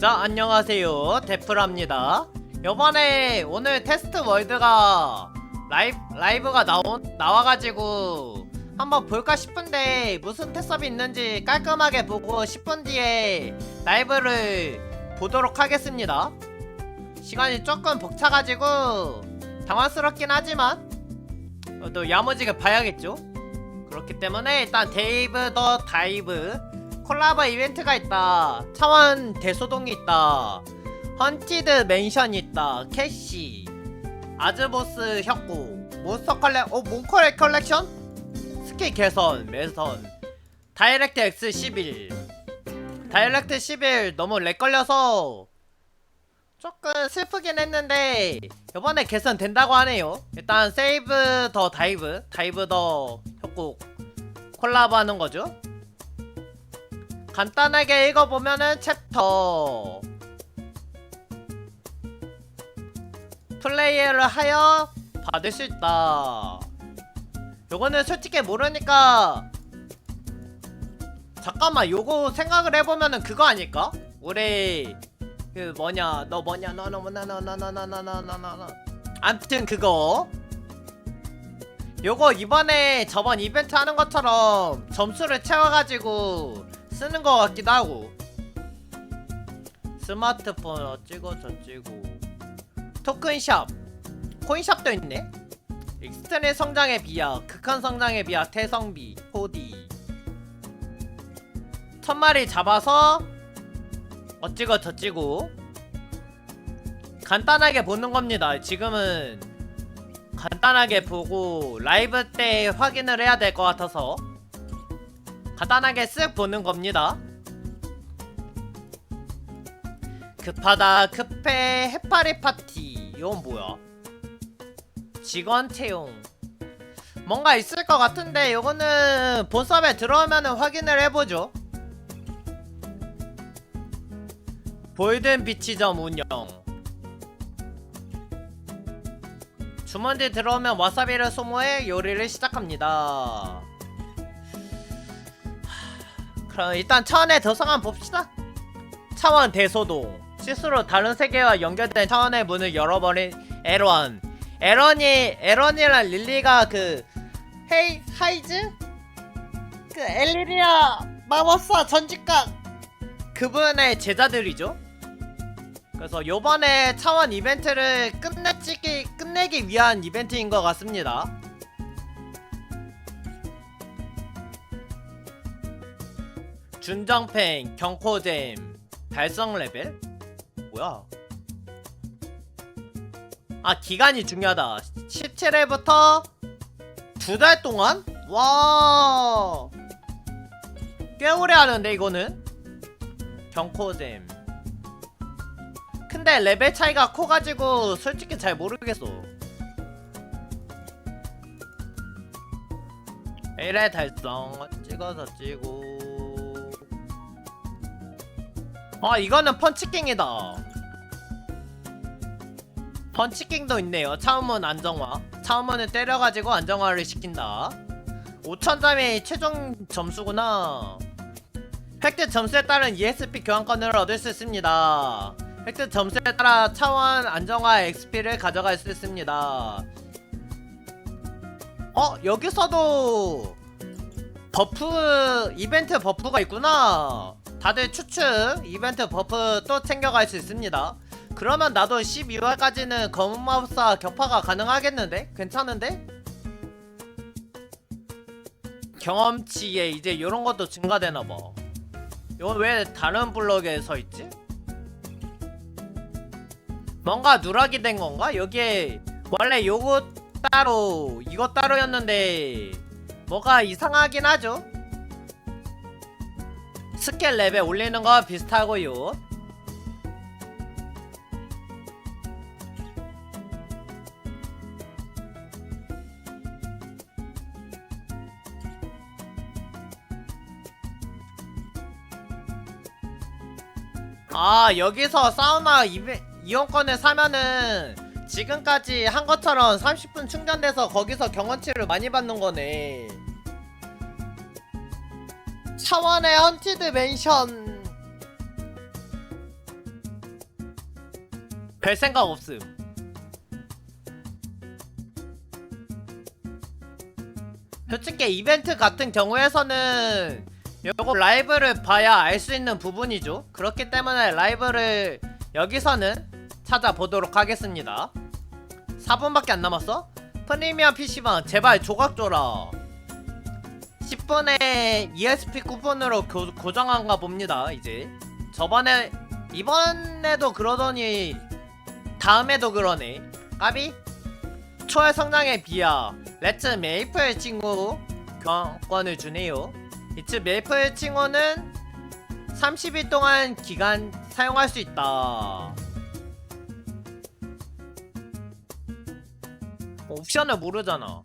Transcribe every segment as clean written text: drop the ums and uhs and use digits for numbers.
자, 안녕하세요. 데프랍니다. 요번에 오늘 테스트 월드가 라이브가 나와가지고 한번 볼까 싶은데 무슨 테스업이 있는지 깔끔하게 보고 10분 뒤에 라이브를 보도록 하겠습니다. 시간이 조금 벅차가지고 당황스럽긴 하지만 또 야무지게 봐야겠죠. 그렇기 때문에 일단 데이브 더 다이브 콜라보 이벤트가 있다. 차원 대소동이 있다. 헌티드 맨션이 있다. 캐시 아즈보스 협곡 몬스터 몬컬 컬렉션 스킬 개선 매선 다이렉트 X 11 다이렉트 11 너무 렉 걸려서 조금 슬프긴 했는데 이번에 개선 된다고 하네요. 일단 세이브 더 다이브 더 협곡 콜라보 하는 거죠. 간단하게 읽어보면은 챕터 플레이를 하여 받을 수 있다. 요거는 솔직히 모르니까 잠깐만 요거 생각을 해보면은 그거 아닐까? 우리 그 뭐냐 너 뭐냐 너 암튼 그거 요거 이번에 저번 이벤트 하는 것처럼 점수를 채워가지고 쓰는 것 같기도 하고 스마트폰 어찌고 저찌고 토큰샵 코인샵도 있네. 익스트림 성장의 비약 극한 성장의 비약 태성비 호디 1000마리 잡아서 어찌고 저찌고 간단하게 보는 겁니다. 지금은 간단하게 보고 라이브 때 확인을 해야 될 것 같아서 간단하게 쓱 보는 겁니다. 급하다 급해 해파리 파티 이건 뭐야? 직원 채용 뭔가 있을 것 같은데 이거는 본섭에 들어오면 확인을 해보죠. 볼든 비치점 운영 주문지 들어오면 와사비를 소모해 요리를 시작합니다. 그럼 일단 차원의 도서관 봅시다. 차원 대소동 실수로 다른 세계와 연결된 차원의 문을 열어버린 에런이랑 릴리가 그 하이즈? 그 엘리리아 마법사 전직각 그분의 제자들이죠. 그래서 요번에 차원 이벤트를 끝내기 위한 이벤트인 것 같습니다. 준정팽 경코잼 달성 레벨? 뭐야? 아 기간이 중요하다. 17회부터 2달 동안? 와 꽤 오래 하는데 이거는 경코잼 근데 레벨 차이가 커가지고 솔직히 잘 모르겠어. 1회 달성 찍어서 찍고 아 이거는 펀치킹이다. 펀치킹도 있네요. 차원문 안정화 차원문을 때려가지고 안정화를 시킨다. 5000점이 최종 점수구나. 획득 점수에 따른 ESP 교환권을 얻을 수 있습니다. 획득 점수에 따라 차원 안정화 XP를 가져갈 수 있습니다. 여기서도 버프 이벤트 버프가 있구나. 다들 추측 이벤트 버프 또 챙겨갈 수 있습니다. 그러면 나도 12월까지는 검은 마법사 격파가 가능하겠는데? 괜찮은데? 경험치에 이제 요런것도 증가되나봐. 이건 왜 다른 블럭에 서있지? 뭔가 누락이 된건가? 여기에 원래 요거 따로 이거 따로였는데 뭐가 이상하긴 하죠. 스킬 레벨 올리는 거 비슷하고요. 아 여기서 사우나 이용권을 사면은 지금까지 한 것처럼 30분 충전돼서 거기서 경험치를 많이 받는 거네. 차원의 헌티드 맨션 별 생각 없음. 솔직히 이벤트 같은 경우에서는 요거 라이브를 봐야 알 수 있는 부분이죠. 그렇기 때문에 라이브를 여기서는 찾아보도록 하겠습니다. 4분밖에 안 남았어? 프리미엄 PC방 제발 조각 줘라. 10분에 ESP 쿠폰으로 고정한가 봅니다. 이제 이번에도 그러더니 다음에도 그러네. 까비? 초의 성장의 비하 레츠 메이플 친구 교환권을 주네요. 이츠 메이플 친구는 30일 동안 기간 사용할 수 있다. 옵션을 모르잖아.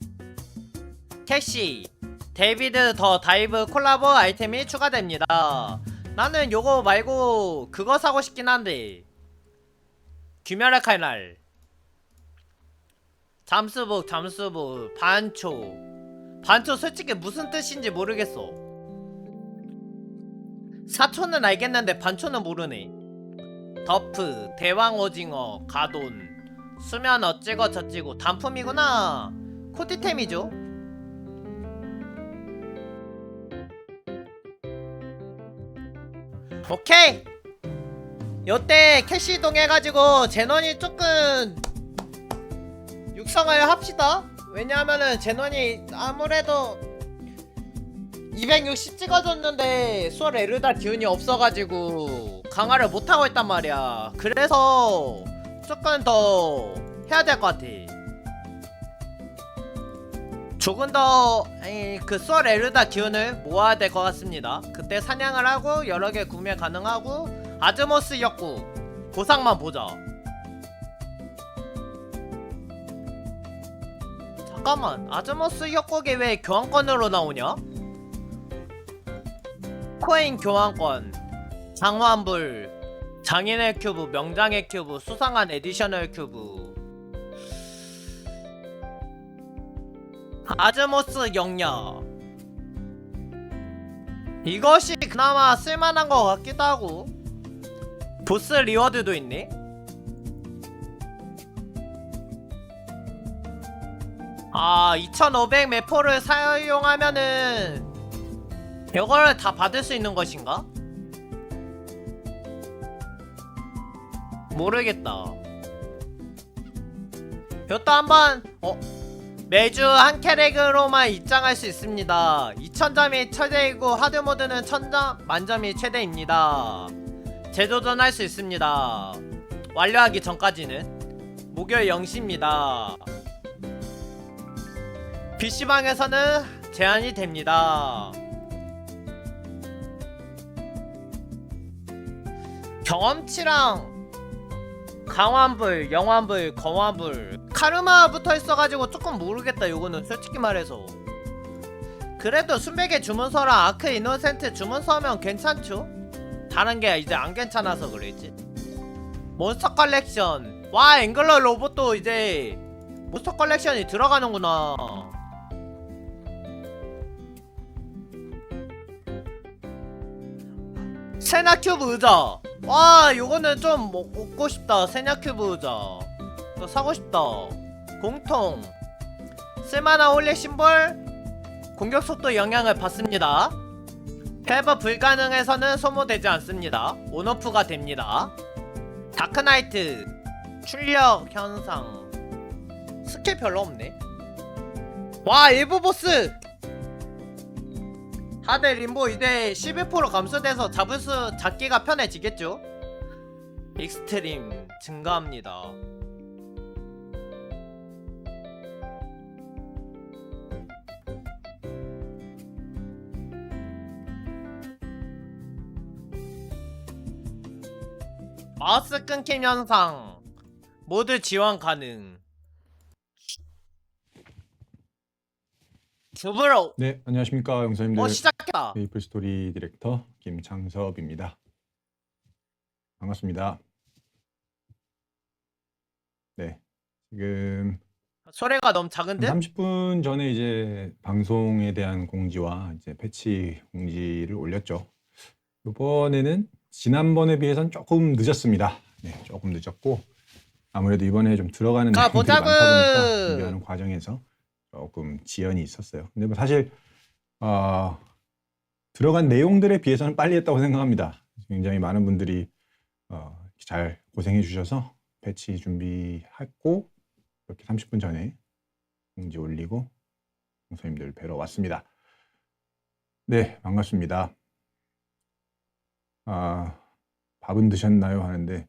캐시 데이비드 더 다이브 콜라보 아이템이 추가됩니다. 나는 요거 말고 그거 사고 싶긴 한데 귀멸의 칼날 잠수복 반초 솔직히 무슨 뜻인지 모르겠어. 사초는 알겠는데 반초는 모르네. 더프 대왕 오징어 가돈 수면 어찌고 저찌고 단품이구나. 코디템이죠. 오케이. 요때 캐시 이동해가지고 제논이 조금 육성을 합시다. 왜냐하면은 제논이 아무래도 260 찍어줬는데 수월 에르다 기운이 없어가지고 강화를 못하고 있단 말이야. 그래서 조금 더 해야 될 것 같아. 조금 더 그 수월 에르다 기운을 모아야 될 것 같습니다. 그때 사냥을 하고 여러 개 구매 가능하고 아즈모스 역구 보상만 보자. 잠깐만, 아즈모스 협곡이 왜 교환권으로 나오냐? 코인 교환권 장환불 장인의 큐브 명장의 큐브 수상한 에디셔널 큐브 아즈모스 영야 이것이 그나마 쓸만한 것 같기도 하고 보스 리워드도 있네? 아 2500 매포를 사용하면은 이걸 다 받을 수 있는 것인가? 모르겠다. 이것도 한번 매주 한 캐릭으로만 입장할 수 있습니다. 2000점이 최대이고 하드모드는 1000점 만점이 최대입니다. 재도전 할 수 있습니다. 완료하기 전까지는 목요일 0시입니다. PC방에서는 제한이 됩니다. 경험치랑 강환불, 영환불, 거환불 카르마 붙어있어가지고 조금 모르겠다. 요거는 솔직히 말해서. 그래도 순백의 주문서랑 아크 이노센트 주문서면 괜찮죠? 다른게 이제 안 괜찮아서 그랬지. 몬스터 컬렉션 와 앵글러 로봇도 이제 몬스터 컬렉션이 들어가는구나. 세나큐브 의자 와 요거는 좀 먹고 싶다. 세나큐브 의자 이거 사고 싶다. 공통 쓸만한 홀릭 심볼 공격 속도 영향을 받습니다. 패버 불가능해서는 소모되지 않습니다. 온오프가 됩니다. 다크나이트 출력 현상 스킬 별로 없네. 와 일부 보스 다들 림보 이제 11% 감소돼서 잡기가 편해지겠죠? 익스트림 증가합니다. 마우스 끊김 현상 모두 지원 가능. 두브로 네, 안녕하십니까 영사님들. 시작했다. 메이플 스토리 디렉터 김창섭입니다. 반갑습니다. 네, 지금 소리가 너무 작은데? 30분 전에 이제 방송에 대한 공지와 이제 패치 공지를 올렸죠. 이번에는 지난번에 비해서는 조금 늦었습니다. 네, 조금 늦었고 아무래도 이번에 좀 들어가는 가 내용들이 많다 보니까 준비하는 보자구. 과정에서 조금 지연이 있었어요. 근데 뭐 사실 어, 들어간 내용들에 비해서는 빨리 했다고 생각합니다. 굉장히 많은 분들이 잘 고생해 주셔서 배치 준비했고 이렇게 30분 전에 공지 올리고 선생님들 뵈러 왔습니다. 네, 반갑습니다. 밥은 드셨나요? 하는데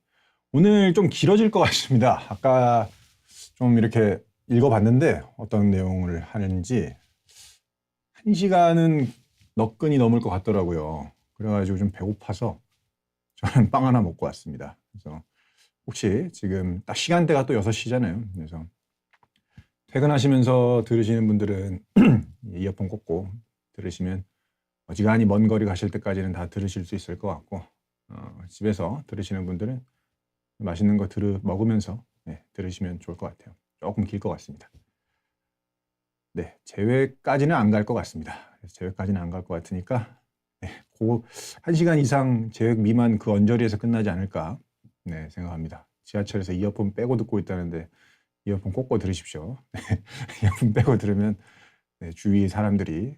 오늘 좀 길어질 것 같습니다. 아까 좀 이렇게 읽어봤는데 어떤 내용을 하는지 1시간은 너끈히 넘을 것 같더라고요. 그래가지고 좀 배고파서 저는 빵 하나 먹고 왔습니다. 그래서 혹시 지금 딱 시간대가 또 6시잖아요. 그래서 퇴근하시면서 들으시는 분들은 이어폰 꽂고 들으시면 어지간히 먼 거리 가실 때까지는 다 들으실 수 있을 것 같고 집에서 들으시는 분들은 맛있는 거 먹으면서 들으시면 좋을 것 같아요. 조금 길 것 같습니다. 네, 제외까지는 안 갈 것 같습니다. 제외까지는 안 갈 것 같으니까 그 1시간 이상 제외 미만 그 언저리에서 끝나지 않을까 생각합니다. 지하철에서 이어폰 빼고 듣고 있다는데 이어폰 꽂고 들으십시오. 이어폰 빼고 들으면 주위 사람들이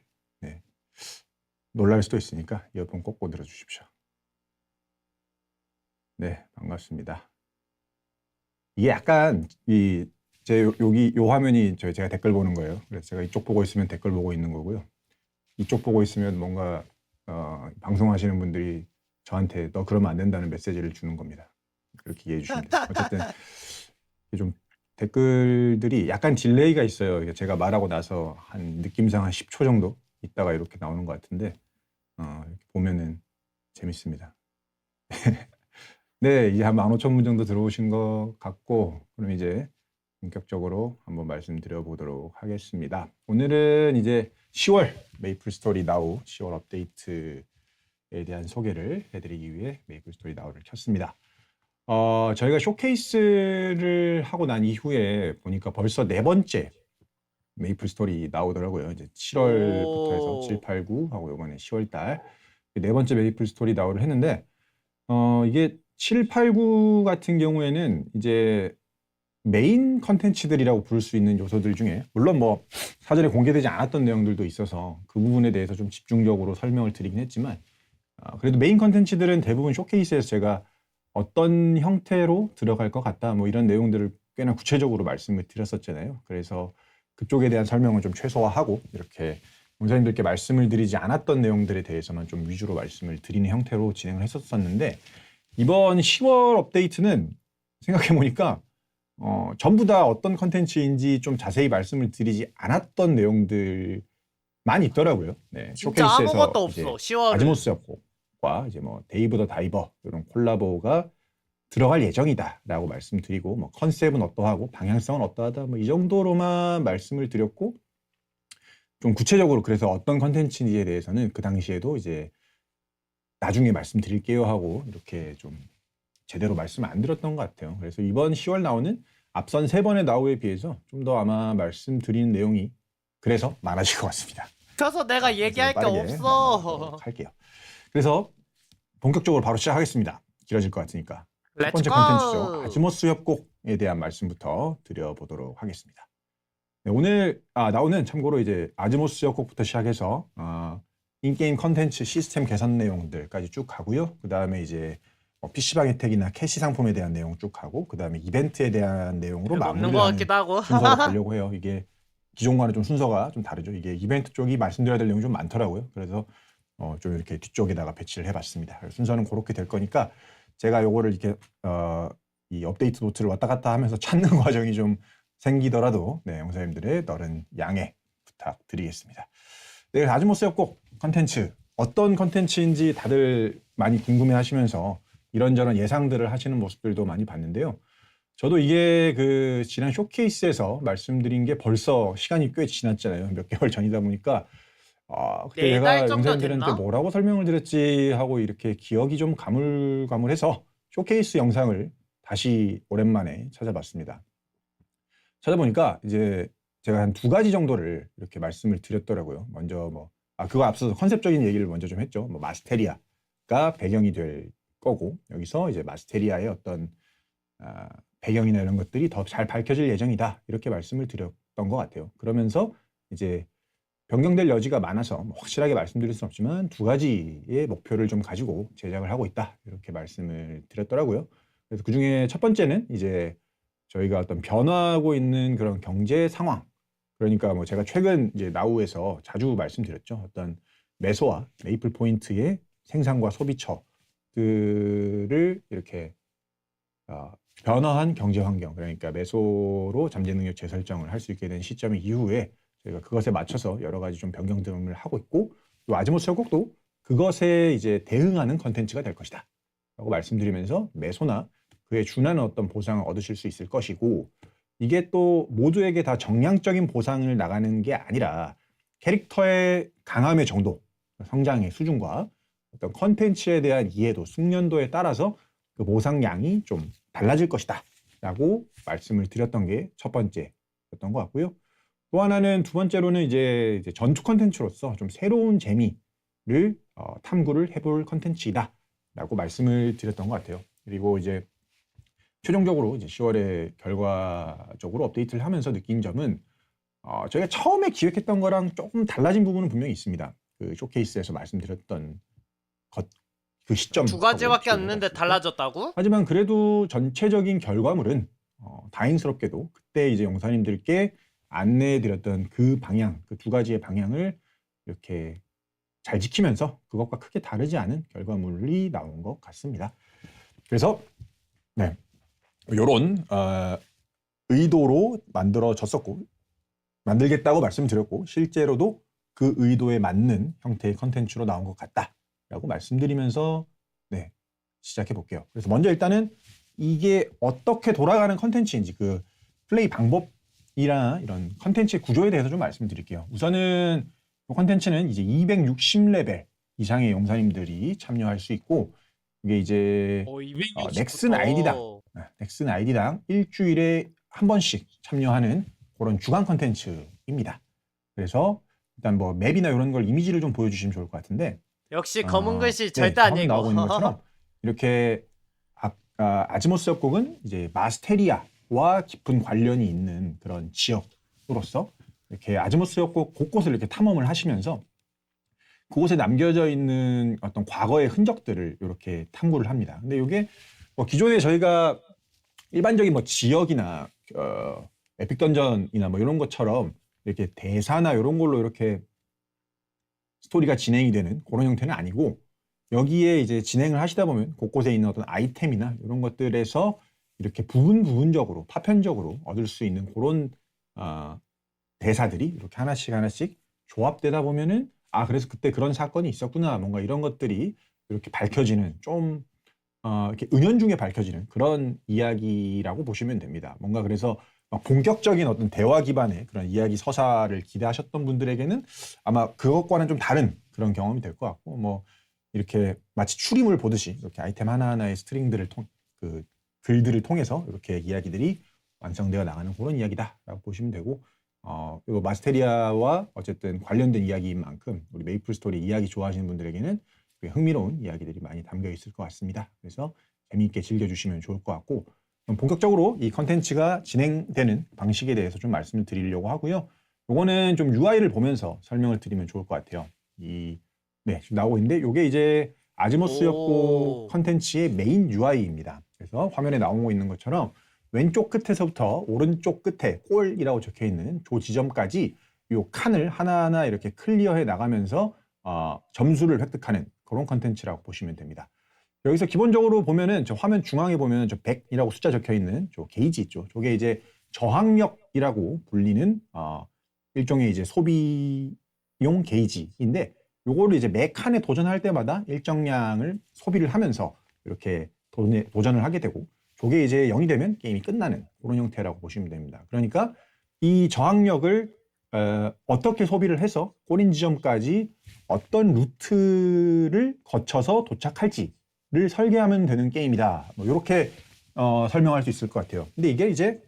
놀랄 수도 있으니까 이어폰 꽂고 들어주십시오. 네, 반갑습니다. 이게 약간 여기 요 화면이 제가 댓글 보는 거예요. 그래서 제가 이쪽 보고 있으면 댓글 보고 있는 거고요. 이쪽 보고 있으면 뭔가 방송하시는 분들이 저한테 너 그러면 안 된다는 메시지를 주는 겁니다. 그렇게 이해해 주시면 돼요. 어쨌든 좀 댓글들이 약간 딜레이가 있어요. 이게 제가 말하고 나서 한 느낌상 한 10초 정도 있다가 이렇게 나오는 것 같은데 이렇게 보면은 재밌습니다. 네, 이제 한 15,000분 정도 들어오신 것 같고 그럼 이제 본격적으로 한번 말씀드려 보도록 하겠습니다. 오늘은 이제 10월 메이플 스토리 나우 10월 업데이트에 대한 소개를 해드리기 위해 메이플 스토리 나우를 켰습니다. 저희가 쇼케이스를 하고 난 이후에 보니까 벌써 4번째 메이플 스토리 나오더라고요. 이제 7월부터 해서 7, 8, 9 하고 이번에 10월 달 4번째 메이플 스토리 나우를 했는데 이게 7, 8, 9 같은 경우에는 이제 메인 컨텐츠들이라고 부를 수 있는 요소들 중에 물론 뭐 사전에 공개되지 않았던 내용들도 있어서 그 부분에 대해서 좀 집중적으로 설명을 드리긴 했지만 그래도 메인 컨텐츠들은 대부분 쇼케이스에서 제가 어떤 형태로 들어갈 것 같다 뭐 이런 내용들을 꽤나 구체적으로 말씀을 드렸었잖아요. 그래서 그쪽에 대한 설명을 좀 최소화하고 이렇게 원사님들께 말씀을 드리지 않았던 내용들에 대해서만 좀 위주로 말씀을 드리는 형태로 진행을 했었는데 이번 10월 업데이트는 생각해보니까 전부 다 어떤 컨텐츠인지 좀 자세히 말씀을 드리지 않았던 내용들만 있더라고요. 네, 진짜 쇼케이스에서 아무것도 이제 없어. 10월은. 아즈모스 협곡과 이제 뭐 데이브 더 다이버 이런 콜라보가 들어갈 예정이다라고 말씀드리고 뭐 컨셉은 어떠하고 방향성은 어떠하다 뭐 이 정도로만 말씀을 드렸고 좀 구체적으로 그래서 어떤 컨텐츠인지에 대해서는 그 당시에도 이제 나중에 말씀드릴게요 하고 이렇게 좀 제대로 말씀 안 드렸던 것 같아요. 그래서 이번 10월 나오는 앞선 3번의 나우에 비해서 좀 더 아마 말씀드리는 내용이 그래서 많아질 것 같습니다. 그래서 내가 얘기할 게 빠르게 없어. 넘어가도록 할게요. 그래서 본격적으로 바로 시작하겠습니다. 길어질 것 같으니까. 첫 렛츠 번째 고. 컨텐츠죠. 아즈모스 협곡에 대한 말씀부터 드려보도록 하겠습니다. 네, 오늘 나오는 참고로 이제 아즈모스 협곡부터 시작해서 인게임 컨텐츠 시스템 개선 내용들까지 쭉 가고요. 그 다음에 이제 PC방 혜택이나 캐시 상품에 대한 내용 쭉 가고 그 다음에 이벤트에 대한 내용으로 별거 없는 것 마무리하는 같기도 하고. 순서로 가려고 해요. 이게 기존과는 좀 순서가 좀 다르죠. 이게 이벤트 쪽이 말씀드려야 될 내용이 좀 많더라고요. 그래서 좀 이렇게 뒤쪽에다가 배치를 해봤습니다. 순서는 그렇게 될 거니까 제가 요거를 이렇게 이 업데이트 노트를 왔다 갔다 하면서 찾는 과정이 좀 생기더라도 영사님들의 너른 양해 부탁드리겠습니다. 네, 아즈모스 협곡 컨텐츠 어떤 컨텐츠인지 다들 많이 궁금해하시면서 이런저런 예상들을 하시는 모습들도 많이 봤는데요. 저도 이게 그 지난 쇼케이스에서 말씀드린 게 벌써 시간이 꽤 지났잖아요. 몇 개월 전이다 보니까 그때 4달 내가 정도 영사님들한테 됐나? 뭐라고 설명을 드렸지 하고 이렇게 기억이 좀 가물가물해서 쇼케이스 영상을 다시 오랜만에 찾아봤습니다. 찾아보니까 이제 제가 한 2가지 정도를 이렇게 말씀을 드렸더라고요. 먼저 뭐 그거 앞서서 컨셉적인 얘기를 먼저 좀 했죠. 뭐 마스테리아가 배경이 될 거고 여기서 이제 마스테리아의 어떤 배경이나 이런 것들이 더 잘 밝혀질 예정이다. 이렇게 말씀을 드렸던 것 같아요. 그러면서 이제 변경될 여지가 많아서 뭐 확실하게 말씀드릴 수는 없지만 두 가지의 목표를 좀 가지고 제작을 하고 있다. 이렇게 말씀을 드렸더라고요. 그래서 그중에 첫 번째는 이제 저희가 어떤 변화하고 있는 그런 경제 상황. 그러니까 뭐 제가 최근 이제 나우에서 자주 말씀드렸죠. 어떤 매소와 메이플 포인트의 생산과 소비처들을 이렇게 변화한 경제 환경, 그러니까 매소로 잠재 능력 재설정을 할 수 있게 된 시점 이후에 저희가 그것에 맞춰서 여러 가지 좀 변경 등을 하고 있고, 또 아지모스 협곡도 그것에 이제 대응하는 컨텐츠가 될 것이다 라고 말씀드리면서 매소나 그에 준하는 어떤 보상을 얻으실 수 있을 것이고, 이게 또 모두에게 다 정량적인 보상을 나가는 게 아니라 캐릭터의 강함의 정도, 성장의 수준과 어떤 컨텐츠에 대한 이해도, 숙련도에 따라서 그 보상량이 좀 달라질 것이다 라고 말씀을 드렸던 게 첫 번째였던 것 같고요. 또 하나는 두 번째로는 이제 전투 컨텐츠로서 좀 새로운 재미를 탐구를 해볼 컨텐츠이다 라고 말씀을 드렸던 것 같아요. 그리고 이제 최종적으로 이제 10월에 결과적으로 업데이트를 하면서 느낀 점은 저희가 처음에 기획했던 거랑 조금 달라진 부분은 분명히 있습니다. 그 쇼케이스에서 말씀드렸던 그 시점 두 가지밖에 없는데 달라졌다고? 하지만 그래도 전체적인 결과물은 다행스럽게도 그때 이제 용사님들께 안내해드렸던 그 방향, 그 두 가지의 방향을 이렇게 잘 지키면서 그것과 크게 다르지 않은 결과물이 나온 것 같습니다. 그래서 네, 이런 의도로 만들어졌었고 만들겠다고 말씀드렸고 실제로도 그 의도에 맞는 형태의 컨텐츠로 나온 것 같다라고 말씀드리면서 네, 시작해 볼게요. 그래서 먼저 일단은 이게 어떻게 돌아가는 컨텐츠인지 그 플레이 방법이나 이런 컨텐츠의 구조에 대해서 좀 말씀드릴게요. 우선은 이 컨텐츠는 이제 260레벨 이상의 용사님들이 참여할 수 있고, 이게 이제 260부터. 넥슨 아이디당 일주일에 한 번씩 참여하는 그런 주간 컨텐츠입니다. 그래서 일단 뭐 맵이나 이런 걸 이미지를 좀 보여주시면 좋을 것 같은데, 역시 검은 글씨 네, 절대 아니고 나오고 있는 것처럼 이렇게 아지모스 협곡은 이제 마스테리아와 깊은 관련이 있는 그런 지역으로서 이렇게 아지모스 협곡 곳곳을 이렇게 탐험을 하시면서 그곳에 남겨져 있는 어떤 과거의 흔적들을 이렇게 탐구를 합니다. 근데 이게 뭐 기존에 저희가 일반적인 뭐 지역이나 에픽 던전이나 뭐 이런 것처럼 이렇게 대사나 이런 걸로 이렇게 스토리가 진행이 되는 그런 형태는 아니고, 여기에 이제 진행을 하시다 보면 곳곳에 있는 어떤 아이템이나 이런 것들에서 이렇게 부분적으로 파편적으로 얻을 수 있는 그런 대사들이 이렇게 하나씩 조합되다 보면은 그래서 그때 그런 사건이 있었구나, 뭔가 이런 것들이 이렇게 밝혀지는 좀 이렇게 은연중에 밝혀지는 그런 이야기라고 보시면 됩니다. 뭔가 그래서 본격적인 어떤 대화 기반의 그런 이야기 서사를 기대하셨던 분들에게는 아마 그것과는 좀 다른 그런 경험이 될 것 같고, 뭐 이렇게 마치 추리물 보듯이 이렇게 아이템 하나하나의 스트링들을 그 글들을 통해서 이렇게 이야기들이 완성되어 나가는 그런 이야기다라고 보시면 되고, 그리고 마스테리아와 어쨌든 관련된 이야기인 만큼 우리 메이플 스토리 이야기 좋아하시는 분들에게는 흥미로운 이야기들이 많이 담겨 있을 것 같습니다. 그래서 재미있게 즐겨주시면 좋을 것 같고, 본격적으로 이 컨텐츠가 진행되는 방식에 대해서 좀 말씀을 드리려고 하고요. 요거는 좀 UI를 보면서 설명을 드리면 좋을 것 같아요. 네, 지금 나오고 있는데 요게 이제 아지모스 협곡 컨텐츠의 메인 UI입니다. 그래서 화면에 나오고 있는 것처럼 왼쪽 끝에서부터 오른쪽 끝에 골이라고 적혀 있는 조 지점까지 요 칸을 하나하나 이렇게 클리어해 나가면서 점수를 획득하는 그런 컨텐츠라고 보시면 됩니다. 여기서 기본적으로 보면은 저 화면 중앙에 보면 저 100이라고 숫자 적혀 있는 저 게이지 있죠. 저게 이제 저항력이라고 불리는 일종의 이제 소비용 게이지인데, 요거를 이제 매 칸에 도전할 때마다 일정량을 소비를 하면서 이렇게 도전을 하게 되고, 저게 이제 0이 되면 게임이 끝나는 그런 형태라고 보시면 됩니다. 그러니까 이 저항력을 어떻게 소비를 해서 꼬린 지점까지 어떤 루트를 거쳐서 도착할지를 설계하면 되는 게임이다. 뭐 이렇게 설명할 수 있을 것 같아요. 근데 이게 이제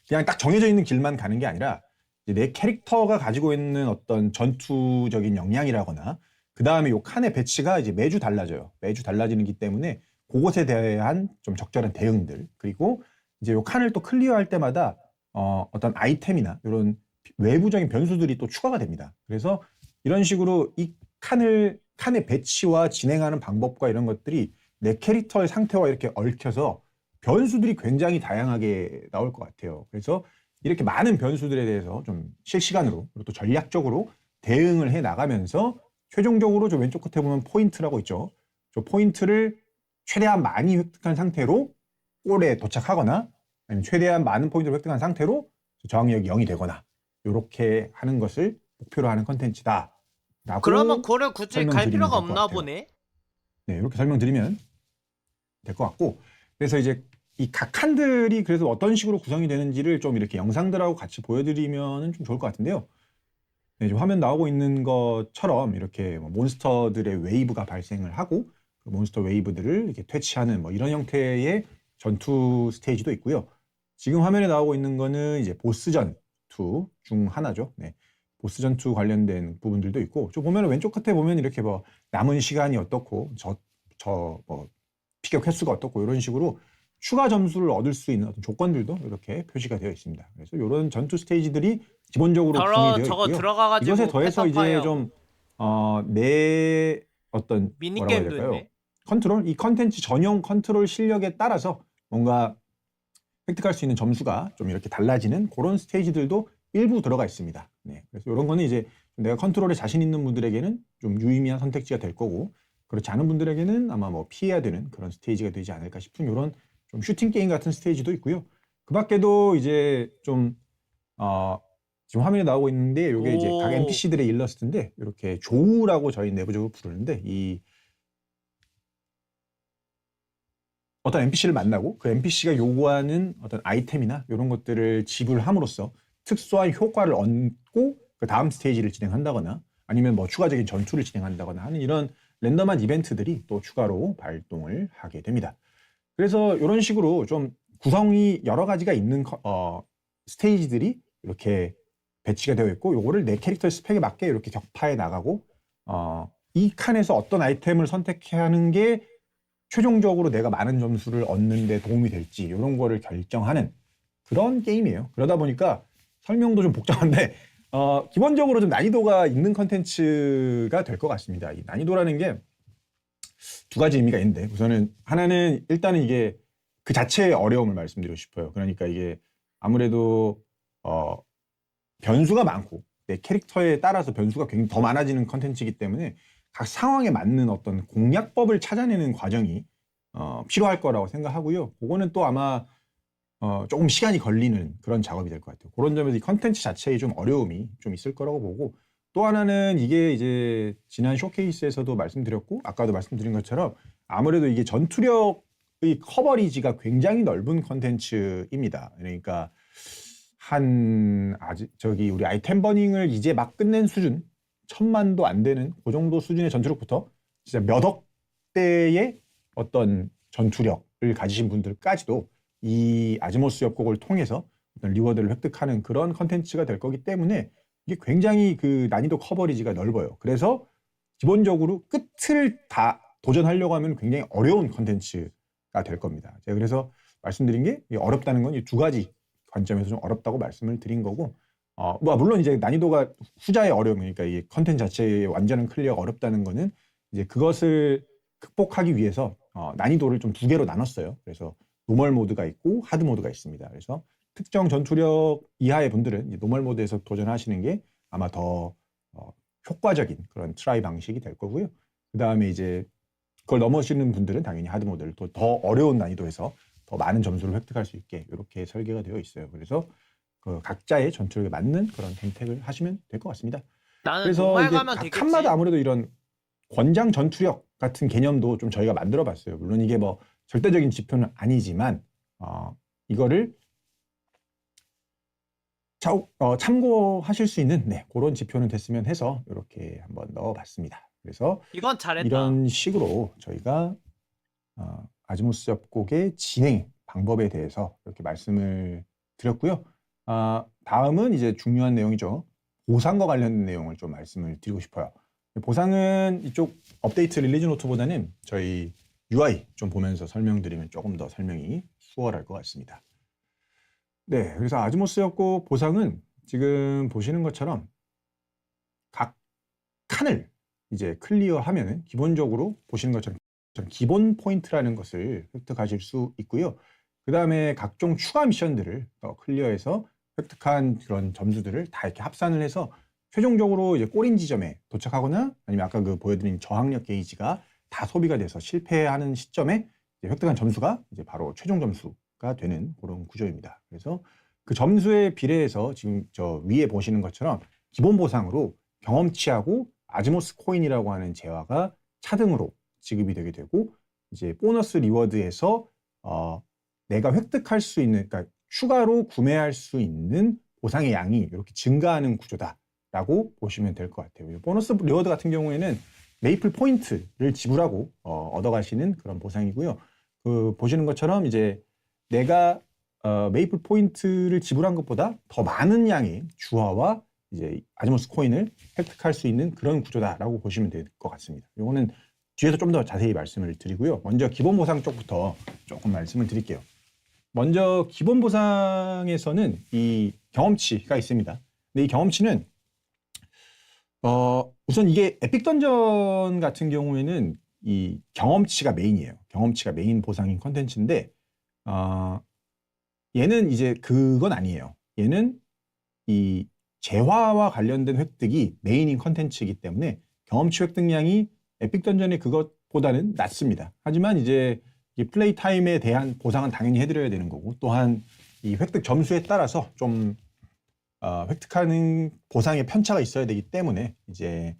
그냥 딱 정해져 있는 길만 가는 게 아니라 이제 내 캐릭터가 가지고 있는 어떤 전투적인 역량이라거나 그 다음에 요 칸의 배치가 이제 매주 달라져요. 매주 달라지기 때문에 그것에 대한 좀 적절한 대응들, 그리고 이제 요 칸을 또 클리어할 때마다 어떤 아이템이나 이런 외부적인 변수들이 또 추가가 됩니다. 그래서 이런 식으로 이 칸의 배치와 진행하는 방법과 이런 것들이 내 캐릭터의 상태와 이렇게 얽혀서 변수들이 굉장히 다양하게 나올 것 같아요. 그래서 이렇게 많은 변수들에 대해서 좀 실시간으로 그리고 또 전략적으로 대응을 해 나가면서 최종적으로 저 왼쪽 끝에 보면 포인트라고 있죠. 저 포인트를 최대한 많이 획득한 상태로 골에 도착하거나 아니면 최대한 많은 포인트를 획득한 상태로 저항력이 0이 되거나 이렇게 하는 것을 목표로 하는 컨텐츠다. 그러면 그거를 굳이 갈 설명드리면 필요가 될것 없나 같아요. 보네. 네, 이렇게 설명드리면 될 것 같고, 그래서 이제 이 각 칸들이 그래서 어떤 식으로 구성이 되는지를 좀 이렇게 영상들하고 같이 보여드리면 좀 좋을 것 같은데요. 네, 지금 화면 나오고 있는 것처럼 이렇게 뭐 몬스터들의 웨이브가 발생을 하고 그 몬스터 웨이브들을 이렇게 퇴치하는 뭐 이런 형태의 전투 스테이지도 있고요. 지금 화면에 나오고 있는 거는 이제 보스 전투 중 하나죠. 네. 보스 전투 관련된 부분들도 있고, 저 보면 왼쪽 끝에 보면 이렇게 뭐 남은 시간이 어떻고 뭐 피격 횟수가 어떻고 이런 식으로 추가 점수를 얻을 수 있는 어떤 조건들도 이렇게 표시가 되어 있습니다. 그래서 이런 전투 스테이지들이 기본적으로 구성이 되어 저거 있고요. 들어가가지고 이것에 더해서 이제 패턴 좀 내 어떤 뭐라고 해야 미니게임도 될까요? 있네. 컨트롤, 이 컨텐츠 전용 컨트롤 실력에 따라서 뭔가 획득할 수 있는 점수가 좀 이렇게 달라지는 그런 스테이지들도 일부 들어가 있습니다. 네, 그래서 이런 거는 이제 내가 컨트롤에 자신 있는 분들에게는 좀 유의미한 선택지가 될 거고, 그렇지 않은 분들에게는 아마 뭐 피해야 되는 그런 스테이지가 되지 않을까 싶은 이런 좀 슈팅 게임 같은 스테이지도 있고요. 그 밖에도 이제 좀 지금 화면에 나오고 있는데 이게 이제 각 오. NPC들의 일러스트인데 이렇게 조우라고 저희 내부적으로 부르는데 이 어떤 NPC를 만나고 그 NPC가 요구하는 어떤 아이템이나 이런 것들을 지불함으로써 특수한 효과를 얻고 그 다음 스테이지를 진행한다거나 아니면 뭐 추가적인 전투를 진행한다거나 하는 이런 랜덤한 이벤트들이 또 추가로 발동을 하게 됩니다. 그래서 이런 식으로 좀 구성이 여러 가지가 있는 스테이지들이 이렇게 배치가 되어 있고 요거를 내 캐릭터의 스펙에 맞게 이렇게 격파해 나가고 이 칸에서 어떤 아이템을 선택해야 하는 게 최종적으로 내가 많은 점수를 얻는 데 도움이 될지 이런 거를 결정하는 그런 게임이에요. 그러다 보니까 설명도 좀 복잡한데 기본적으로 좀 난이도가 있는 컨텐츠가 될 것 같습니다. 이 난이도라는 게 두 가지 의미가 있는데 우선은 하나는 일단은 이게 그 자체의 어려움을 말씀드리고 싶어요. 그러니까 이게 아무래도 변수가 많고 내 캐릭터에 따라서 변수가 굉장히 더 많아지는 컨텐츠이기 때문에 각 상황에 맞는 어떤 공략법을 찾아내는 과정이 필요할 거라고 생각하고요. 그거는 또 아마 조금 시간이 걸리는 그런 작업이 될 것 같아요. 그런 점에서 이 컨텐츠 자체의 좀 어려움이 좀 있을 거라고 보고, 또 하나는 이게 이제 지난 쇼케이스에서도 말씀드렸고 아까도 말씀드린 것처럼 아무래도 이게 전투력의 커버리지가 굉장히 넓은 컨텐츠입니다. 그러니까 우리 아이템 버닝을 이제 막 끝낸 수준, 1000만도 안 되는 그 정도 수준의 전투력부터 진짜 몇 억대의 어떤 전투력을 가지신 분들까지도 이 아즈모스 협곡을 통해서 어떤 리워드를 획득하는 그런 컨텐츠가 될 거기 때문에 이게 굉장히 그 난이도 커버리지가 넓어요. 그래서 기본적으로 끝을 다 도전하려고 하면 굉장히 어려운 컨텐츠가 될 겁니다. 제가 그래서 말씀드린 게 어렵다는 건 이 두 가지 관점에서 좀 어렵다고 말씀을 드린 거고, 뭐 물론 이제 난이도가 후자의 어려움, 그러니까 이 컨텐츠 자체의 완전한 클리어가 어렵다는 거는 이제 그것을 극복하기 위해서 난이도를 좀 두 개로 나눴어요. 그래서 노멀 모드가 있고 하드 모드가 있습니다. 그래서 특정 전투력 이하의 분들은 이제 노멀 모드에서 도전하시는 게 아마 더 효과적인 그런 트라이 방식이 될 거고요. 그 다음에 이제 그걸 넘어서시는 분들은 당연히 하드 모드를 또 더 어려운 난이도에서 더 많은 점수를 획득할 수 있게 이렇게 설계가 되어 있어요. 그래서 그 각자의 전투력에 맞는 그런 선택을 하시면 될 것 같습니다. 나는 그래서 노말 이제 가면 각 되겠지. 칸마다 아무래도 이런 권장 전투력 같은 개념도 좀 저희가 만들어 봤어요. 물론 이게 뭐 절대적인 지표는 아니지만 이거를 참고하실 수 있는 그런 지표는 됐으면 해서 이렇게 한번 넣어봤습니다. 그래서 이건 잘했다. 이런 식으로 저희가 아즈모스 협곡의 진행 방법에 대해서 이렇게 말씀을 드렸고요. 다음은 이제 중요한 내용이죠. 보상과 관련된 내용을 좀 말씀을 드리고 싶어요. 보상은 이쪽 업데이트 릴리즈 노트보다는 저희 UI 좀 보면서 설명드리면 조금 더 설명이 수월할 것 같습니다. 네, 그래서 아즈모스였고 보상은 지금 보시는 것처럼 각 칸을 이제 클리어하면은 기본적으로 보시는 것처럼 기본 포인트라는 것을 획득하실 수 있고요. 그 다음에 각종 추가 미션들을 클리어해서 획득한 그런 점수들을 다 이렇게 합산을 해서 최종적으로 이제 꼬린 지점에 도착하거나 아니면 아까 그 보여드린 저항력 게이지가 다 소비가 돼서 실패하는 시점에 이제 획득한 점수가 이제 바로 최종 점수가 되는 그런 구조입니다. 그래서 그 점수에 비례해서 지금 저 위에 보시는 것처럼 기본 보상으로 경험치하고 아즈모스 코인이라고 하는 재화가 차등으로 지급이 되게 되고 이제 보너스 리워드에서 내가 획득할 수 있는 그러니까 추가로 구매할 수 있는 보상의 양이 이렇게 증가하는 구조다라고 보시면 될 것 같아요. 보너스 리워드 같은 경우에는 메이플 포인트를 지불하고 얻어가시는 그런 보상이고요. 그 보시는 것처럼 이제 내가 메이플 포인트를 지불한 것보다 더 많은 양의 주화와 이제 아즈모스 코인을 획득할 수 있는 그런 구조다라고 보시면 될 것 같습니다. 이거는 뒤에서 좀 더 자세히 말씀을 드리고요. 먼저 기본 보상 쪽부터 조금 말씀을 드릴게요. 먼저 기본 보상에서는 이 경험치가 있습니다. 근데 이 경험치는 우선 이게 에픽 던전 같은 경우에는 이 경험치가 메인이에요. 경험치가 메인 보상인 컨텐츠인데 얘는 이제 그건 아니에요. 얘는 이 재화와 관련된 획득이 메인인 컨텐츠이기 때문에 경험치 획득량이 에픽 던전의 그것보다는 낮습니다. 하지만 이제 이 플레이 타임에 대한 보상은 당연히 해드려야 되는 거고 또한 이 획득 점수에 따라서 좀 획득하는 보상의 편차가 있어야 되기 때문에 이제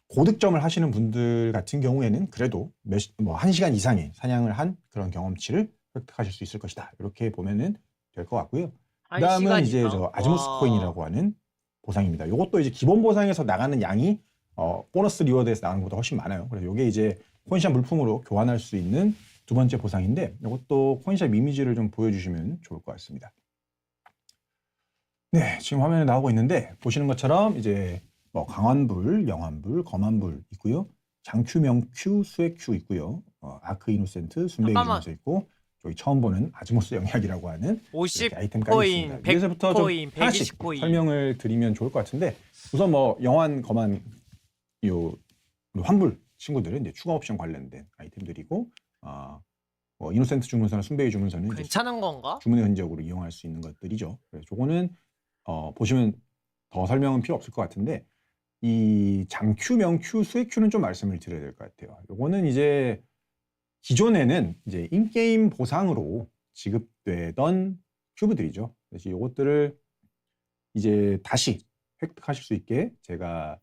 고득점을 하시는 분들 같은 경우에는 그래도 뭐 1시간 이상의 사냥을 한 그런 경험치를 획득하실 수 있을 것이다. 이렇게 보면은 될 것 같고요. 그다음은 이제 저 아즈모스 코인이라고 하는 보상입니다. 이것도 이제 기본 보상에서 나가는 양이 보너스 리워드에서 나가는 것보다 훨씬 많아요. 그래서 이게 이제 코인샵 물품으로 교환할 수 있는 두 번째 보상인데 이것도 코인샵 이미지를 좀 보여주시면 좋을 것 같습니다. 네, 지금 화면에 나오고 있는데 보시는 것처럼 이제 뭐 강환불, 영환불, 검환불 있고요. 장큐, 명큐, 수액큐 있고요. 아크 이노센트, 순배기 주면서 있고 저기 처음 보는 아즈모스 영약이라고 하는 50 아이템까지 코인, 있습니다. 100 여기서부터 좀 코인, 하나씩 120 코인. 설명을 드리면 좋을 것 같은데 우선 뭐 영환, 검환 요 환불 친구들은 이제 추가 옵션 관련된 아이템들이고 뭐 이노센트 주문서나 순배기 주문서는 이제 괜찮은 건가? 주문의 흔적으로 이용할 수 있는 것들이죠. 그래서 저거는 보시면 더 설명은 필요 없을 것 같은데 이 장큐, 명큐, 수액큐는 좀 말씀을 드려야 될 것 같아요. 요거는 이제 기존에는 이제 인게임 보상으로 지급되던 큐브들이죠. 그래서 요것들을 이제 다시 획득하실 수 있게 제가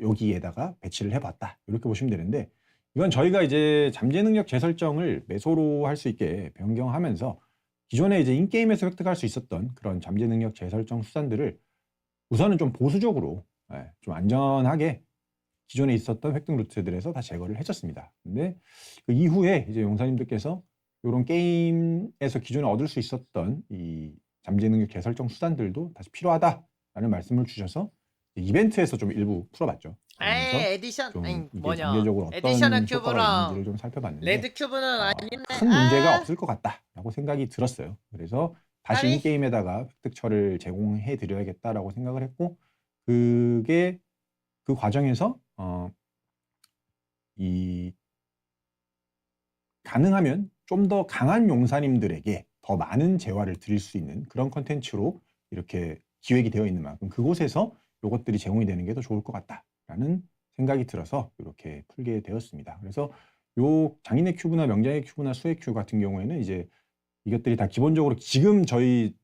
여기에다가 배치를 해봤다. 이렇게 보시면 되는데 이건 저희가 이제 잠재 능력 재설정을 매소로 할 수 있게 변경하면서 기존에 이제 인게임에서 획득할 수 있었던 그런 잠재 능력 재설정 수단들을 우선은 좀 보수적으로 좀 안전하게 기존에 있었던 획득 루트들에서 다 제거를 해줬습니다. 근데 그 이후에 이제 용사님들께서 이런 게임에서 기존에 얻을 수 있었던 이 잠재 능력 재설정 수단들도 다시 필요하다라는 말씀을 주셔서 이벤트에서 좀 일부 풀어봤죠. 그러면서 에디션 좀 아니 이게 뭐냐 장기적으로 어떤 에디셔널 효과가 큐브랑 있는지를 좀 살펴봤는데 레드 큐브는 아니네. 큰 문제가 없을 것 같다라고 생각이 들었어요. 그래서 다시 아니. 인게임에다가 획득처를 제공해 드려야겠다라고 생각을 했고 그게 그 과정에서 이 가능하면 좀 더 강한 용사님들에게 더 많은 재화를 드릴 수 있는 그런 컨텐츠로 이렇게 기획이 되어 있는 만큼 그곳에서 요것들이 제공이 되는 게 더 좋을 것 같다라는 생각이 들어서 이렇게 풀게 되었습니다. 그래서 요 장인의 큐브나 명장의 큐브나 수의 큐 같은 경우에는 이제 이것들이 다 기본적으로 지금 저희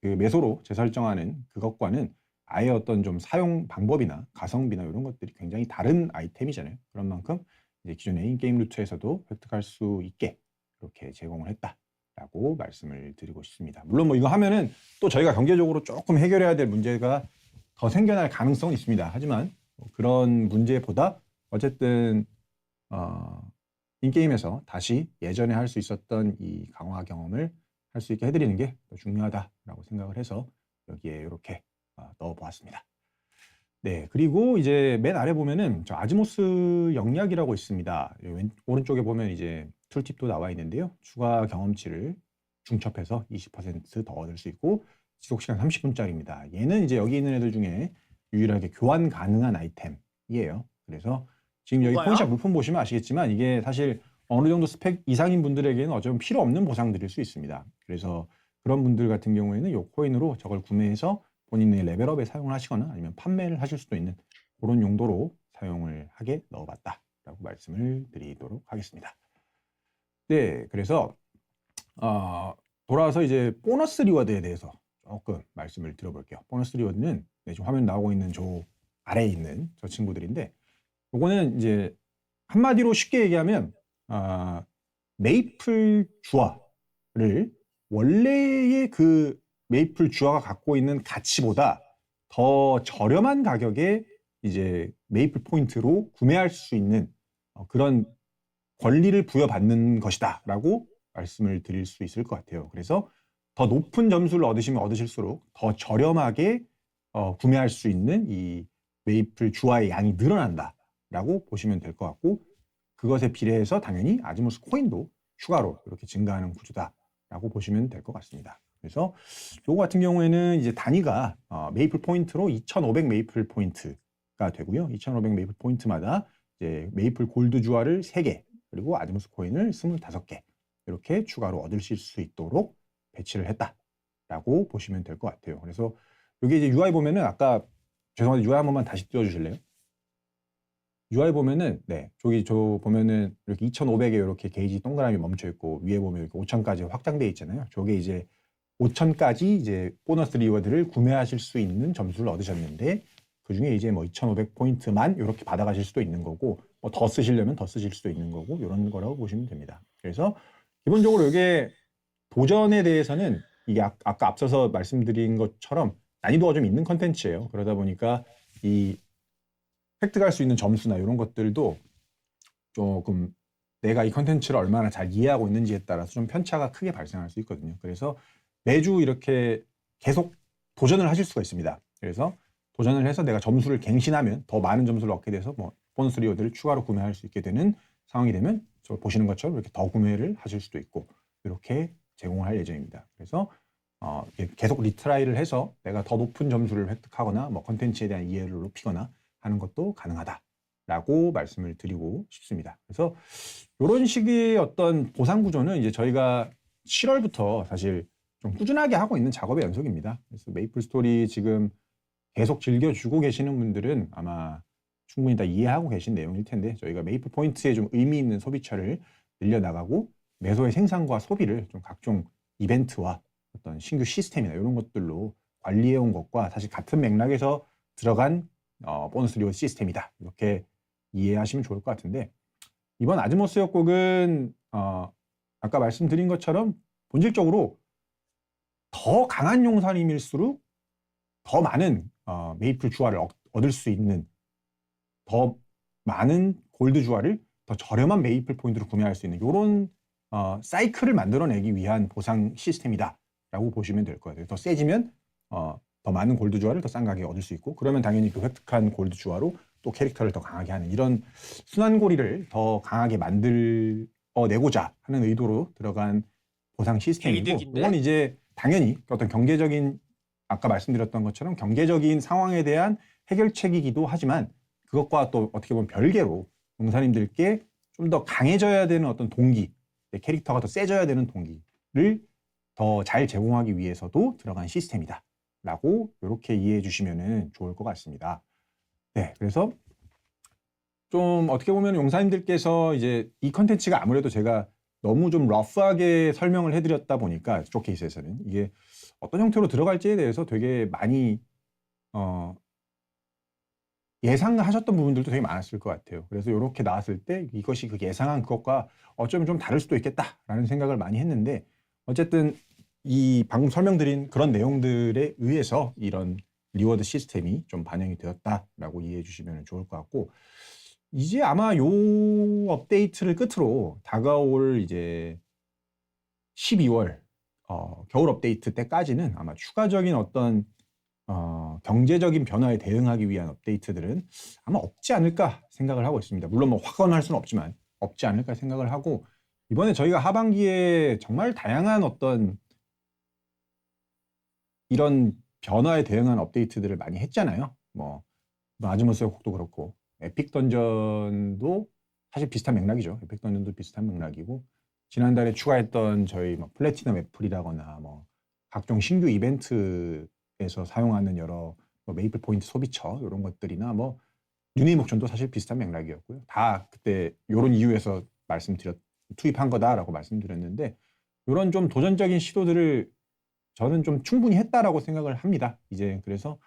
그 매소로 재설정하는 그것과는 아예 어떤 좀 사용 방법이나 가성비나 이런 것들이 굉장히 다른 아이템이잖아요. 그런 만큼 이제 기존의 인게임 루트에서도 획득할 수 있게 이렇게 제공을 했다라고 말씀을 드리고 싶습니다. 물론 뭐 이거 하면은 또 저희가 경제적으로 조금 해결해야 될 문제가 더 생겨날 가능성은 있습니다. 하지만 그런 문제보다 어쨌든 인게임에서 다시 예전에 할 수 있었던 이 강화 경험을 할 수 있게 해드리는 게 더 중요하다라고 생각을 해서 여기에 이렇게 넣어보았습니다. 네, 그리고 이제 맨 아래 보면은 저 아즈모스 영약이라고 있습니다. 오른쪽에 보면 이제 툴팁도 나와 있는데요. 추가 경험치를 중첩해서 20%더 얻을 수 있고 지속시간 30분짜리입니다. 얘는 이제 여기 있는 애들 중에 유일하게 교환 가능한 아이템이에요. 그래서 지금 여기 뭐가요? 코인샵 물품 보시면 아시겠지만 이게 사실 어느 정도 스펙 이상인 분들에게는 어쩌면 필요 없는 보상들일 수 있습니다. 그래서 그런 분들 같은 경우에는 이 코인으로 저걸 구매해서 본인의 레벨업에 사용을 하시거나 아니면 판매를 하실 수도 있는 그런 용도로 사용을 하게 넣어봤다라고 말씀을 드리도록 하겠습니다. 네, 그래서 돌아와서 이제 보너스 리워드에 대해서 조금 말씀을 드려볼게요. 보너스 리워드는 지금 화면 나오고 있는 저 아래에 있는 저 친구들인데 요거는 이제 한마디로 쉽게 얘기하면 메이플 주화를 원래의 그 메이플 주화가 갖고 있는 가치보다 더 저렴한 가격에 이제 메이플 포인트로 구매할 수 있는 그런 권리를 부여받는 것이다라고 말씀을 드릴 수 있을 것 같아요. 그래서 더 높은 점수를 얻으시면 얻으실수록 더 저렴하게 구매할 수 있는 이 메이플 주화의 양이 늘어난다라고 보시면 될 것 같고 그것에 비례해서 당연히 아지모스 코인도 추가로 이렇게 증가하는 구조다라고 보시면 될 것 같습니다. 그래서 요거 같은 경우에는 이제 단위가 메이플 포인트로 2,500 메이플 포인트가 되고요. 2,500 메이플 포인트마다 이제 메이플 골드 주화를 3개 그리고 아지모스 코인을 25개 이렇게 추가로 얻으실 수 있도록 배치를 했다라고 보시면 될 것 같아요. 그래서 여기 이제 UI 보면은 아까 죄송한데 UI 한 번만 다시 띄워주실래요? UI 보면은 저기 저 보면은 이렇게 2,500에 이렇게 게이지 동그라미 멈춰 있고 위에 보면 이렇게 5,000까지 확장돼 있잖아요. 저게 이제 5,000까지 이제 보너스 리워드를 구매하실 수 있는 점수를 얻으셨는데 그 중에 이제 뭐 2,500 포인트만 이렇게 받아가실 수도 있는 거고 뭐 더 쓰시려면 더 쓰실 수도 있는 거고 이런 거라고 보시면 됩니다. 그래서 기본적으로 이게 도전에 대해서는 이게 아까 앞서서 말씀드린 것처럼 난이도가 좀 있는 컨텐츠예요. 그러다 보니까 이 획득할 수 있는 점수나 이런 것들도 조금 내가 이 컨텐츠를 얼마나 잘 이해하고 있는지에 따라서 좀 편차가 크게 발생할 수 있거든요. 그래서 매주 이렇게 계속 도전을 하실 수가 있습니다. 그래서 도전을 해서 내가 점수를 갱신하면 더 많은 점수를 얻게 돼서 뭐 보너스 리워드를 추가로 구매할 수 있게 되는 상황이 되면 저 보시는 것처럼 이렇게 더 구매를 하실 수도 있고 이렇게 제공을 할 예정입니다. 그래서 계속 리트라이를 해서 내가 더 높은 점수를 획득하거나 뭐 컨텐츠에 대한 이해를 높이거나 하는 것도 가능하다라고 말씀을 드리고 싶습니다. 그래서 이런 식의 어떤 보상 구조는 이제 저희가 7월부터 사실 좀 꾸준하게 하고 있는 작업의 연속입니다. 그래서 메이플 스토리 지금 계속 즐겨주고 계시는 분들은 아마 충분히 다 이해하고 계신 내용일 텐데 저희가 메이플 포인트에 좀 의미 있는 소비처를 늘려나가고 매소의 생산과 소비를 좀 각종 이벤트와 어떤 신규 시스템이나 이런 것들로 관리해온 것과 사실 같은 맥락에서 들어간 보너스 리워드 시스템이다. 이렇게 이해하시면 좋을 것 같은데 이번 아즈모스 협곡은 아까 말씀드린 것처럼 본질적으로 더 강한 용사님일수록 더 많은 메이플 주화를 얻을 수 있는 더 많은 골드 주화를 더 저렴한 메이플 포인트로 구매할 수 있는 이런 사이클을 만들어내기 위한 보상 시스템이다라고 보시면 될 거예요. 더 세지면 더 많은 골드 주화를 더 싼 가격에 얻을 수 있고 그러면 당연히 그 획득한 골드 주화로 또 캐릭터를 더 강하게 하는 이런 순환고리를 더 강하게 만들어내고자 하는 의도로 들어간 보상 시스템이고 이득인데? 이건 이제 당연히 어떤 경제적인 아까 말씀드렸던 것처럼 경제적인 상황에 대한 해결책이기도 하지만 그것과 또 어떻게 보면 별개로 용사님들께 좀 더 강해져야 되는 어떤 동기, 내 캐릭터가 더 세져야 되는 동기를 더 잘 제공하기 위해서도 들어간 시스템이다. 라고 이렇게 이해해 주시면 좋을 것 같습니다. 네, 그래서 좀 어떻게 보면 용사님들께서 이제 이 컨텐츠가 아무래도 제가 너무 좀 러프하게 설명을 해드렸다 보니까 쇼케이스에서는 이게 어떤 형태로 들어갈지에 대해서 되게 많이 예상하셨던 부분들도 되게 많았을 것 같아요. 그래서 이렇게 나왔을 때 이것이 그 예상한 그것과 어쩌면 좀 다를 수도 있겠다라는 생각을 많이 했는데 어쨌든 이 방금 설명드린 그런 내용들에 의해서 이런 리워드 시스템이 좀 반영이 되었다라고 이해해 주시면 좋을 것 같고 이제 아마 요 업데이트를 끝으로 다가올 이제 12월 겨울 업데이트 때까지는 아마 추가적인 어떤 경제적인 변화에 대응하기 위한 업데이트들은 아마 없지 않을까 생각을 하고 있습니다. 물론 뭐 확언할 수는 없지만 없지 않을까 생각을 하고 이번에 저희가 하반기에 정말 다양한 어떤 이런 변화에 대응한 업데이트들을 많이 했잖아요. 뭐 아즈모스의 곡도 그렇고 에픽 던전도 사실 비슷한 맥락이죠. 에픽 던전도 비슷한 맥락이고 지난달에 추가했던 저희 뭐 플래티넘 애플이라거나 뭐 각종 신규 이벤트에서 사용하는 여러 뭐 메이플 포인트 소비처 이런 것들이나 뭐 유니목 옵션도 사실 비슷한 맥락이었고요. 다 그때 이런 이유에서 투입한 거다라고 말씀드렸는데 이런 좀 도전적인 시도들을 저는 좀 충분히 했다라고 생각을 합니다. 그래서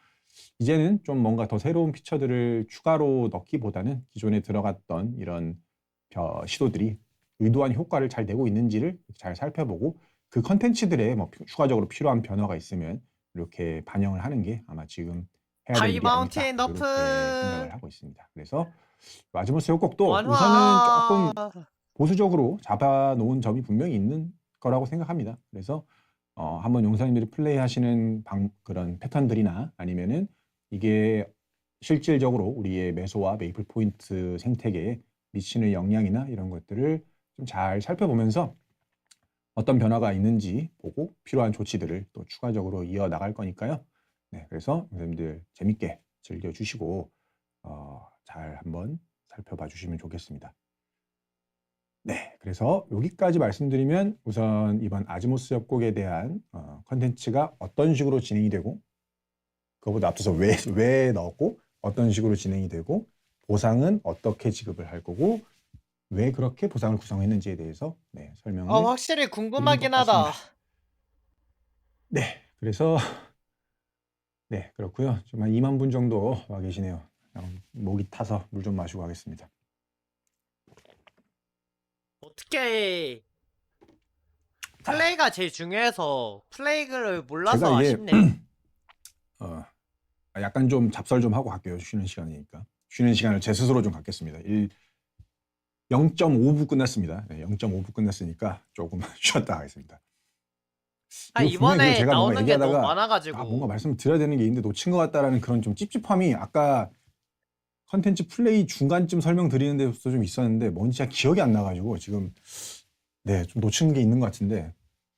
이제는 좀 뭔가 더 새로운 피처들을 추가로 넣기보다는 기존에 들어갔던 이런 시도들이 의도한 효과를 잘 내고 있는지를 잘 살펴보고 그 컨텐츠들에 뭐 추가적으로 필요한 변화가 있으면 이렇게 반영을 하는 게 아마 지금 해야 될 일이 아닐까 하이마운틴 이렇게 너프 생각을 하고 있습니다. 그래서 마지못의 협곡도 우선은 완화. 조금 보수적으로 잡아놓은 점이 분명히 있는 거라고 생각합니다. 그래서 한번 용사님들이 플레이하시는 그런 패턴들이나 아니면은 이게 실질적으로 우리의 매소와 메이플 포인트 생태계에 미치는 영향이나 이런 것들을 좀 잘 살펴보면서 어떤 변화가 있는지 보고 필요한 조치들을 또 추가적으로 이어 나갈 거니까요. 네, 그래서 여러분들 재밌게 즐겨주시고 잘 한번 살펴봐 주시면 좋겠습니다. 네, 그래서 여기까지 말씀드리면 우선 이번 아즈모스 협곡에 대한 컨텐츠가 어떤 식으로 진행이 되고 그거보다 앞서서 왜 넣었고 어떤 식으로 진행이 되고 보상은 어떻게 지급을 할 거고 왜 그렇게 보상을 구성했는지에 대해서 설명을 확실히 드린 것 궁금하긴 같습니다. 하다. 네, 그래서 네, 그렇고요. 좀 한 2만 분 정도 와 계시네요. 목이 타서 물 좀 마시고 가겠습니다. 어떻게 플레이가 제일 중요해서 플레이를 제가 몰라서 이게 아쉽네. 약간 좀 잡설 좀 하고 갈게요. 쉬는 시간이니까. 쉬는 시간을 제 스스로 좀 갖겠습니다. 0.5부 끝났습니다. 네, 0.5부 끝났으니까 조금 쉬었다 하겠습니다. 분명히 이번에 제가 뭔가 나오는 게 너무 얘기하다가 많아가지고. 뭔가 말씀을 드려야 되는 게 있는데 놓친 것 같다라는 그런 좀 찝찝함이 아까 컨텐츠 플레이 중간쯤 설명드리는 데부터 좀 있었는데 뭔지 잘 기억이 안 나가지고 지금 좀 놓친 게 있는 것 같은데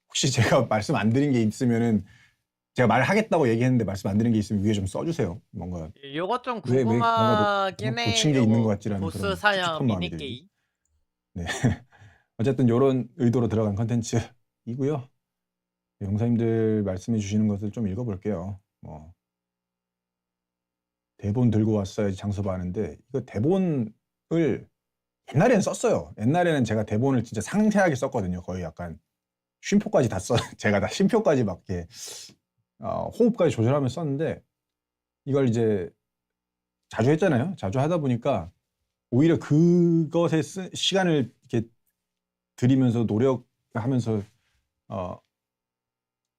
혹시 제가 말씀 안 드린 게 있으면은 제가 말하겠다고 얘기했는데 말씀 안 드린 게 있으면 위에 좀 써주세요. 뭔가 요거 좀 왜 뭔가 궁금하긴 해. 놓친 게 있는 것 요거 같지라는 보스 그런 사냥 찝찝한 마음이 들지. 미니게임. 네. 어쨌든 이런 의도로 들어간 컨텐츠이고요. 용사님들 말씀해 주시는 것을 좀 읽어볼게요. 뭐 대본 들고 왔어야지 장소 봐는데 이거 대본을 옛날에는 썼어요. 옛날에는 제가 대본을 진짜 상세하게 썼거든요. 거의 약간 쉼표까지 다 제가 다 쉼표까지 막 이렇게 호흡까지 조절하면서 썼는데 이걸 이제 자주 했잖아요. 자주 하다 보니까 오히려 그것에 시간을 이렇게 들이면서 노력하면서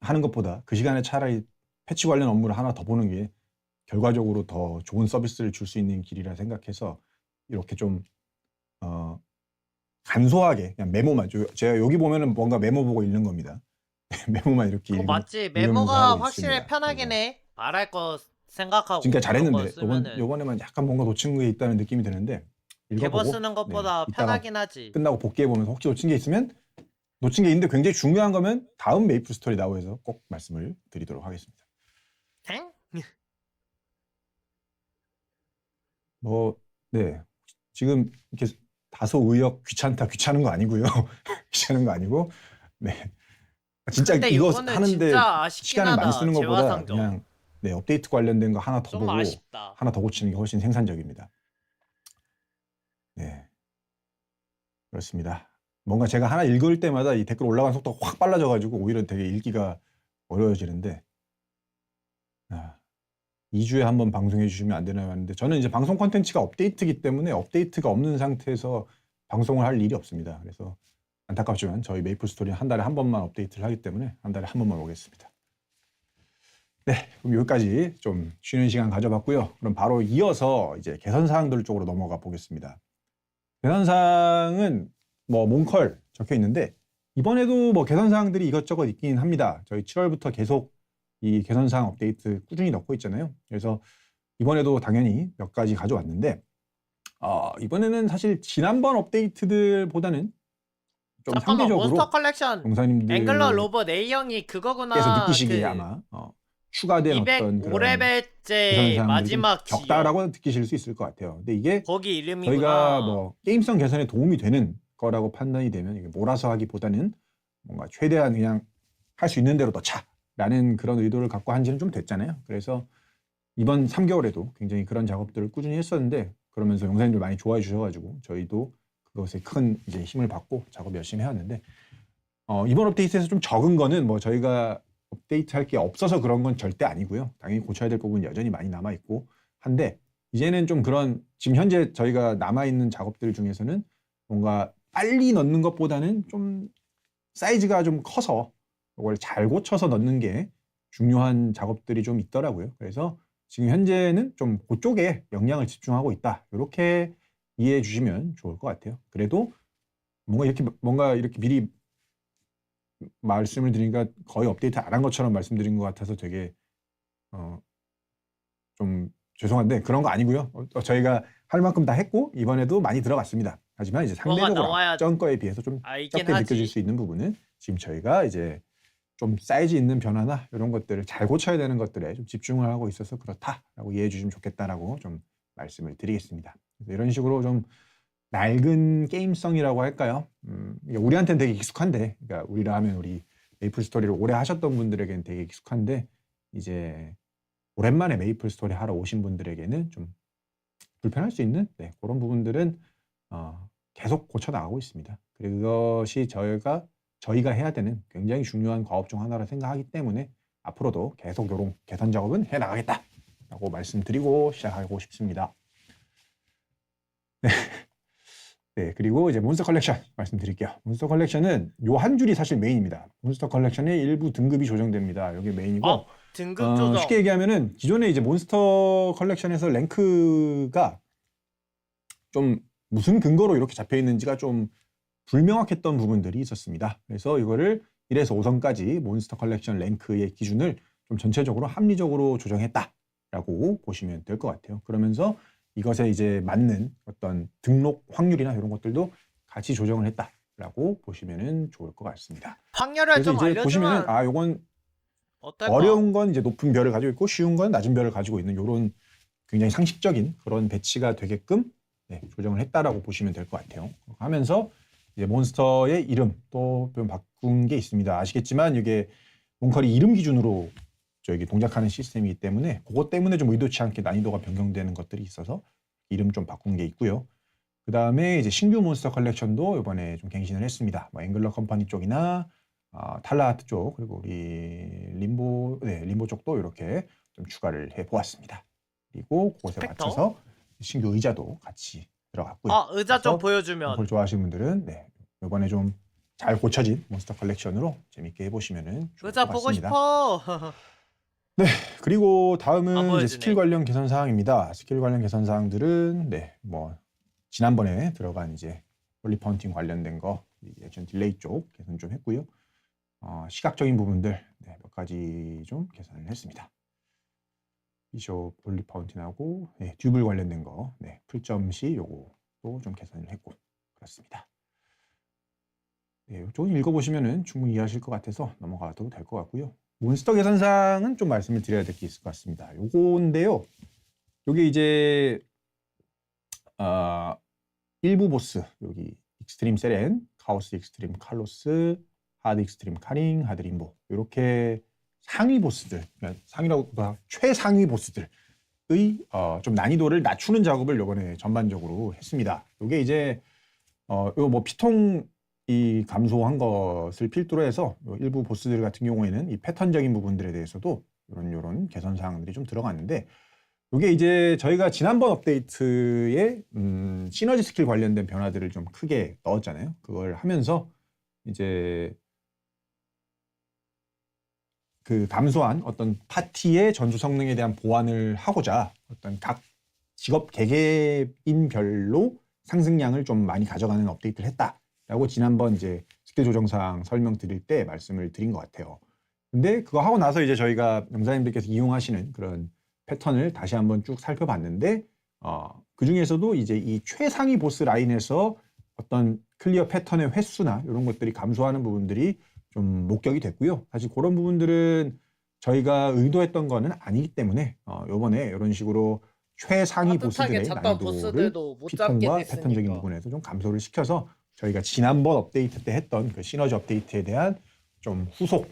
하는 것보다 그 시간에 차라리 패치 관련 업무를 하나 더 보는 게 결과적으로 더 좋은 서비스를 줄 수 있는 길이라 생각해서 이렇게 좀 간소하게 그냥 메모만 제가 여기 보면은 뭔가 메모 보고 읽는 겁니다. 메모만 이렇게 맞지. 읽으면서 메모가 하고 확실히 있습니다. 편하긴 해. 말할 거 생각하고 지금까지 그런 거 잘했는데 쓰면은 요번에만 약간 뭔가 놓친 게 있다는 느낌이 드는데 대본 읽어보고 쓰는 것보다 이따가 편하긴 하지. 끝나고 복귀해보면서 혹시 놓친 게 있으면 놓친 게 있는데 굉장히 중요한 거면 다음 메이플 스토리 나오에서 꼭 말씀을 드리도록 하겠습니다. 엥? 지금 이렇게 다소 귀찮은 거 아니고요. 귀찮은 거 아니고 진짜 근데 이거 요거는 하는데 진짜 아쉽긴 시간을 많이 하다. 쓰는 것보다 재화상점. 그냥 업데이트 관련된 거 하나 더 좀 보고 아쉽다. 하나 더 고치는 게 훨씬 생산적입니다. 네, 그렇습니다. 뭔가 제가 하나 읽을 때마다 이 댓글 올라가는 속도가 확 빨라져가지고 오히려 되게 읽기가 어려워지는데 2주에 한 번 방송해 주시면 안 되나요? 하는데 저는 이제 방송 콘텐츠가 업데이트이기 때문에 업데이트가 없는 상태에서 방송을 할 일이 없습니다. 그래서 안타깝지만 저희 메이플 스토리는 한 달에 한 번만 업데이트를 하기 때문에 한 달에 한 번만 오겠습니다. 네, 그럼 여기까지 좀 쉬는 시간 가져봤고요. 그럼 바로 이어서 이제 개선 사항들 쪽으로 넘어가 보겠습니다. 개선 사항은 뭐 몽컬 적혀 있는데 이번에도 뭐 개선 사항들이 이것저것 있긴 합니다. 저희 7월부터 계속 이 개선 사항 업데이트 꾸준히 넣고 있잖아요. 그래서 이번에도 당연히 몇 가지 가져왔는데 이번에는 사실 지난번 업데이트들보다는 좀 잠깐만 몬스터 상대적으로 컬렉션 용사님들 앵글러 로봇 A형이 께서 그거구나. 느끼시기에 그 아마 추가된 어떤 그런 205레벨째 개선 사항들이 좀 마지막 지역 적다라고 느끼실 수 있을 것 같아요. 근데 이게 거기 저희가 이름이구나. 뭐 게임성 개선에 도움이 되는 거라고 판단이 되면 이게 몰아서 하기보다는 뭔가 최대한 그냥 할 수 있는 대로 넣자라는 그런 의도를 갖고 한 지는 좀 됐잖아요. 그래서 이번 3개월에도 굉장히 그런 작업들을 꾸준히 했었는데 그러면서 용사님들 많이 좋아해 주셔가지고 저희도 그것에 큰 이제 힘을 받고 작업 열심히 해왔는데 이번 업데이트에서 좀 적은 거는 뭐 저희가 업데이트할 게 없어서 그런 건 절대 아니고요. 당연히 고쳐야 될 부분은 여전히 많이 남아 있고 한데 이제는 좀 그런 지금 현재 저희가 남아 있는 작업들 중에서는 뭔가 빨리 넣는 것보다는 좀 사이즈가 좀 커서 이걸 잘 고쳐서 넣는 게 중요한 작업들이 좀 있더라고요. 그래서 지금 현재는 좀 그쪽에 역량을 집중하고 있다. 이렇게 이해해 주시면 좋을 것 같아요. 그래도 뭔가 이렇게 미리 말씀을 드리니까 거의 업데이트 안 한 것처럼 말씀드린 것 같아서 되게 좀 죄송한데 그런 거 아니고요. 저희가 할 만큼 다 했고 이번에도 많이 들어갔습니다. 하지만 이제 뭐가 상대적으로 나와야 앞전 거에 비해서 좀 알긴 적게 느껴질 하지. 수 있는 부분은 지금 저희가 이제 좀 사이즈 있는 변화나 이런 것들을 잘 고쳐야 되는 것들에 좀 집중을 하고 있어서 그렇다라고 이해해 주시면 좋겠다라고 좀 말씀을 드리겠습니다. 그래서 이런 식으로 좀 낡은 게임성이라고 할까요? 이게 우리한테는 되게 익숙한데, 그러니까 우리라 하면 우리 메이플 스토리를 오래 하셨던 분들에게는 되게 익숙한데 이제 오랜만에 메이플 스토리 하러 오신 분들에게는 좀 불편할 수 있는 그런 부분들은 계속 고쳐 나가고 있습니다. 그것이 저희가 해야 되는 굉장히 중요한 과업 중 하나라 생각하기 때문에 앞으로도 계속 이런 개선 작업은 해 나가겠다라고 말씀드리고 시작하고 싶습니다. 네, 그리고 이제 몬스터 컬렉션 말씀드릴게요. 몬스터 컬렉션은 요 한 줄이 사실 메인입니다. 몬스터 컬렉션의 일부 등급이 조정됩니다. 이게 메인이고 등급 조정. 쉽게 얘기하면은 기존에 이제 몬스터 컬렉션에서 랭크가 좀 무슨 근거로 이렇게 잡혀 있는지가 좀 불명확했던 부분들이 있었습니다. 그래서 이거를 1에서 5선까지 몬스터 컬렉션 랭크의 기준을 좀 전체적으로 합리적으로 조정했다라고 보시면 될 것 같아요. 그러면서 이것에 이제 맞는 어떤 등록 확률이나 이런 것들도 같이 조정을 했다라고 보시면 좋을 것 같습니다. 확률을 그래서 좀 이제 알려주면 보시면은 요건 어떨까? 어려운 건 이제 높은 별을 가지고 있고 쉬운 건 낮은 별을 가지고 있는 이런 굉장히 상식적인 그런 배치가 되게끔 조정을 했다라고 보시면 될 것 같아요. 하면서 이제 몬스터의 이름 또 좀 바꾼 게 있습니다. 아시겠지만 이게 몽컬이 이름 기준으로 저기 동작하는 시스템이기 때문에 그것 때문에 좀 의도치 않게 난이도가 변경되는 것들이 있어서 이름 좀 바꾼 게 있고요. 그 다음에 이제 신규 몬스터 컬렉션도 이번에 좀 갱신을 했습니다. 뭐 앵글러 컴퍼니 쪽이나 탈라하트 쪽 그리고 우리 림보 쪽도 이렇게 좀 추가를 해 보았습니다. 그리고 그것에 스펙터? 맞춰서 신규 의자도 같이 들어갔고요. 의자 좀 그래서 보여주면. 몽컬 좋아하시는 분들은 이번에 좀 잘 고쳐진 몬스터 컬렉션으로 재밌게 해보시면은 좋을 의자 것 보고 같습니다. 싶어. 그리고 안 다음은 이제 보여주네. 스킬 관련 개선 사항입니다. 스킬 관련 개선 사항들은 뭐 지난번에 들어간 이제 홀리 파운틴 관련된 거 액션 딜레이 쪽 개선 좀 했고요. 시각적인 부분들 몇 가지 좀 개선을 했습니다. 비숍 홀리 파운틴하고 듀블 관련된 거 풀점 시 요거도 좀 개선을 했고 그렇습니다. 조금 읽어보시면은 충분히 이해하실 것 같아서 넘어가도 될 것 같고요. 몬스터 개선사항은 좀 말씀을 드려야 될 게 있을 것 같습니다. 요건데요. 요게 이제 일부 보스 여기 익스트림 세렌, 카오스 익스트림 칼로스, 하드 익스트림 카링, 하드 림보 이렇게 상위 보스들, 그러니까 상위라고 최상위 보스들의 좀 난이도를 낮추는 작업을 이번에 전반적으로 했습니다. 요게 이제 요 뭐 피통 이 감소한 것을 필두로 해서 일부 보스들 같은 경우에는 이 패턴적인 부분들에 대해서도 이런 개선 사항들이 좀 들어갔는데 이게 이제 저희가 지난번 업데이트에 시너지 스킬 관련된 변화들을 좀 크게 넣었잖아요. 그걸 하면서 이제 그 감소한 어떤 파티의 전투 성능에 대한 보완을 하고자 어떤 각 직업 개개인별로 상승량을 좀 많이 가져가는 업데이트를 했다라고 지난번 이제 스킬 조정사항 설명드릴 때 말씀을 드린 것 같아요. 근데 그거 하고 나서 이제 저희가 용사님들께서 이용하시는 그런 패턴을 다시 한번 쭉 살펴봤는데 그 중에서도 이제 이 최상위 보스 라인에서 어떤 클리어 패턴의 횟수나 이런 것들이 감소하는 부분들이 좀 목격이 됐고요. 사실 그런 부분들은 저희가 의도했던 거는 아니기 때문에 이번에 이런 식으로 최상위 따뜻하게 보스들의 잡던 난이도를 보스들도 못 잡게 피통과 패턴적인 됐으니까. 부분에서 좀 감소를 시켜서 저희가 지난번 업데이트 때 했던 그 시너지 업데이트에 대한 좀 후속,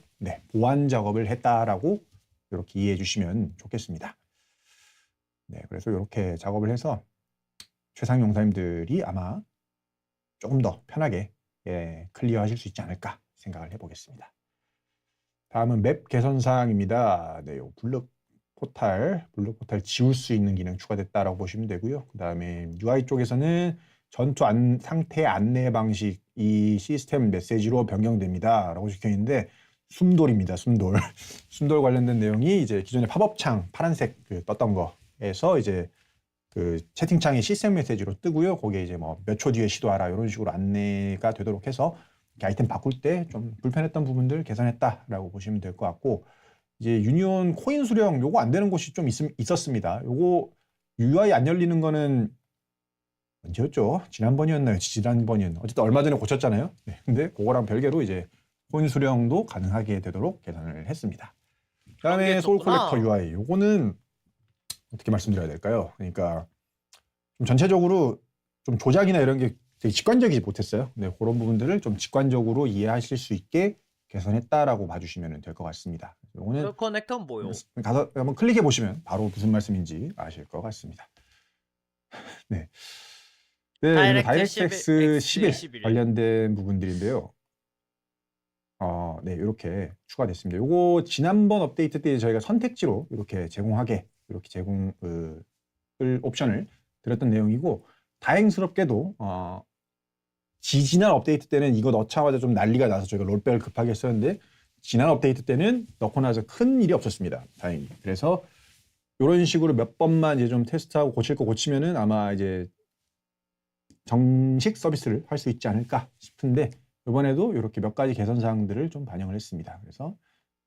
보완 작업을 했다라고 이렇게 이해해 주시면 좋겠습니다. 네, 그래서 이렇게 작업을 해서 최상 용사님들이 아마 조금 더 편하게 클리어하실 수 있지 않을까 생각을 해보겠습니다. 다음은 맵 개선 사항입니다. 네, 요 블록 포탈 지울 수 있는 기능 추가됐다라고 보시면 되고요. 그 다음에 UI 쪽에서는 전투 상태 안내 방식 이 시스템 메시지로 변경됩니다라고 적혀 있는데 숨돌입니다. 숨돌. 숨돌 관련된 내용이 이제 기존의 팝업창 파란색 떴던 거에서 이제 그 채팅창에 시스템 메시지로 뜨고요. 거기에 이제 뭐 몇 초 뒤에 시도하라 이런 식으로 안내가 되도록 해서 아이템 바꿀 때 좀 불편했던 부분들 개선했다라고 보시면 될 것 같고 이제 유니온 코인 수령 요거 안 되는 곳이 좀 있었습니다. 요거 UI 안 열리는 거는 언제였죠? 지난번이었나요? 지난번이었나요? 어쨌든 얼마 전에 고쳤잖아요. 네, 근데 그거랑 별개로 이제 코인 수령도 가능하게 되도록 개선을 했습니다. 그다음에 소울 콜렉터 UI 요거는 어떻게 말씀드려야 될까요? 그러니까 좀 전체적으로 좀 조작이나 이런 게 되게 직관적이지 못했어요. 네, 그런 부분들을 좀 직관적으로 이해하실 수 있게 개선했다라고 봐주시면 될 것 같습니다. 요거는 커넥터는 뭐요? 가서 한번 클릭해 보시면 바로 무슨 말씀인지 아실 것 같습니다. 네. 네, 다이렉트 X11 관련된 부분들인데요. 네, 이렇게 추가됐습니다. 요거 지난번 업데이트 때 저희가 선택지로 이렇게 제공하게 이렇게 제공을 옵션을 드렸던 내용이고 다행스럽게도 지난 업데이트 때는 이거 넣자마자 좀 난리가 나서 저희가 롤백을 급하게 했었는데 지난 업데이트 때는 넣고 나서 큰 일이 없었습니다. 다행히. 그래서 이런 식으로 몇 번만 이제 좀 테스트하고 고칠 거 고치면은 아마 이제 정식 서비스를 할 수 있지 않을까 싶은데 이번에도 이렇게 몇 가지 개선 사항들을 좀 반영을 했습니다. 그래서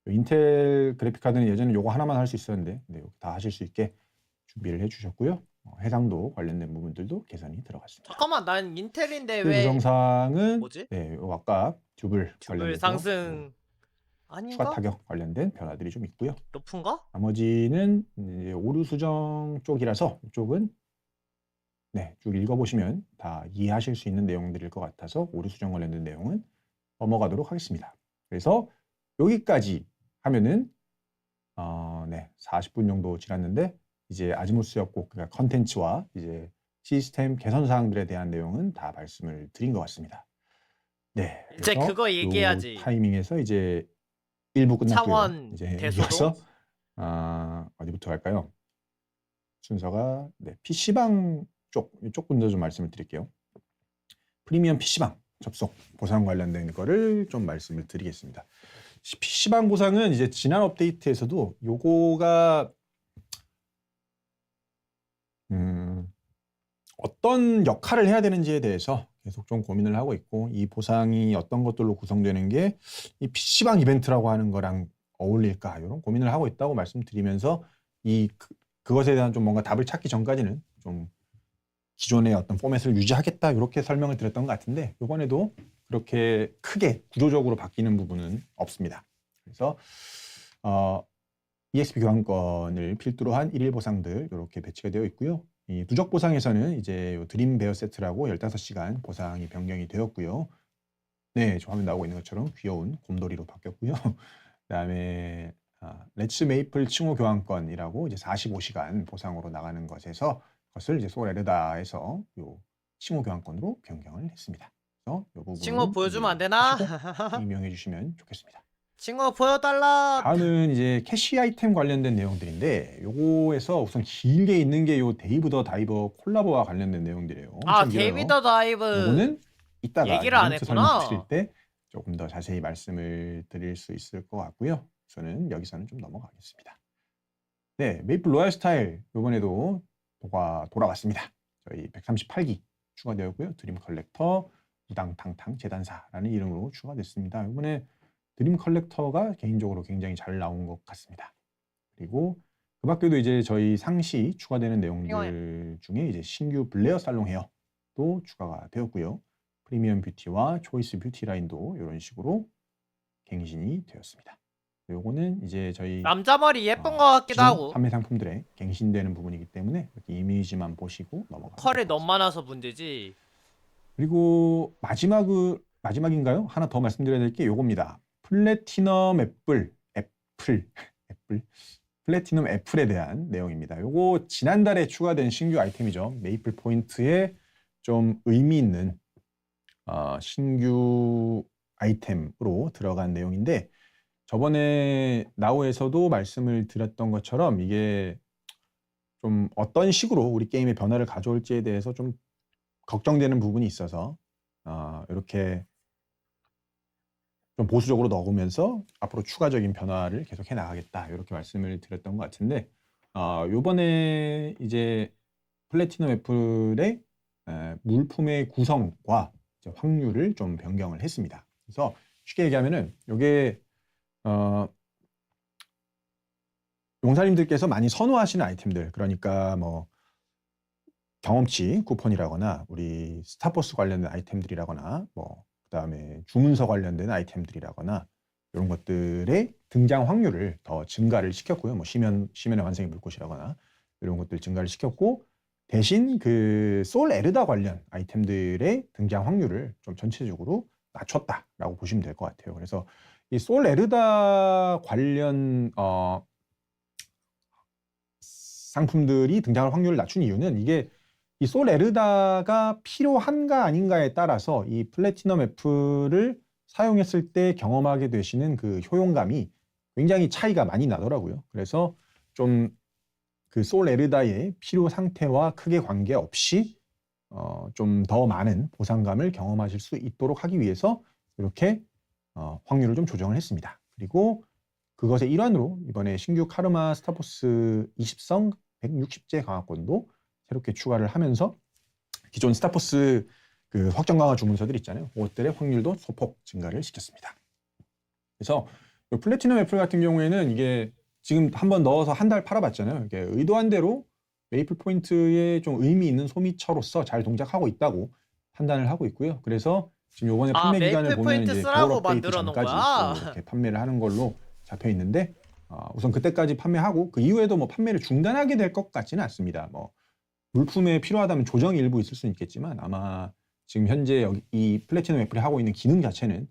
인텔 그래픽 카드는 예전에 요거 하나만 할 수 있었는데 다 하실 수 있게 준비를 해주셨고요. 해상도 관련된 부분들도 개선이 들어갔습니다. 잠깐만, 난 인텔인데 그 왜 구성상은 뭐지? 요 아까 듀블 관련돼서 상승 추가 아닌가? 타격 관련된 변화들이 좀 있고요. 높은가? 나머지는 이제 오류 수정 쪽이라서 이쪽은 쭉 읽어보시면 다 이해하실 수 있는 내용들일 것 같아서 오류 수정 관련된 내용은 넘어가도록 하겠습니다. 그래서 여기까지 하면은 40분 정도 지났는데 이제 아지모스 협곡 그러니까 컨텐츠와 이제 시스템 개선 사항들에 대한 내용은 다 말씀을 드린 것 같습니다. 네, 이제 그거 얘기해야지. 타이밍에서 이제 1부 끝났고요. 창원 이제 대소로? 이어서 어디부터 할까요? 순서가 PC방 이쪽 분도 좀 말씀을 드릴게요. 프리미엄 PC방 접속 보상 관련된 거를 좀 말씀을 드리겠습니다. PC방 보상은 이제 지난 업데이트에서도 요거가 어떤 역할을 해야 되는지에 대해서 계속 좀 고민을 하고 있고 이 보상이 어떤 것들로 구성되는 게 이 PC방 이벤트라고 하는 거랑 어울릴까 이런 고민을 하고 있다고 말씀드리면서 그것에 대한 좀 뭔가 답을 찾기 전까지는 좀 기존의 어떤 포맷을 유지하겠다 이렇게 설명을 드렸던 것 같은데 이번에도 그렇게 크게 구조적으로 바뀌는 부분은 없습니다. 그래서 EXP 교환권을 필두로 한 1일 보상들 이렇게 배치가 되어 있고요. 이 누적 보상에서는 이제 드림 베어 세트라고 15시간 보상이 변경이 되었고요. 네, 저 화면 나오고 있는 것처럼 귀여운 곰돌이로 바뀌었고요. 그다음에 렛츠 메이플 칭호 교환권이라고 이제 45시간 보상으로 나가는 것에서 그것을 이제 소울 에르다에서 요 칭호 교환권으로 변경을 했습니다. 그래서 요 부분 칭호 보여주면 안 되나? 임명해 주시면 좋겠습니다. 칭호 보여달라. 다음은 이제 캐시 아이템 관련된 내용들인데 요거에서 우선 길게 있는 게 요 데이브 더 다이버 콜라보와 관련된 내용들이에요. 데이브 더 다이브. 요거는 이따가 얘기를 안 이벤트 했구나. 설명 드릴 때 조금 더 자세히 말씀을 드릴 수 있을 것 같고요. 저는 여기서는 좀 넘어가겠습니다. 네, 메이플 로얄 스타일 요번에도 돌아왔습니다. 저희 138기 추가되었고요. 드림 컬렉터, 우당탕탕 재단사라는 이름으로 추가됐습니다. 이번에 드림 컬렉터가 개인적으로 굉장히 잘 나온 것 같습니다. 그리고 그 밖에도 이제 저희 상시 추가되는 내용들 중에 이제 신규 블레어 살롱 헤어도 추가가 되었고요. 프리미엄 뷰티와 초이스 뷰티 라인도 이런 식으로 갱신이 되었습니다. 요거는 이제 저희 남자 머리 예쁜 거 같기도 기존 하고 판매 상품들에 갱신되는 부분이기 때문에 이렇게 이미지만 보시고 넘어가면 컬이 될 것 너무 많아서 문제지. 그리고 마지막인가요? 하나 더 말씀드려야 될 게 요겁니다. 플래티넘 애플 플래티넘 애플에 대한 내용입니다. 요거 지난달에 추가된 신규 아이템이죠. 메이플 포인트에 좀 의미 있는 신규 아이템으로 들어간 내용인데 저번에 나우에서도 말씀을 드렸던 것처럼 이게 좀 어떤 식으로 우리 게임에 변화를 가져올지에 대해서 좀 걱정되는 부분이 있어서 이렇게 좀 보수적으로 넣으면서 앞으로 추가적인 변화를 계속 해 나가겠다 이렇게 말씀을 드렸던 것 같은데 요번에 이제 플래티넘 애플의 물품의 구성과 이제 확률을 좀 변경을 했습니다. 그래서 쉽게 얘기하면은 요게 용사님들께서 많이 선호하시는 아이템들 그러니까 뭐 경험치 쿠폰이라거나 우리 스타버스 관련된 아이템들이라거나 뭐 그다음에 주문서 관련된 아이템들이라거나 이런 것들의 등장 확률을 더 증가를 시켰고요. 뭐 시면의 완성의 물꽃이라거나 이런 것들 증가를 시켰고 대신 그 솔 에르다 관련 아이템들의 등장 확률을 좀 전체적으로 낮췄다라고 보시면 될 것 같아요. 그래서 이 솔 에르다 관련 상품들이 등장할 확률을 낮춘 이유는 이게 이 솔 에르다가 필요한가 아닌가에 따라서 이 플래티넘 애플을 사용했을 때 경험하게 되시는 그 효용감이 굉장히 차이가 많이 나더라고요. 그래서 좀 그 솔 에르다의 필요 상태와 크게 관계없이 좀 더 많은 보상감을 경험하실 수 있도록 하기 위해서 이렇게 확률을 좀 조정을 했습니다. 그리고 그것의 일환으로 이번에 신규 카르마 스타포스 20성 160제 강화권도 새롭게 추가를 하면서 기존 스타포스 그 확정 강화 주문서들 있잖아요. 그것들의 확률도 소폭 증가를 시켰습니다. 그래서 플래티넘 애플 같은 경우에는 이게 지금 한번 넣어서 한 달 팔아봤잖아요. 이게 의도한 대로 메이플 포인트에 좀 의미 있는 소비처로서 잘 동작하고 있다고 판단을 하고 있고요. 그래서 지금 이번에 판매 기간을 메이플 보면 포인트 이제 쓰라고 9월 업데이트 만들어 놓은 전까지 거야? 또 이렇게 판매를 하는 걸로 잡혀 있는데 우선 그때까지 판매하고 그 이후에도 뭐 판매를 중단하게 될 것 같지는 않습니다. 뭐 물품에 필요하다면 조정이 일부 있을 수는 있겠지만 아마 지금 현재 여기 이 플래티넘 애플이 하고 있는 기능 자체는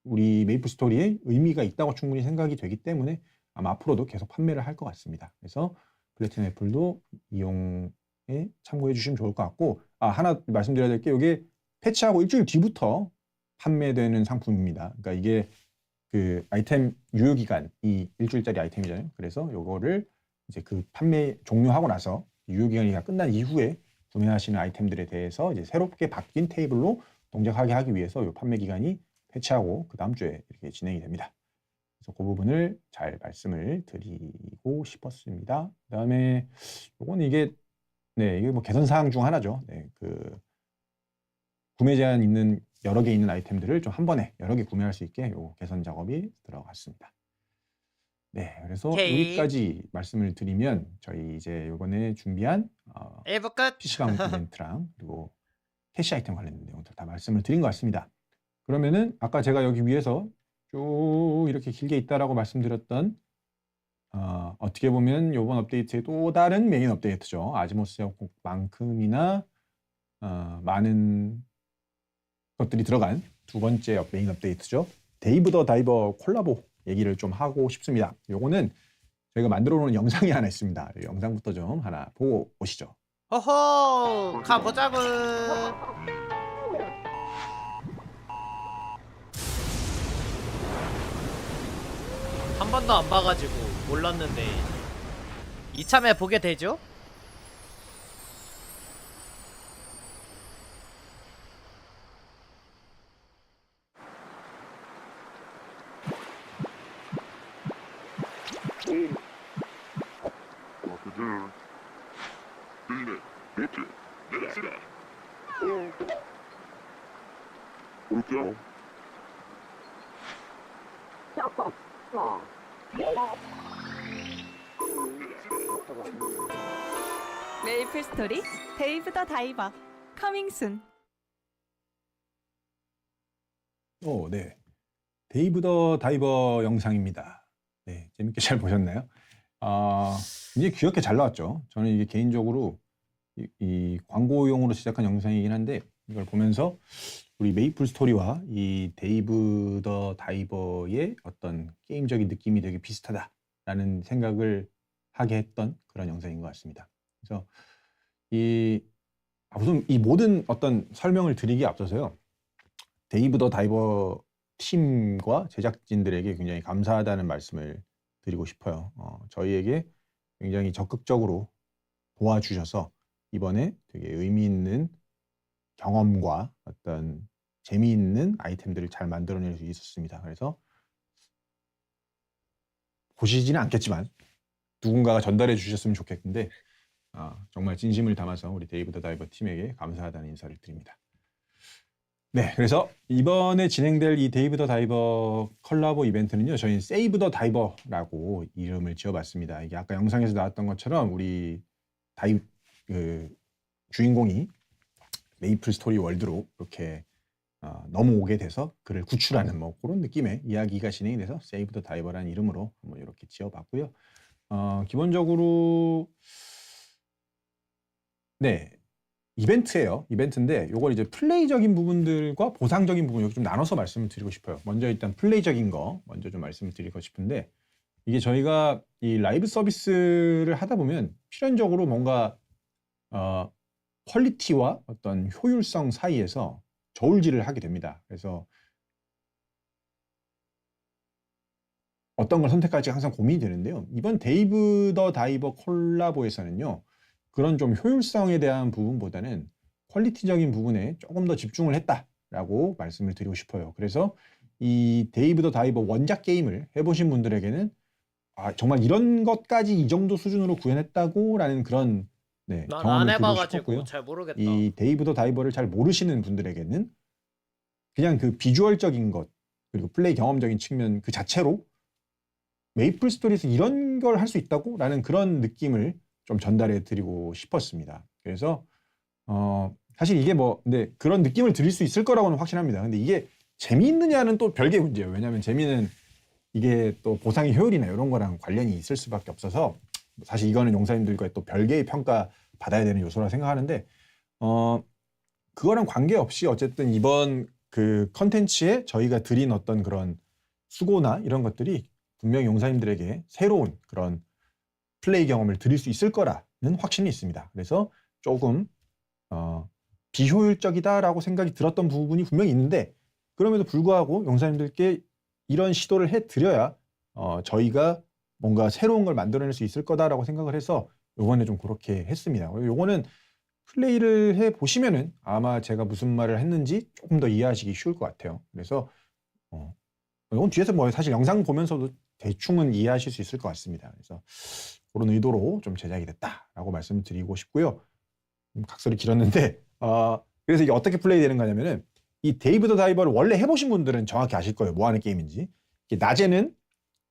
우리 메이플 스토리에 의미가 있다고 충분히 생각이 되기 때문에 아마 앞으로도 계속 판매를 할 것 같습니다. 그래서 플래티넘 애플도 이용에 참고해 주시면 좋을 것 같고 하나 말씀드려야 될 게 이게 패치하고 일주일 뒤부터 판매되는 상품입니다. 그러니까 이게 그 아이템 유효 기간이 일주일짜리 아이템이잖아요. 그래서 요거를 이제 그 판매 종료하고 나서 유효 기간이 끝난 이후에 구매하시는 아이템들에 대해서 이제 새롭게 바뀐 테이블로 동작하게 하기 위해서 요 판매 기간이 패치하고 그 다음 주에 이렇게 진행이 됩니다. 그래서 그 부분을 잘 말씀을 드리고 싶었습니다. 그다음에 요건 이게 뭐 개선 사항 중 하나죠. 그 구매 제한 있는 여러 개 있는 아이템들을 좀 한 번에 여러 개 구매할 수 있게 요 개선 작업이 들어갔습니다. 그래서 오케이. 여기까지 말씀을 드리면 저희 이제 이번에 준비한 1부 끝. PC방 이벤트랑 그리고 캐시 아이템 관련된 내용들 다 말씀을 드린 것 같습니다. 그러면은 아까 제가 여기 위에서 쭉 이렇게 길게 있다라고 말씀드렸던 어떻게 보면 이번 업데이트의 또 다른 메인 업데이트죠. 아지모스 협곡만큼이나 많은 것들이 들어간 두 번째 메인 업데이트죠. 데이브 더 다이버 콜라보 얘기를 좀 하고 싶습니다. 요거는 저희가 만들어 놓은 영상이 하나 있습니다. 이 영상부터 좀 하나 보고 오시죠. 호호 가보자구. 한 번도 안 봐가지고 몰랐는데 이참에 보게 되죠? 메이플 스토리 데이브 더 다이버 커밍 순 네. 데이브 더 다이버 영상입니다. 네, 재밌게 잘 보셨나요? 굉장히 귀엽게 잘 나왔죠. 저는 이게 개인적으로 이 광고용으로 제작한 영상이긴 한데 이걸 보면서 우리 메이플 스토리와 이 데이브 더 다이버의 어떤 게임적인 느낌이 되게 비슷하다라는 생각을 하게 했던 그런 영상인 것 같습니다. 그래서 우선 이 모든 어떤 설명을 드리기에 앞서서요. 데이브 더 다이버 팀과 제작진들에게 굉장히 감사하다는 말씀을 드리고 싶어요. 저희에게 굉장히 적극적으로 도와주셔서 이번에 되게 의미 있는 경험과 어떤 재미있는 아이템들을 잘 만들어낼 수 있었습니다. 그래서 보시지는 않겠지만 누군가가 전달해 주셨으면 좋겠는데 정말 진심을 담아서 우리 데이브 더 다이버 팀에게 감사하다는 인사를 드립니다. 네, 그래서 이번에 진행될 이 데이브 더 다이버 컬라보 이벤트는요, 저희는 세이브 더 다이버라고 이름을 지어봤습니다. 이게 아까 영상에서 나왔던 것처럼 우리 주인공이 메이플 스토리 월드로 이렇게 넘어오게 돼서 그를 구출하는 뭐 그런 느낌의 이야기가 진행이 돼서 세이브 더 다이버라는 이름으로 한번 이렇게 지어봤고요. 기본적으로 네. 이벤트예요. 이벤트인데 이걸 이제 플레이적인 부분들과 보상적인 부분 여기 좀 나눠서 말씀을 드리고 싶어요. 먼저 일단 플레이적인 거 먼저 좀 말씀을 드리고 싶은데 이게 저희가 이 라이브 서비스를 하다 보면 필연적으로 뭔가 퀄리티와 어떤 효율성 사이에서 저울질을 하게 됩니다. 그래서 어떤 걸 선택할지 항상 고민이 되는데요. 이번 데이브 더 다이버 콜라보에서는요. 그런 좀 효율성에 대한 부분보다는 퀄리티적인 부분에 조금 더 집중을 했다라고 말씀을 드리고 싶어요. 그래서 이 데이브 더 다이버 원작 게임을 해보신 분들에게는 정말 이런 것까지 이 정도 수준으로 구현했다고라는 그런 난 안 경험을 드리고 해봐가지고 싶었고요. 잘 모르겠다. 이 데이브 더 다이버를 잘 모르시는 분들에게는 그냥 그 비주얼적인 것 그리고 플레이 경험적인 측면 그 자체로 메이플 스토리에서 이런 걸 할 수 있다고? 라는 그런 느낌을 좀 전달해 드리고 싶었습니다. 그래서 사실 이게 근데 그런 느낌을 드릴 수 있을 거라고는 확신합니다. 근데 이게 재미있느냐는 또 별개의 문제예요. 왜냐하면 재미는 이게 또 보상의 효율이나 이런 거랑 관련이 있을 수밖에 없어서 사실 이거는 용사님들과 또 별개의 평가 받아야 되는 요소라 생각하는데 그거랑 관계없이 어쨌든 이번 그 컨텐츠에 저희가 드린 어떤 그런 수고나 이런 것들이 분명히 용사님들에게 새로운 그런 플레이 경험을 드릴 수 있을 거라는 확신이 있습니다. 그래서 조금 비효율적이다라고 생각이 들었던 부분이 분명히 있는데 그럼에도 불구하고 용사님들께 이런 시도를 해드려야 저희가 뭔가 새로운 걸 만들어낼 수 있을 거다라고 생각을 해서 요번에 좀 그렇게 했습니다. 요거는 플레이를 해보시면은 아마 제가 무슨 말을 했는지 조금 더 이해하시기 쉬울 것 같아요. 그래서 이건 뒤에서 사실 영상 보면서도 대충은 이해하실 수 있을 것 같습니다. 그래서 그런 의도로 좀 제작이 됐다라고 말씀을 드리고 싶고요. 각설이 길었는데 그래서 이게 어떻게 플레이되는 거냐면은 이 데이브 더 다이버를 원래 해보신 분들은 정확히 아실 거예요. 뭐 하는 게임인지. 낮에는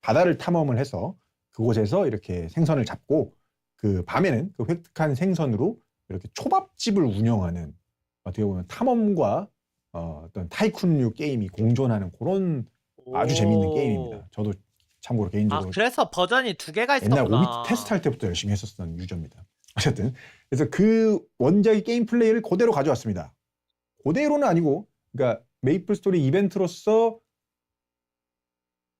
바다를 탐험을 해서 그곳에서 이렇게 생선을 잡고 그 밤에는 그 획득한 생선으로 이렇게 초밥집을 운영하는 어떻게 보면 탐험과 어떤 타이쿤류 게임이 공존하는 그런 아주 재미있는 게임입니다. 저도 참고로 개인적으로 그래서 버전이 두 개가 옛날 있었구나. 오비트 테스트 할 때부터 열심히 했었던 유저입니다. 어쨌든 그래서 그 원작의 게임 플레이를 그대로 가져왔습니다. 그대로는 아니고 그러니까 메이플 스토리 이벤트로서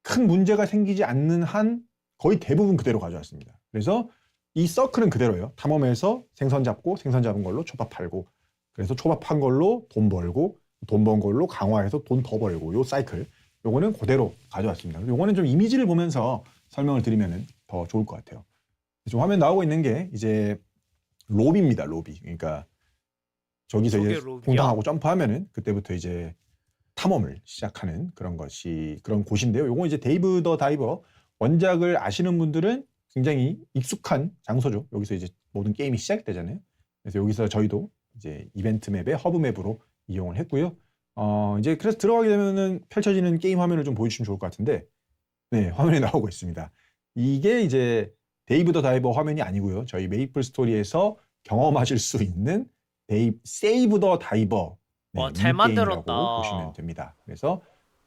큰 문제가 생기지 않는 한 거의 대부분 그대로 가져왔습니다. 그래서 이 서클은 그대로예요. 탐험해서 생선 잡고 생선 잡은 걸로 초밥 팔고 그래서 초밥 판 걸로 돈 벌고 돈 번 걸로 강화해서 돈 더 벌고 요 사이클 요거는 그대로 가져왔습니다. 요거는 좀 이미지를 보면서 설명을 드리면 더 좋을 것 같아요. 지금 화면 나오고 있는 게 이제 로비입니다. 로비. 그러니까 저기서 이제 공방하고 점프하면은 그때부터 이제 탐험을 시작하는 그런 곳인데요. 요건 이제 데이브 더 다이버 원작을 아시는 분들은 굉장히 익숙한 장소죠. 여기서 이제 모든 게임이 시작되잖아요. 그래서 여기서 저희도 이제 이벤트 맵의 허브 맵으로 이용을 했고요. 이제 그래서 들어가게 되면은 펼쳐지는 게임 화면을 좀 보여주시면 좋을 것 같은데, 네, 화면이 나오고 있습니다. 이게 이제 데이브 더 다이버 화면이 아니고요. 저희 메이플 스토리에서 경험하실 수 있는 세이브 더 다이버 잘 만들었다. 보시면 됩니다. 그래서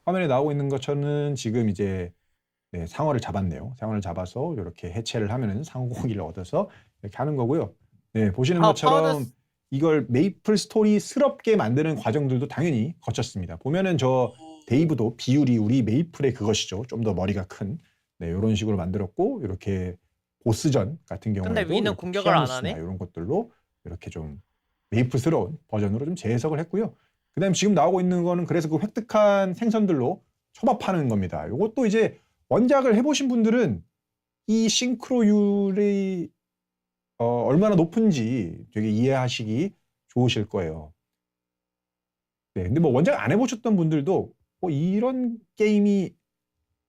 화면에 나오고 있는 것처럼 지금 이제 네, 상어를 잡았네요. 상어를 잡아서 이렇게 해체를 하면은 상어 고기를 얻어서 이렇게 하는 거고요. 네, 보시는 것처럼 이걸 메이플 스토리스럽게 만드는 과정들도 당연히 거쳤습니다. 보면은 저 데이브도 비율이 우리 메이플의 그것이죠. 좀 더 머리가 큰 네, 이런 식으로 만들었고 이렇게 보스전 같은 근데 경우에도 위는 이렇게 공격을 안 피아누스나 하네? 이런 것들로 이렇게 좀 메이플스러운 버전으로 좀 재해석을 했고요. 그다음 지금 나오고 있는 거는 그래서 그 획득한 생선들로 초밥하는 겁니다. 이것도 이제 원작을 해보신 분들은 이 싱크로율이 얼마나 높은지 되게 이해하시기 좋으실 거예요. 네, 근데 뭐 원작 안 해보셨던 분들도 이런 게임이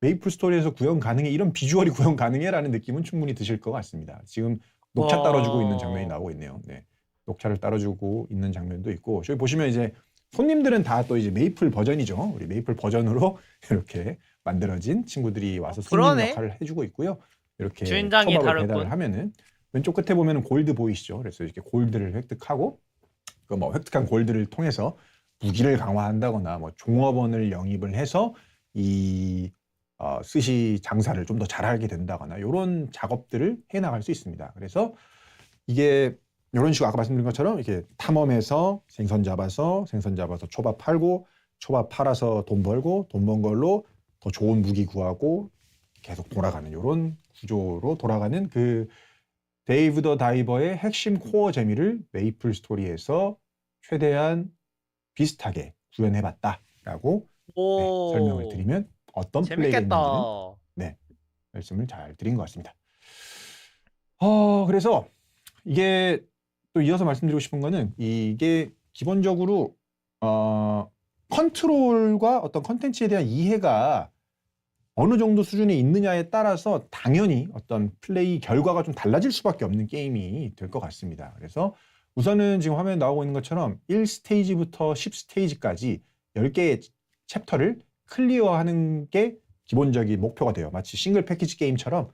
메이플 스토리에서 구현 가능해, 이런 비주얼이 구현 가능해라는 느낌은 충분히 드실 것 같습니다. 지금 녹차 따라주고 있는 장면이 나오고 있네요. 네, 녹차를 따라주고 있는 장면도 있고 저기 보시면 이제 손님들은 다 또 이제 메이플 버전이죠. 우리 메이플 버전으로 이렇게 만들어진 친구들이 와서 손님 그러네? 역할을 해주고 있고요. 이렇게 주인장이 초밥을 다르군. 배달을 하면은 왼쪽 끝에 보면은 골드 보이시죠? 그래서 이렇게 골드를 획득하고 그 뭐 획득한 골드를 통해서 무기를 강화한다거나 뭐 종업원을 영입을 해서 이 스시 장사를 좀 더 잘하게 된다거나 이런 작업들을 해 나갈 수 있습니다. 그래서 이게 이런 식으로 아까 말씀드린 것처럼 이렇게 탐험해서 생선 잡아서 초밥 팔고 초밥 팔아서 돈 벌고 돈 번 걸로 더 좋은 무기 구하고 계속 돌아가는 이런 구조로 돌아가는 그 데이브 더 다이버의 핵심 코어 재미를 메이플 스토리에서 최대한 비슷하게 구현해봤다라고 설명을 오, 드리면 어떤 플레이가 재밌겠다. 있는지는 네, 말씀을 잘 드린 것 같습니다. 그래서 이게 또 이어서 말씀드리고 싶은 거는 이게 기본적으로 컨트롤과 어떤 컨텐츠에 대한 이해가 어느 정도 수준에 있느냐에 따라서 당연히 어떤 플레이 결과가 좀 달라질 수밖에 없는 게임이 될 것 같습니다. 그래서 우선은 지금 화면에 나오고 있는 것처럼 1스테이지부터 10스테이지까지 10개의 챕터를 클리어하는 게 기본적인 목표가 돼요. 마치 싱글 패키지 게임처럼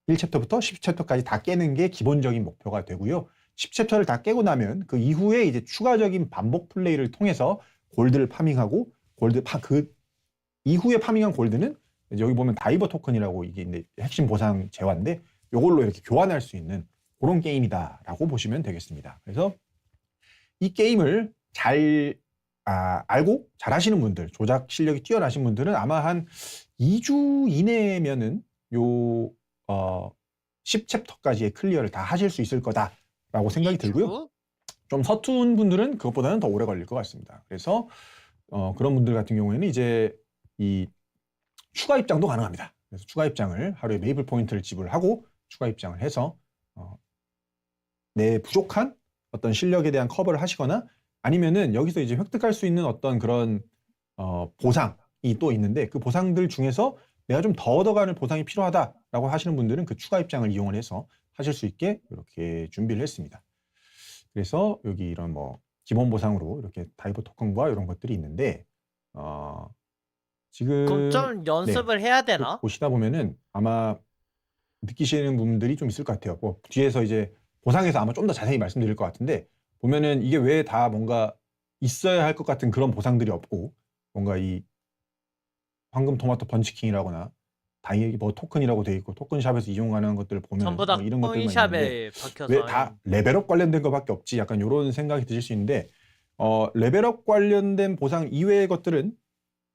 1챕터부터 10챕터까지 다 깨는 게 기본적인 목표가 되고요. 10챕터를 다 깨고 나면 그 이후에 이제 추가적인 반복 플레이를 통해서 골드를 파밍하고 그 이후에 파밍한 골드는 여기 보면 다이버 토큰이라고 이게 이제 핵심 보상 재화인데 이걸로 이렇게 교환할 수 있는 그런 게임이다라고 보시면 되겠습니다. 그래서 이 게임을 잘 알고 잘 하시는 분들, 조작 실력이 뛰어나신 분들은 아마 한 2주 이내면은 요 10챕터까지의 클리어를 다 하실 수 있을 거다라고 생각이 들고요. 좀 서툰 분들은 그것보다는 더 오래 걸릴 것 같습니다. 그래서 그런 분들 같은 경우에는 이제 이 추가 입장도 가능합니다. 그래서 추가 입장을 하루에 메이플 포인트를 지불하고 추가 입장을 해서 내 부족한 어떤 실력에 대한 커버를 하시거나 아니면은 여기서 이제 획득할 수 있는 어떤 그런 보상이 또 있는데 그 보상들 중에서 내가 좀 더 얻어가는 보상이 필요하다라고 하시는 분들은 그 추가 입장을 이용을 해서 하실 수 있게 이렇게 준비를 했습니다. 그래서 여기 이런 뭐 기본 보상으로 이렇게 다이버 토큰과 이런 것들이 있는데 지금 그럼 좀 연습을 해야 되나? 보시다 보면은 아마 느끼시는 분들이 좀 있을 것 같아요. 뭐 뒤에서 이제 보상에서 아마 좀 더 자세히 말씀드릴 것 같은데 보면은 이게 왜 다 뭔가 있어야 할 것 같은 그런 보상들이 없고 뭔가 이 황금 토마토 번치킹이라거나 다이아 뭐 토큰이라고 돼 있고 토큰샵에서 이용 가능한 것들을 보면 전부 다 뭐 이런 것들만 있는데 코인샵에 박혀서 왜 다 레벨업 관련된 것밖에 없지? 약간 이런 생각이 드실 수 있는데 레벨업 관련된 보상 이외의 것들은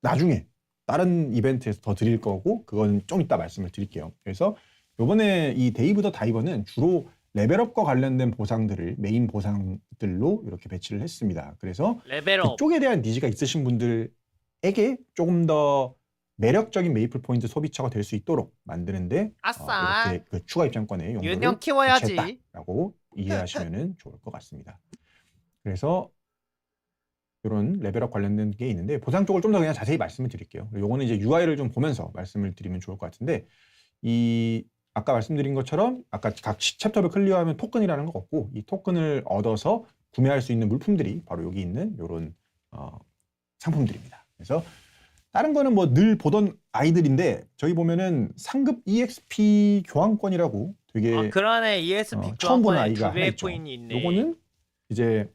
나중에 다른 이벤트에서 더 드릴 거고 그건 좀 이따 말씀을 드릴게요. 그래서 요번에 이 데이브 더 다이버는 주로 레벨업과 관련된 보상들을 메인 보상들로 이렇게 배치를 했습니다. 그래서 레벨업. 그쪽에 대한 니즈가 있으신 분들에게 조금 더 매력적인 메이플 포인트 소비처가 될 수 있도록 만드는데 아싸. 이렇게 그 추가 입장권의 윤형 용도를 키워야지. 배치했다라고 이해하시면 좋을 것 같습니다. 그래서 이런 레벨업 관련된 게 있는데 보상 쪽을 좀 더 그냥 자세히 말씀을 드릴게요. 요거는 이제 UI를 좀 보면서 말씀을 드리면 좋을 것 같은데 이 아까 말씀드린 것처럼 아까 각 챕터를 클리어하면 토큰이라는 거 없고 이 토큰을 얻어서 구매할 수 있는 물품들이 바로 여기 있는 이런 상품들입니다. 그래서 다른 거는 뭐 늘 보던 아이들인데 저기 보면은 상급 EXP 교환권이라고 되게 그러네. ESP 처음 보는 교환권에 아이가 하나 2배의 있죠. 코인이 있네. 요거는 이제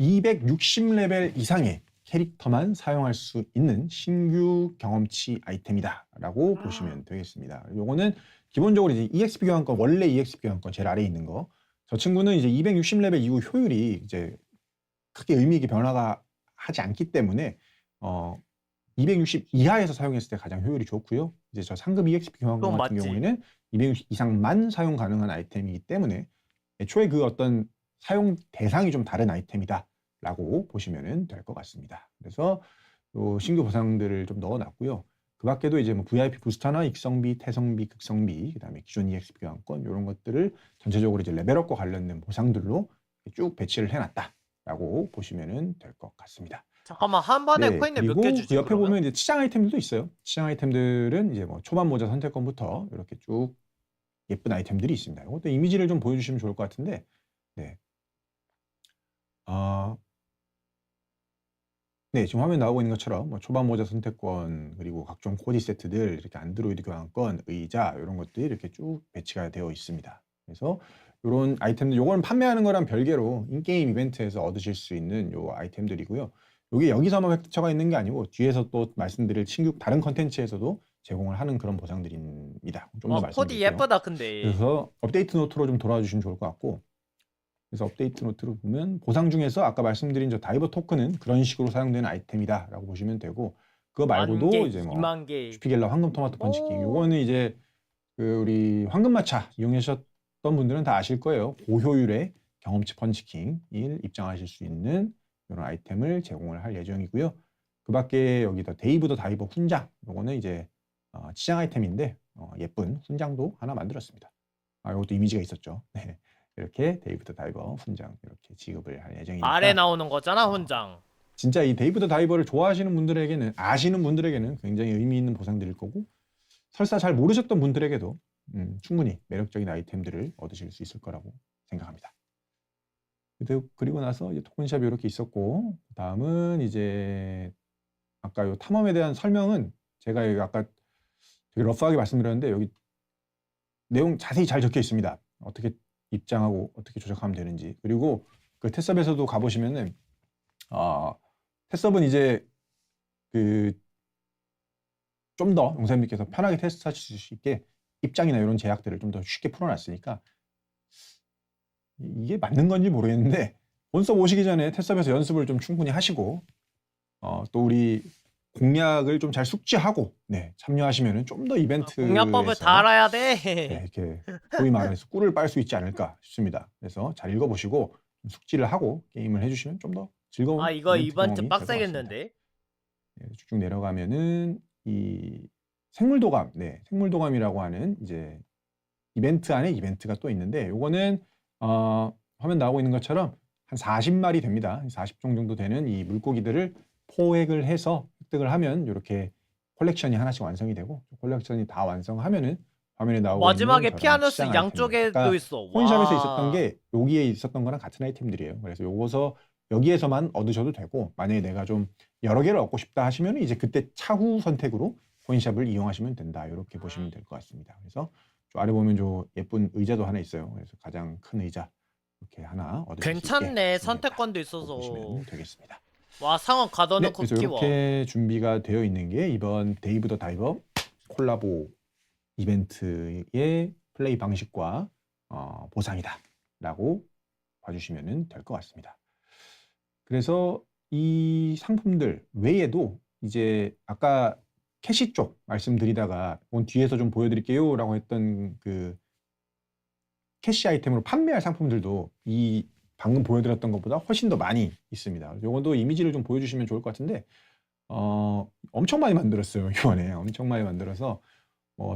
260레벨 이상의 캐릭터만 사용할 수 있는 신규 경험치 아이템이다라고 보시면 되겠습니다. 요거는 기본적으로 이제 EXP 교환권, 원래 EXP 교환권 제일 아래에 있는 거. 저 친구는 이제 260레벨 이후 효율이 이제 크게 의미 있게 변화가 하지 않기 때문에 260 이하에서 사용했을 때 가장 효율이 좋고요. 이제 저 상급 EXP 교환권 그건 같은 맞지. 경우에는 260 이상만 사용 가능한 아이템이기 때문에 애초에 그 어떤 사용 대상이 좀 다른 아이템이다라고 보시면 될 것 같습니다. 그래서 요 신규 보상들을 좀 넣어놨고요. 그 밖에도 이제 뭐 VIP 부스터나 익성비, 태성비, 극성비, 그다음에 기존 EXP 교환권 이런 것들을 전체적으로 이제 레벨업과 관련된 보상들로 쭉 배치를 해놨다라고 보시면 될 것 같습니다. 잠깐만, 한 번에 네, 코인을 몇 개 그리고 주지 그 옆에 그러면? 보면 이제 치장 아이템들도 있어요. 치장 아이템들은 이제 뭐 초반 모자 선택권부터 이렇게 쭉 예쁜 아이템들이 있습니다. 이것도 이미지를 좀 보여주시면 좋을 것 같은데, 네. 네, 지금 화면에 나오고 있는 것처럼 뭐 초반 모자 선택권, 그리고 각종 코디 세트들, 이렇게 안드로이드 교환권, 의자 이런 것들이 이렇게 쭉 배치가 되어 있습니다. 그래서 이런 아이템들, 요건 판매하는 거랑 별개로 인게임 이벤트에서 얻으실 수 있는 요 아이템들이고요. 요게 여기서만 획득처가 있는 게 아니고 뒤에서 또 말씀드릴 신규 다른 컨텐츠에서도 제공을 하는 그런 보상들입니다. 좀 더 와, 코디 말씀드릴게요. 예쁘다 근데. 그래서 업데이트 노트로 좀 돌아와 주시면 좋을 것 같고, 그래서 업데이트 노트를 보면 보상 중에서 아까 말씀드린 저 다이버 토큰은 그런 식으로 사용되는 아이템이다라고 보시면 되고, 그거 말고도 10,000개, 이제 뭐 20,000개. 슈피겔라 황금 토마토 펀치킹, 오. 요거는 이제 그 우리 황금마차 이용하셨던 분들은 다 아실 거예요. 고효율의 경험치 펀치킹을 입장하실 수 있는 이런 아이템을 제공을 할 예정이고요. 그 밖에 여기 더 데이브 더 다이버 훈장, 요거는 이제 치장 아이템인데 예쁜 훈장도 하나 만들었습니다. 이것도 이미지가 있었죠. 네. 이렇게 데이브 더 다이버 훈장 이렇게 지급을 할 예정이니까 아래 나오는 거잖아, 어, 훈장. 진짜 이 데이브 더 다이버를 좋아하시는 분들에게는, 아시는 분들에게는 굉장히 의미 있는 보상들일 거고, 설사 잘 모르셨던 분들에게도 충분히 매력적인 아이템들을 얻으실 수 있을 거라고 생각합니다. 그리고 나서 이제 토큰샵이 이렇게 있었고, 다음은 이제 아까 요 탐험에 대한 설명은 제가 여기 아까 되게 러프하게 말씀드렸는데 여기 내용 자세히 잘 적혀 있습니다. 어떻게 입장하고 어떻게 조작하면 되는지. 그리고 그 테스업에서도 가보시면은 테스업은 이제 그 좀 더 용사님께서 편하게 테스트하실 수 있게 입장이나 이런 제약들을 좀 더 쉽게 풀어놨으니까 이게 맞는 건지 모르겠는데, 본섭 오시기 전에 테스업에서 연습을 좀 충분히 하시고 또 우리 공략을 좀 잘 숙지하고 참여하시면은 좀 더 공략법을 다 이벤트에서 알아야 돼. 이렇게 소위 말해서 꿀을 빨 수 있지 않을까 싶습니다. 그래서 잘 읽어보시고 숙지를 하고 게임을 해주시면 좀 더 즐거운 아, 이거 이벤트 이벤트 경험이 될 것 같습니다. 빡세겠는데? 쭉쭉 내려가면은 이 생물도감, 생물도감이라고 하는 이제 이벤트 안에 이벤트가 또 있는데, 요거는 화면 나오고 있는 것처럼 한 40마리 됩니다. 40종 정도 되는 이 물고기들을 포획을 해서 획득을 하면 이렇게 콜렉션이 하나씩 완성이 되고, 콜렉션이 다 완성하면은 화면에 나오고 마지막에 있는 저런 피아노스 시장 아이템들, 양쪽에도 아까 있어. 코인샵에서 있었던 와. 게 여기에 있었던 거랑 같은 아이템들이에요. 그래서 요거서 여기에서만 얻으셔도 되고, 만약에 내가 좀 여러 개를 얻고 싶다 하시면 이제 그때 차후 선택으로 코인샵을 이용하시면 된다, 이렇게 보시면 될 것 같습니다. 그래서 저 아래 보면 저 예쁜 의자도 하나 있어요. 그래서 가장 큰 의자 이렇게 하나 얻으실 수 있게 괜찮네. 준비했다, 선택권도 라고 있어서. 보시면 되겠습니다. 와, 상어 네, 가둬놓고 그래서 키워. 이렇게 준비가 되어 있는 게 이번 데이브 더 다이버 콜라보 이벤트의 플레이 방식과 보상이다라고 봐주시면 될 것 같습니다. 그래서 이 상품들 외에도 이제 아까 캐시 쪽 말씀드리다가 온 뒤에서 좀 보여드릴게요 라고 했던 그 캐시 아이템으로 판매할 상품들도 이 방금 보여드렸던 것보다 훨씬 더 많이 있습니다. 요것도 이미지를 좀 보여주시면 좋을 것 같은데 엄청 많이 만들었어요. 이번에 엄청 많이 만들어서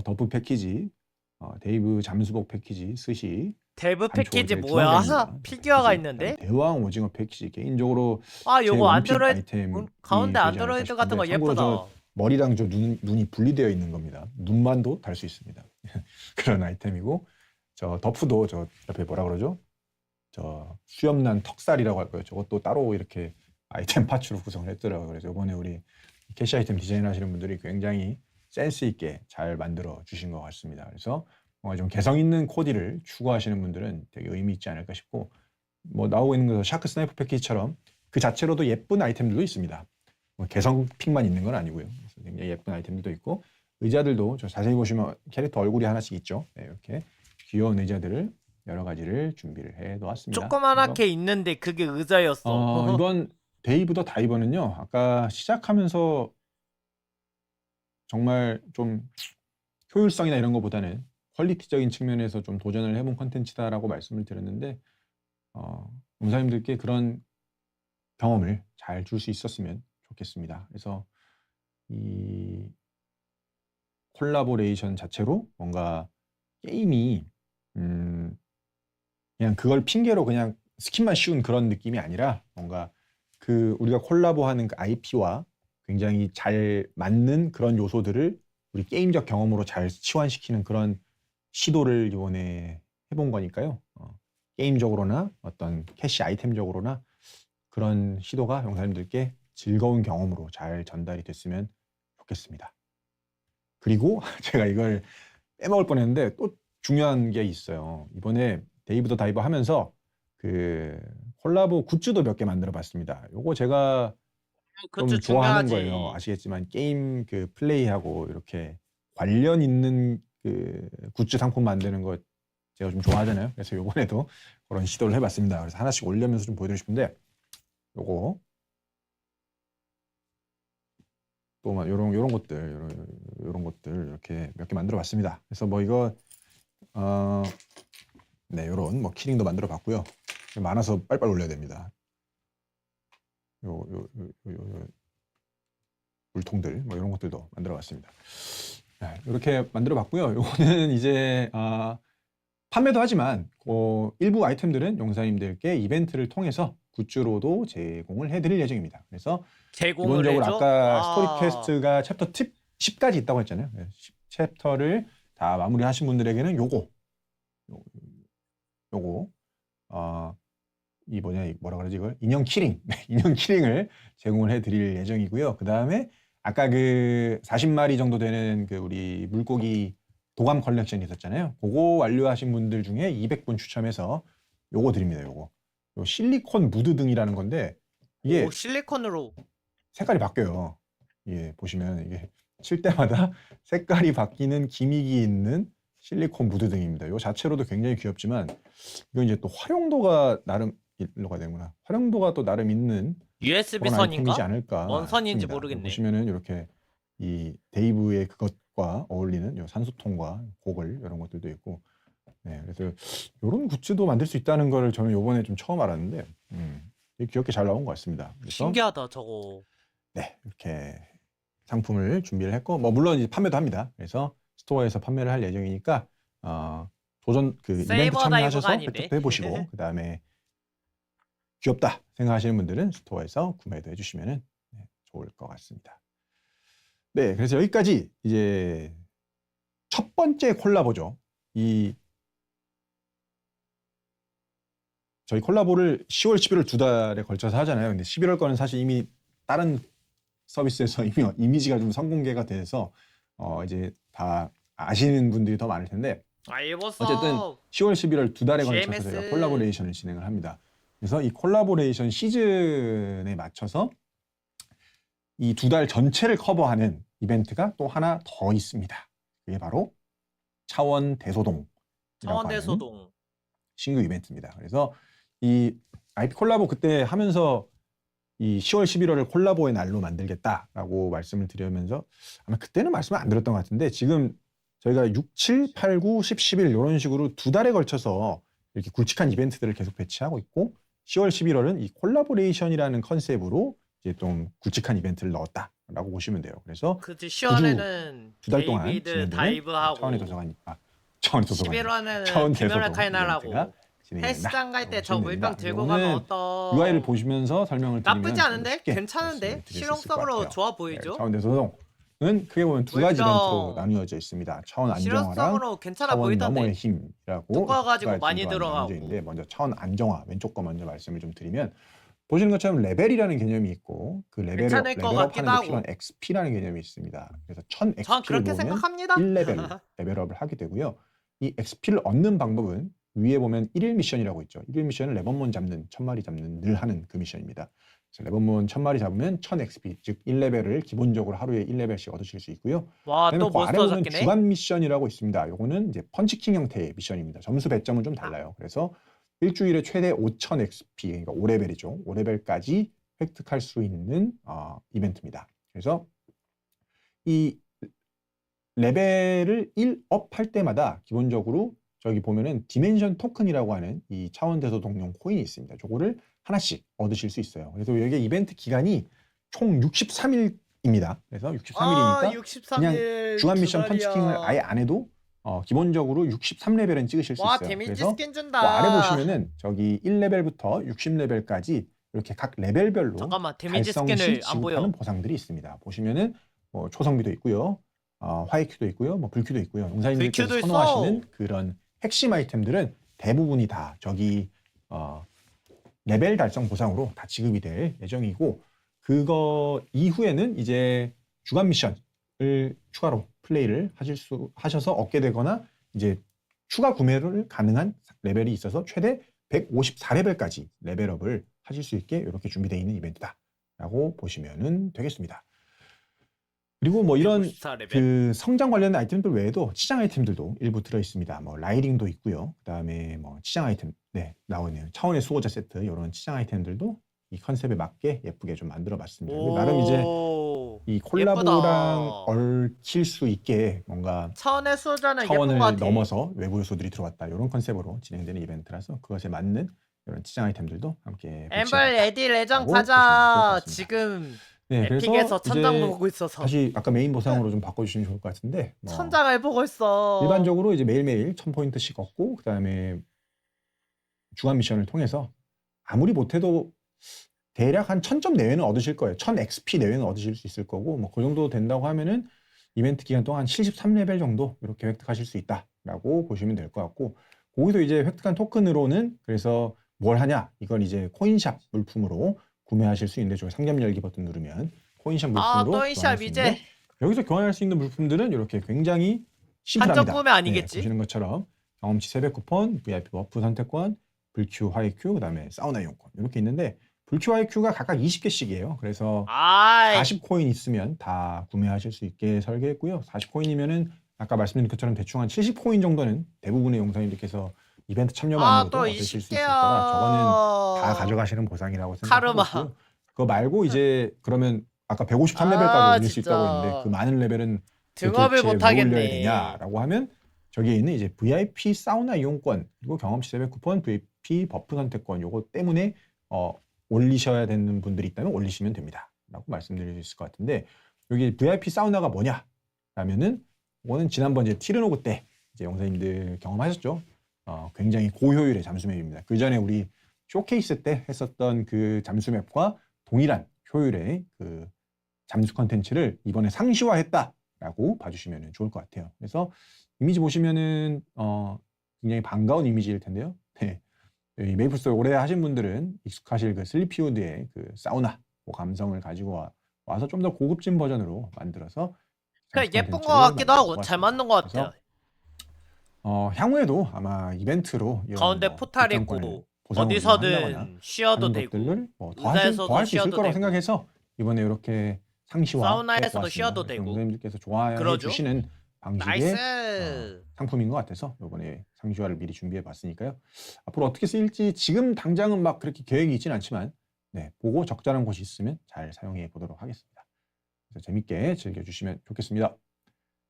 더프 패키지, 데이브 잠수복 패키지, 스시, 데브 한초 패키지 제일 뭐야? 중앙장입니다. 피규어가 패키지, 있는데? 그다음에 대왕 오징어 패키지, 개인적으로 아, 제 요거 원픽 안드로이드 아이템이 가운데 되지 않을까 안드로이드 같은 거 싶은데, 참고로 저 예쁘다. 머리랑 저 눈이 분리되어 있는 겁니다. 눈만도 달 수 있습니다. 그런 아이템이고, 저 더프도 저 옆에 뭐라 그러죠? 저 수염난 턱살이라고 할 거예요. 저것도 따로 이렇게 아이템 파츠로 구성을 했더라고요. 그래서 이번에 우리 캐시 아이템 디자인 하시는 분들이 굉장히 센스 있게 잘 만들어 주신 것 같습니다. 그래서 좀 개성 있는 코디를 추구하시는 분들은 되게 의미 있지 않을까 싶고, 뭐 나오고 있는 거 샤크 스나이퍼 패키지처럼 그 자체로도 예쁜 아이템들도 있습니다. 뭐 개성 픽만 있는 건 아니고요. 그래서 굉장히 예쁜 아이템들도 있고 의자들도 저 자세히 보시면 캐릭터 얼굴이 하나씩 있죠. 네, 이렇게 귀여운 의자들을 여러 가지를 준비를 해 놓았습니다. 조그만하게 있는데 그게 의자였어. 이번 데이브 더 다이버는요. 아까 시작하면서 정말 좀 효율성이나 이런 것보다는 퀄리티적인 측면에서 좀 도전을 해본 컨텐츠다라고 말씀을 드렸는데 용사님들께 그런 경험을 잘 줄 수 있었으면 좋겠습니다. 그래서 이 콜라보레이션 자체로 뭔가 게임이 그냥 그걸 핑계로 그냥 스킨만 씌운 그런 느낌이 아니라 뭔가 그 우리가 콜라보하는 그 IP와 굉장히 잘 맞는 그런 요소들을 우리 게임적 경험으로 잘 치환시키는 그런 시도를 이번에 해본 거니까요. 게임적으로나 어떤 캐시 아이템적으로나 그런 시도가 용사님들께 즐거운 경험으로 잘 전달이 됐으면 좋겠습니다. 그리고 제가 이걸 빼먹을 뻔했는데 또 중요한 게 있어요. 이번에 데이브 더 다이버 하면서 그 콜라보 굿즈도 몇 개 만들어 봤습니다. 요거 제가 좀 굿즈 좋아하는 중요하지. 거예요. 아시겠지만 게임 그 플레이하고 이렇게 관련 있는 그 굿즈 상품 만드는 거 제가 좀 좋아하잖아요. 그래서 요번에도 그런 시도를 해봤습니다. 그래서 하나씩 올리면서 좀 보여드리고 싶은데 요거 또 요런 것들 이렇게 몇 개 만들어 봤습니다. 그래서 뭐 이거 네, 요런 뭐 키링도 만들어 봤고요. 많아서 빨리빨리 올려야 됩니다. 요 물통들 뭐 이런 것들도 만들어 봤습니다. 네, 이렇게 만들어 봤고요. 요거는 이제 판매도 하지만 일부 아이템들은 용사님들께 이벤트를 통해서 굿즈로도 제공을 해드릴 예정입니다. 그래서 제공을 기본적으로 해줘? 아까 스토리 퀘스트가 챕터 10까지 있다고 했잖아요. 10챕터를 다 마무리하신 분들에게는 요거 이 뭐라 그러지 이걸 인형 키링 인형 키링을 제공을 해드릴 예정이고요. 그 다음에 아까 그 40마리 정도 되는 그 우리 물고기 도감 컬렉션이 있었잖아요. 그거 완료하신 분들 중에 200분 추첨해서 요거 드립니다. 요거 요 실리콘 무드 등이라는 건데 이게 오, 실리콘으로. 색깔이 바뀌어요. 예, 보시면 이게 칠 때마다 색깔이 바뀌는 기믹이 있는 실리콘 무드 등입니다. 이 자체로도 굉장히 귀엽지만 이건 이제 또 활용도가 나름 일로 가야 되는구나. 활용도가 또 나름 있는 USB 그런 아이템이지 선인가? 않을까 뭔 선인지 싶습니다. 모르겠네. 보시면은 이렇게 이 데이브의 그것과 어울리는 요 산소통과 고글 이런 것들도 있고, 네, 그래서 이런 굿즈도 만들 수 있다는 걸 저는 요번에 좀 처음 알았는데, 되게 귀엽게 잘 나온 것 같습니다. 그래서 신기하다 저거. 네, 이렇게 상품을 준비를 했고, 뭐 물론 이제 판매도 합니다. 그래서 스토어에서 판매를 할 예정이니까 도전 그 이벤트 세이버 참여하셔서 다이버가 아닌데. 획득도 해보시고 그 다음에 귀엽다 생각하시는 분들은 스토어에서 구매도 해주시면 좋을 것 같습니다. 네, 그래서 여기까지 이제 첫 번째 콜라보죠. 저희 콜라보를 10월, 11월 두 달에 걸쳐서 하잖아요. 근데 11월 거는 사실 이미 다른 서비스에서 이미 이미지가 좀 선공개가 돼서 이제 다 아시는 분들이 더 많을 텐데 알겠어. 어쨌든 10월, 11월 두 달에 걸쳐서 GMS. 저희가 콜라보레이션을 진행을 합니다. 그래서 이 콜라보레이션 시즌에 맞춰서 이 두 달 전체를 커버하는 이벤트가 또 하나 더 있습니다. 그게 바로 차원 대소동. 차원대소동. 신규 이벤트입니다. 그래서 이 IP 콜라보 그때 하면서 이 10월, 11월을 콜라보의 날로 만들겠다라고 말씀을 드리면서 아마 그때는 말씀을 안 드렸던 것 같은데 지금 저희가 6, 7, 8, 9, 10, 11 이런 식으로 두 달에 걸쳐서 이렇게 굵직한 이벤트들을 계속 배치하고 있고 10월, 11월은 이 콜라보레이션이라는 컨셉으로 이제 좀 굵직한 이벤트를 넣었다라고 보시면 돼요. 그래서 그치 10월에는 두 달 동안 데이비드 진행되는 다이브하고 차원의 도서관, 차원의 도서관, 11월에는 차원 김연아 대소동 카이날하고 이벤트가 진행이 된다. 헬스장 갈 때 저 보시면 물병 됩니다. 들고 이거는 가면 어떤 UI를 보시면서 설명을 드리면 나쁘지 않은데? 쉽게 괜찮은데? 말씀을 드릴 수 있을 것 실용성으로 같아요. 좋아 보이죠? 네, 차원 대소동은 크게 보면 두 가지 물병. 이벤트로 나뉘어져 있습니다. 차원 안정화랑 실용성으로 괜찮아 차원 보이던데. 너머의 힘이라고 두꺼워가지고 두 많이 가지로 들어가고. 나뉘어져 있는데 먼저 차원 안정화 왼쪽 거 먼저 말씀을 좀 드리면 보시는 것처럼 레벨이라는 개념이 있고 그 괜찮을 것 레벨업 같기도 하는 데 하고. 필요한 XP라는 개념이 있습니다. 그래서 1000 전 XP를 그렇게 보면 생각합니다. 1레벨 레벨업을 하게 되고요. 이 XP를 얻는 방법은 위에 보면 1일 미션이라고 있죠. 1일 미션은 레버몬 잡는 1000마리 잡는 늘 하는 그 미션입니다. 레버몬 1000마리 잡으면 1000XP, 즉 1레벨을 기본적으로 하루에 1레벨씩 얻으실 수 있고요. 와, 그다음에 또 그 아래 몬스터 보면 잡기네. 주간 미션이라고 있습니다. 요거는 이제 펀치킹 형태의 미션입니다. 점수 배점은 좀 달라요. 그래서 일주일에 최대 5000XP, 그러니까 5레벨이죠. 5레벨까지 획득할 수 있는 이벤트입니다. 그래서 이 레벨을 1업 할 때마다 기본적으로 저기 보면은 디멘션 토큰이라고 하는 이 차원 대소 동룡 코인이 있습니다. 저거를 하나씩 얻으실 수 있어요. 그래서 여기 이벤트 기간이 총 63일입니다. 그래서 63일이니까 63일 주간 미션 두 펀치킹을 달이야. 아예 안 해도 기본적으로 63레벨은 찍으실 수 와, 있어요. 데미지 그래서 스킨 그 준다. 아래 보시면은 저기 1레벨부터 60레벨까지 이렇게 각 레벨별로 잠깐만, 데미지 달성 시 스킨을 안 지급하는 보여. 보상들이 있습니다. 보시면은 뭐 초성비도 있고요, 화이큐도 있고요, 뭐 불큐도 있고요. 용사님들께서 불큐도 선호하시는 있어. 그런 핵심 아이템들은 대부분이 다 저기 레벨 달성 보상으로 다 지급이 될 예정이고, 그거 이후에는 이제 주간 미션을 추가로 플레이를 하셔서 얻게 되거나 이제 추가 구매를 가능한 레벨이 있어서 최대 154레벨까지 레벨업을 하실 수 있게 이렇게 준비되어 있는 이벤트다라고 보시면 되겠습니다. 그리고 뭐 이런 154레벨. 그 성장 관련된 아이템들 외에도 치장 아이템들도 일부 들어 있습니다. 뭐 라이딩도 있고요. 그다음에 뭐 치장 아이템 나오네요. 차원의 수호자 세트 이런 치장 아이템들도 이 컨셉에 맞게 예쁘게 좀 만들어 봤습니다. 나름 이제 이 콜라보랑 얽힐 수 있게 뭔가 차원의 수호자는 예쁜 차원을 것 같아. 넘어서 외부 요소들이 들어왔다 이런 컨셉으로 진행되는 이벤트라서 그것에 맞는 이런 치장 아이템들도 함께 엠벌 에디 레전 라고 가자. 보시면 좋을 것 같습니다. 지금 네, 그래서 에픽에서 천장 이제 보고 있어서. 다시 아까 메인 보상으로 좀 바꿔주시면 좋을 것 같은데 천장을 보고 있어. 일반적으로 이제 매일매일 1000포인트씩 얻고 그다음에 주간 미션을 통해서 아무리 못해도 대략 한 1000점 내외는 얻으실 거예요. 1000XP 내외는 얻으실 수 있을 거고 뭐 그 정도 된다고 하면은 이벤트 기간 동안 73레벨 정도 이렇게 획득하실 수 있다라고 보시면 될 것 같고, 거기서 이제 획득한 토큰으로는 그래서 뭘 하냐, 이건 이제 코인샵 물품으로 구매하실 수 있는데, 저기 상점 열기 버튼 누르면 코인샵 물품으로 또인샵 교환할 수 이제 있는데, 여기서 교환할 수 있는 물품들은 이렇게 굉장히 심플합니다. 한정 구매 아니겠지? 보시는 것처럼 경험치 300 쿠폰, VIP 버프 선택권, 불큐, 화이큐, 그다음에 사우나 이용권 이렇게 있는데, 불큐, 화이큐가 각각 20개씩이에요. 그래서 40코인 있으면 다 구매하실 수 있게 설계했고요. 40코인이면은 아까 말씀드린 것처럼 대충 한 70코인 정도는 대부분의 용사님들께서 이벤트 참여만으로도 또 얻으실 수 있을 거라 저거는 다 가져가시는 보상이라고 생각하고 있고요. 그거 말고 이제 그러면 아까 153레벨까지 올릴 수 있다고 했는데 그 많은 레벨은 등업을 도대체 못 왜 올려야 하겠네. 되냐라고 하면 저기에 있는 이제 VIP 사우나 이용권 그리고 경험치 300 쿠폰, VIP 버프 선택권 요거 때문에 올리셔야 되는 분들이 있다면 올리시면 됩니다. 라고 말씀드릴 수 있을 것 같은데, 여기 VIP 사우나가 뭐냐? 라면은, 이거는 지난번 이제 티르노그 때 이제 용사님들 경험하셨죠? 굉장히 고효율의 잠수맵입니다. 그 전에 우리 쇼케이스 때 했었던 그 잠수맵과 동일한 효율의 그 잠수 컨텐츠를 이번에 상시화했다라고 봐주시면 좋을 것 같아요. 그래서 이미지 보시면은, 굉장히 반가운 이미지일 텐데요. 네. 이 메이플스토리 오래 하신 분들은 익숙하실 그 슬리피우드의 그 사우나 그 감성을 가지고 와서 좀 더 고급진 버전으로 만들어서 예쁜 것 같기도 하고 잘 만든 것 같아요. 향후에도 아마 이벤트로 이런 가운데 포탈 있고 보상을 어디서든 쉬어도 하는 되고 것들을 의자에서도 더 할 수 있을 쉬어도 거라고 되고 생각해서 이번에 이렇게 상시화 사우나에서도 쉬어도 되고 선생님들께서 좋아해 그러죠? 주시는 방식의 나이스. 상품인 것 같아서 이번에 상시화를 미리 준비해 봤으니까요. 앞으로 어떻게 쓰일지 지금 당장은 막 그렇게 계획이 있진 않지만 보고 적절한 곳이 있으면 잘 사용해 보도록 하겠습니다. 그래서 재밌게 즐겨주시면 좋겠습니다.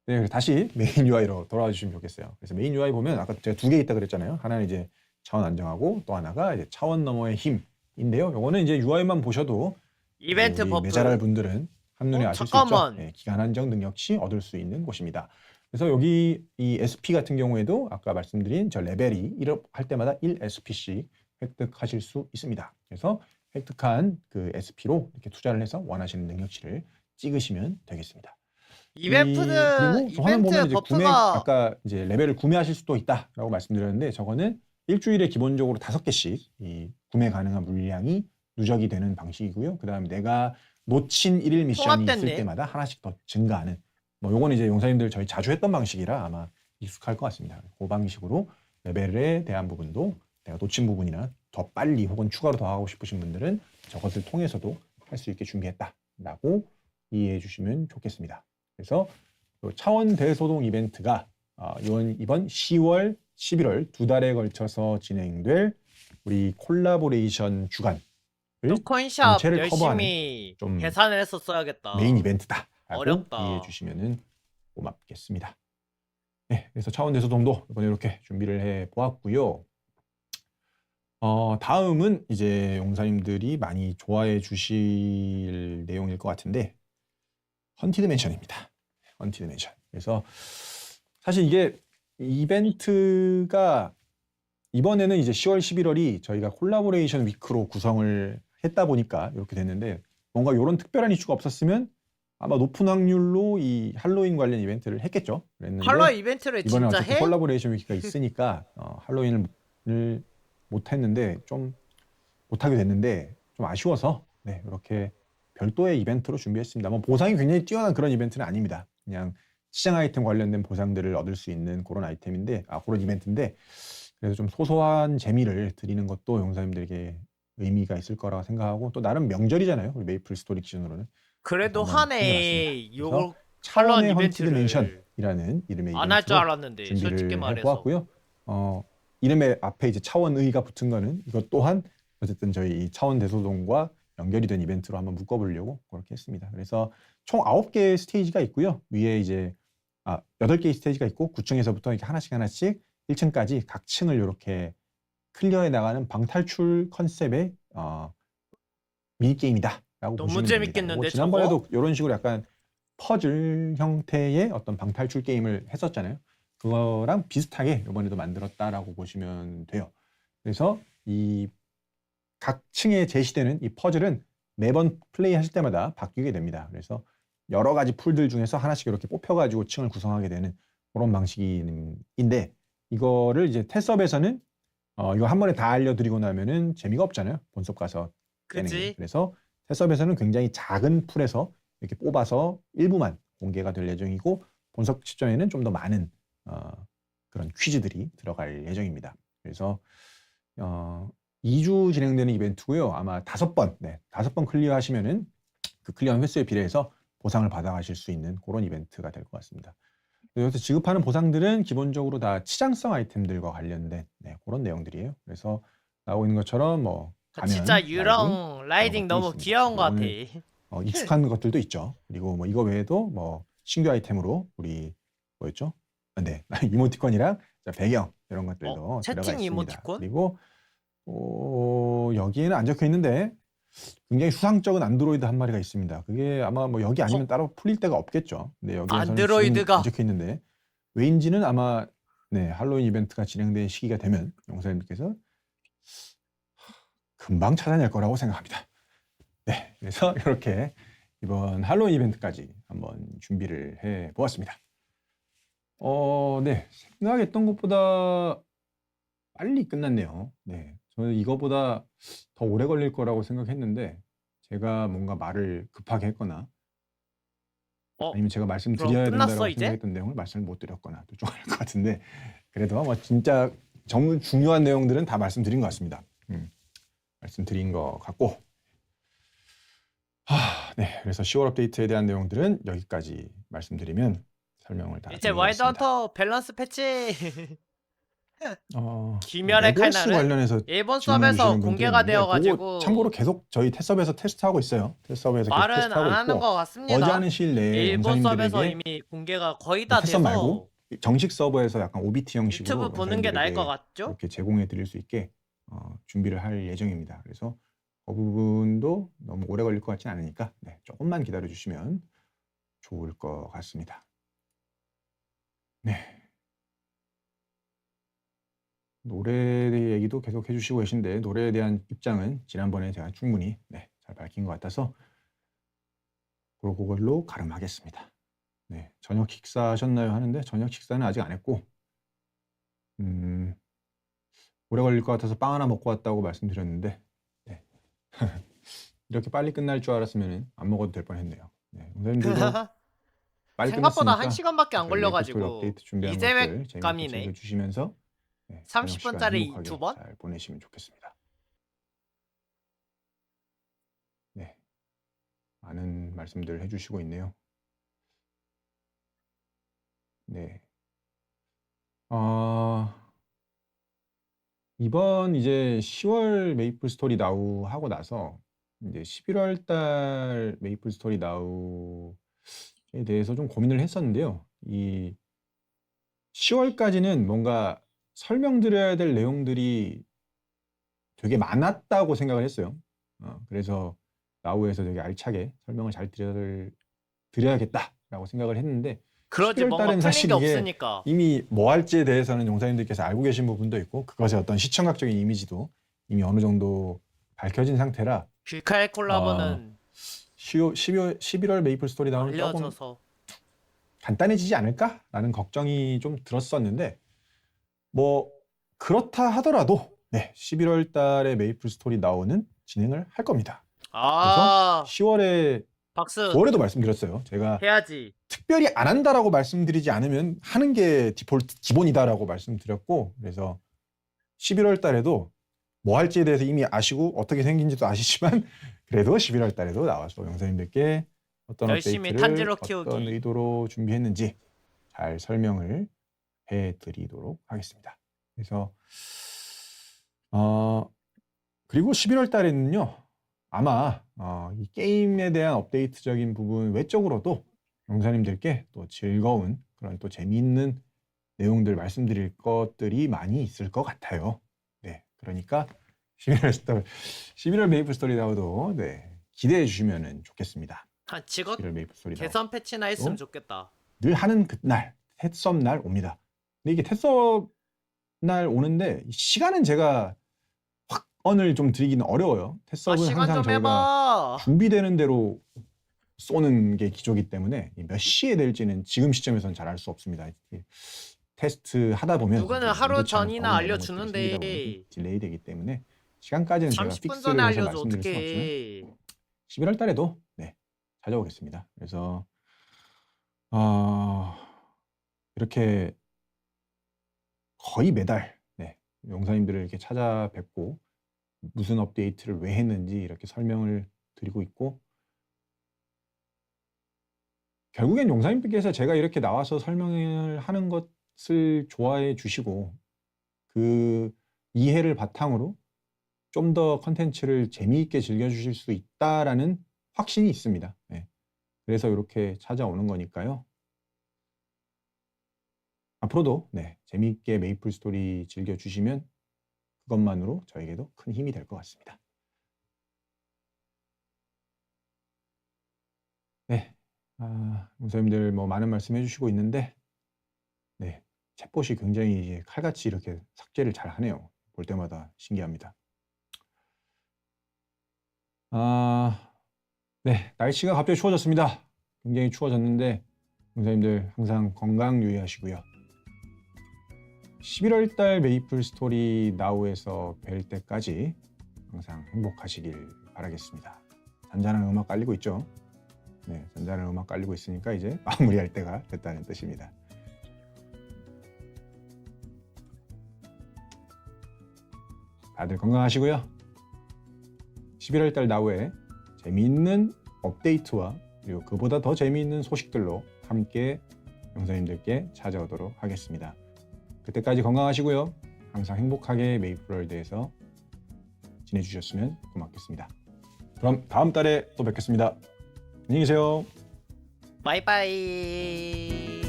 네, 그래서 다시 메인 UI로 돌아와 주시면 좋겠어요. 그래서 메인 UI 보면 아까 제가 2개 있다 그랬잖아요. 하나는 이제 차원 안정하고 또 하나가 이제 차원 너머의 힘인데요. 요거는 이제 UI만 보셔도 이벤트 우리 버프. 매잘할 분들은 한눈에 아실 잠깐만. 수 있죠. 기간 한정 능력치 얻을 수 있는 곳입니다. 그래서 여기 이 SP 같은 경우에도 아까 말씀드린 저 레벨이 1업 할 때마다 1SP씩 획득하실 수 있습니다. 그래서 획득한 그 SP로 이렇게 투자를 해서 원하시는 능력치를 찍으시면 되겠습니다. 이벤트는 그리고 화면 보면 이제 버프가 아까 이제 레벨을 구매하실 수도 있다라고 말씀드렸는데, 저거는 일주일에 기본적으로 5개씩 이 구매 가능한 물량이 누적이 되는 방식이고요. 그다음에 내가 놓친 1일 미션이 있을 통합됐네. 때마다 하나씩 더 증가하는, 뭐 요거는 이제 용사님들 저희 자주 했던 방식이라 아마 익숙할 것 같습니다. 그 방식으로 레벨에 대한 부분도 내가 놓친 부분이나 더 빨리 혹은 추가로 더 하고 싶으신 분들은 저것을 통해서도 할 수 있게 준비했다라고 이해해 주시면 좋겠습니다. 그래서 차원 대소동 이벤트가 이번 10월, 11월 두 달에 걸쳐서 진행될 우리 콜라보레이션 주간 또 코인샵 전체를 열심히 좀 계산을 했었어야겠다. 메인 이벤트다라고 어렵다. 이해해 주시면 고맙겠습니다. 네, 그래서 차원 대소동도 이번에 이렇게 준비를 해 보았고요. 다음은 이제 용사님들이 많이 좋아해 주실 내용일 것 같은데 헌티드 맨션입니다. 헌티드 맨션. 그래서 사실 이게 이벤트가 이번에는 이제 10월, 11월이 저희가 콜라보레이션 위크로 구성을 했다 보니까 이렇게 됐는데 뭔가 이런 특별한 이슈가 없었으면 아마 높은 확률로 이 할로윈 관련 이벤트를 했겠죠. 그랬는데 할로윈 이벤트를 이번에 진짜 어쨌든 해? 콜라보레이션 위키가 있으니까 할로윈을 못 했는데 좀 못하게 됐는데 좀 아쉬워서 네, 이렇게 별도의 이벤트로 준비했습니다. 뭐 보상이 굉장히 뛰어난 그런 이벤트는 아닙니다. 그냥 시장 아이템 관련된 보상들을 얻을 수 있는 그런 아이템인데 그런 이벤트인데 그래서 좀 소소한 재미를 드리는 것도 용사님들에게 의미가 있을 거라고 생각하고 또 나름 명절이잖아요. 우리 메이플 스토리 기준으로는. 그래도 정말 한 해 힘들었습니다. 요거 차원의 할로윈 헌티드 이벤트를 맨션이라는 이름의 안 할 줄 이벤트로 알았는데 솔직히 준비를 말해서 해보았고요. 이름의 앞에 이제 차원의가 붙은 거는 이것 또한 어쨌든 저희 이 차원 대소동과 연결이 된 이벤트로 한번 묶어보려고 그렇게 했습니다. 그래서 총 9개의 스테이지가 있고요. 위에 이제 8개의 스테이지가 있고 9층에서부터 이렇게 하나씩 1층까지 각 층을 이렇게 클리어해 나가는 방탈출 컨셉의 미니게임이다라고 너무 보시면 재밌겠는데, 됩니다. 지난번에도 저거? 이런 식으로 약간 퍼즐 형태의 어떤 방탈출 게임을 했었잖아요. 그거랑 비슷하게 이번에도 만들었다라고 보시면 돼요. 그래서 이 각 층에 제시되는 이 퍼즐은 매번 플레이하실 때마다 바뀌게 됩니다. 그래서 여러 가지 풀들 중에서 하나씩 이렇게 뽑혀가지고 층을 구성하게 되는 그런 방식인데 이거를 이제 테스업에서는 이거 한 번에 다 알려드리고 나면은 재미가 없잖아요. 본섭 가서 깨는 게. 그치? 그래서 테스업에서는 굉장히 작은 풀에서 이렇게 뽑아서 일부만 공개가 될 예정이고 본섭 시점에는 좀 더 많은 그런 퀴즈들이 들어갈 예정입니다. 그래서 2주 진행되는 이벤트고요. 아마 5번 클리어 하시면은 그 클리어 횟수에 비례해서 보상을 받아가실 수 있는 그런 이벤트가 될 것 같습니다. 여기서 지급하는 보상들은 기본적으로 다 치장성 아이템들과 관련된 그런 내용들이에요. 그래서 나오고 있는 것처럼 뭐 가면, 진짜 유령 라이딩 것들이 너무 있습니다. 귀여운 것 같아. 오늘, 익숙한 것들도 있죠. 그리고 뭐 이거 외에도 뭐 신규 아이템으로 우리 뭐였죠? 네, 이모티콘이랑 배경 이런 것들도 들어가 채팅 있습니다. 이모티콘? 그리고 여기에는 안 적혀 있는데 굉장히 수상쩍은 안드로이드 한 마리가 있습니다. 그게 아마 뭐 여기 아니면 따로 풀릴 데가 없겠죠. 근데 여기에서는 안드로이드가 안 적혀 있는데 왜인지는 아마 할로윈 이벤트가 진행된 시기가 되면 용사님께서 금방 찾아낼 거라고 생각합니다. 네, 그래서 이렇게 이번 할로윈 이벤트까지 한번 준비를 해 보았습니다. 네, 생각했던 것보다 빨리 끝났네요. 네, 저는 이거보다 더 오래 걸릴 거라고 생각했는데 제가 뭔가 말을 급하게 했거나 아니면 제가 말씀드려야 끝났어, 된다고 이제? 생각했던 내용을 말씀을 못 드렸거나 또 중요할 것 같은데 그래도 뭐 진짜 중요한 내용들은 다 말씀드린 것 같습니다. 말씀드린 것 같고 네, 그래서 10월 업데이트에 대한 내용들은 여기까지 말씀드리면 설명을 다 이제 드린 것 와일드 같습니다. 헌터 밸런스 패치 네, 귀멸의 레고스 칼날은 관련해서 일본 질문 서버에서 주시는 분들이 공개가 있는데 그거 되어가지고 참고로 계속 저희 테스업에서 테스트하고 있어요. 테스업에서 계속 말은 테스트하고 안 하는 있고 것 같습니다. 머지않은 시일 내에 일본 서버에서 용사님들에게 이미 공개가 거의 다 테스업 돼서 말고 정식 서버에서 약간 OBT 형식으로 유튜브 보는 게 나을 것 용사님들에게 같죠? 이렇게 제공해 드릴 수 있게 준비를 할 예정입니다. 그래서 그 부분도 너무 오래 걸릴 것 같지 않으니까 조금만 기다려 주시면 좋을 것 같습니다. 네. 노래 얘기도 계속 해주시고 계신데 노래에 대한 입장은 지난번에 제가 충분히 잘 밝힌 것 같아서 그걸로 가름하겠습니다. 네, 저녁 식사하셨나요 하는데 저녁 식사는 아직 안 했고 오래 걸릴 것 같아서 빵 하나 먹고 왔다고 말씀드렸는데 이렇게 빨리 끝날 줄 알았으면 안 먹어도 될 뻔했네요. 선생님들도 빨리 생각보다 끝났으니까 1시간밖에 안 저희 메이플 스토리 걸려가지고 업데이트 준비한 이제 것들 재밌게 웹감이네. 즐겨주시면서 30분짜리 행복하게 2번? 잘 보내시면 좋겠습니다. 많은 말씀들을 해주시고 있네요. 네. 이번 이제 10월 메이플 스토리 나우 하고 나서 이제 11월 달 메이플 스토리 나우에 대해서 좀 고민을 했었는데요. 이 10월까지는 뭔가 설명드려야 될 내용들이 되게 많았다고 생각을 했어요. 그래서 나우에서 되게 알차게 설명을 잘 드려야겠다라고 생각을 했는데 그러지 11월 뭔가 달에는 풀린 사실 게 이게 없으니까. 이미 뭐 할지에 대해서는 용사님들께서 알고 계신 부분도 있고 그것의 어떤 시청각적인 이미지도 이미 어느 정도 밝혀진 상태라 뷰카의 어, 콜라보는 11월 메이플 스토리 나오는 조금 알려져서 간단해지지 않을까라는 걱정이 좀 들었었는데 뭐 그렇다 하더라도 네, 11월 달에 메이플 스토리 나오는 진행을 할 겁니다. 그래서 아 10월에 박수 9월에도 말씀드렸어요. 제가 해야지. 특별히 안 한다라고 말씀드리지 않으면 하는 게 디폴트 기본이다라고 말씀드렸고 그래서 11월 달에도 뭐 할지에 대해서 이미 아시고 어떻게 생긴지도 아시지만 그래도 11월 달에도 나와서 영사님들께 어떤 열심히 업데이트를 탄지로 어떤 키우기. 의도로 준비했는지 잘 설명을 해드리도록 하겠습니다. 그래서 그리고 11월 달에는요 아마 이 게임에 대한 업데이트적인 부분 외적으로도 용사님들께 또 즐거운 그런 또 재미있는 내용들 말씀드릴 것들이 많이 있을 것 같아요. 네, 그러니까 11월 메이플 스토리 나우도 네, 기대해 주시면 좋겠습니다. 한 직업 11월 메이플 스토리 나우 개선 패치나 했으면 좋겠다. 늘 하는 그날 tetsu업 날 옵니다. 근데 이게 tetsu업 날 오는데 시간은 제가 확언을 좀 드리기는 어려워요. 아 tetsu업은 시간 항상 좀 저희가 해봐. 준비되는 대로 쏘는 게 기조이기 때문에 몇 시에 될지는 지금 시점에서는 잘 알 수 없습니다. 테스트 하다 보면 누구는 이제 하루 예고치 않은 전이나 버그나 이런 것들이 생기다 보면 좀 알려주는데 딜레이 되기 때문에 시간까지는 제가 30분 전에 픽스를 해서 알려줘 말씀드릴 수는 없지만 어떡해. 11월 달에도 네, 찾아오겠습니다. 그래서 어, 이렇게 거의 매달 네, 용사님들을 이렇게 찾아뵙고 무슨 업데이트를 왜 했는지 이렇게 설명을 드리고 있고 결국엔 용사님께서 제가 이렇게 나와서 설명을 하는 것을 좋아해 주시고 그 이해를 바탕으로 좀 더 컨텐츠를 재미있게 즐겨주실 수 있다라는 확신이 있습니다. 네. 그래서 이렇게 찾아오는 거니까요. 앞으로도 네, 재미있게 메이플 스토리 즐겨주시면 그것만으로 저에게도 큰 힘이 될 것 같습니다. 네, 용사님들 뭐 많은 말씀 해주시고 있는데 네, 챗봇이 굉장히 이제 칼같이 이렇게 삭제를 잘 하네요. 볼 때마다 신기합니다. 네, 날씨가 갑자기 추워졌습니다. 굉장히 추워졌는데 용사님들 항상 건강 유의하시고요. 11월 달 메이플 스토리 나우에서 뵐 때까지 항상 행복하시길 바라겠습니다. 잔잔한 음악 깔리고 있죠? 네, 잔잔한 음악 깔리고 있으니까 이제 마무리할 때가 됐다는 뜻입니다. 다들 건강하시고요. 11월 달 나우에 재미있는 업데이트와 그리고 그보다 더 재미있는 소식들로 함께 용사님들께 찾아오도록 하겠습니다. 그때까지 건강하시고요. 항상 행복하게 메이플월드에서 지내주셨으면 고맙겠습니다. 그럼 다음 달에 또 뵙겠습니다. 안녕히 계세요. 바이바이.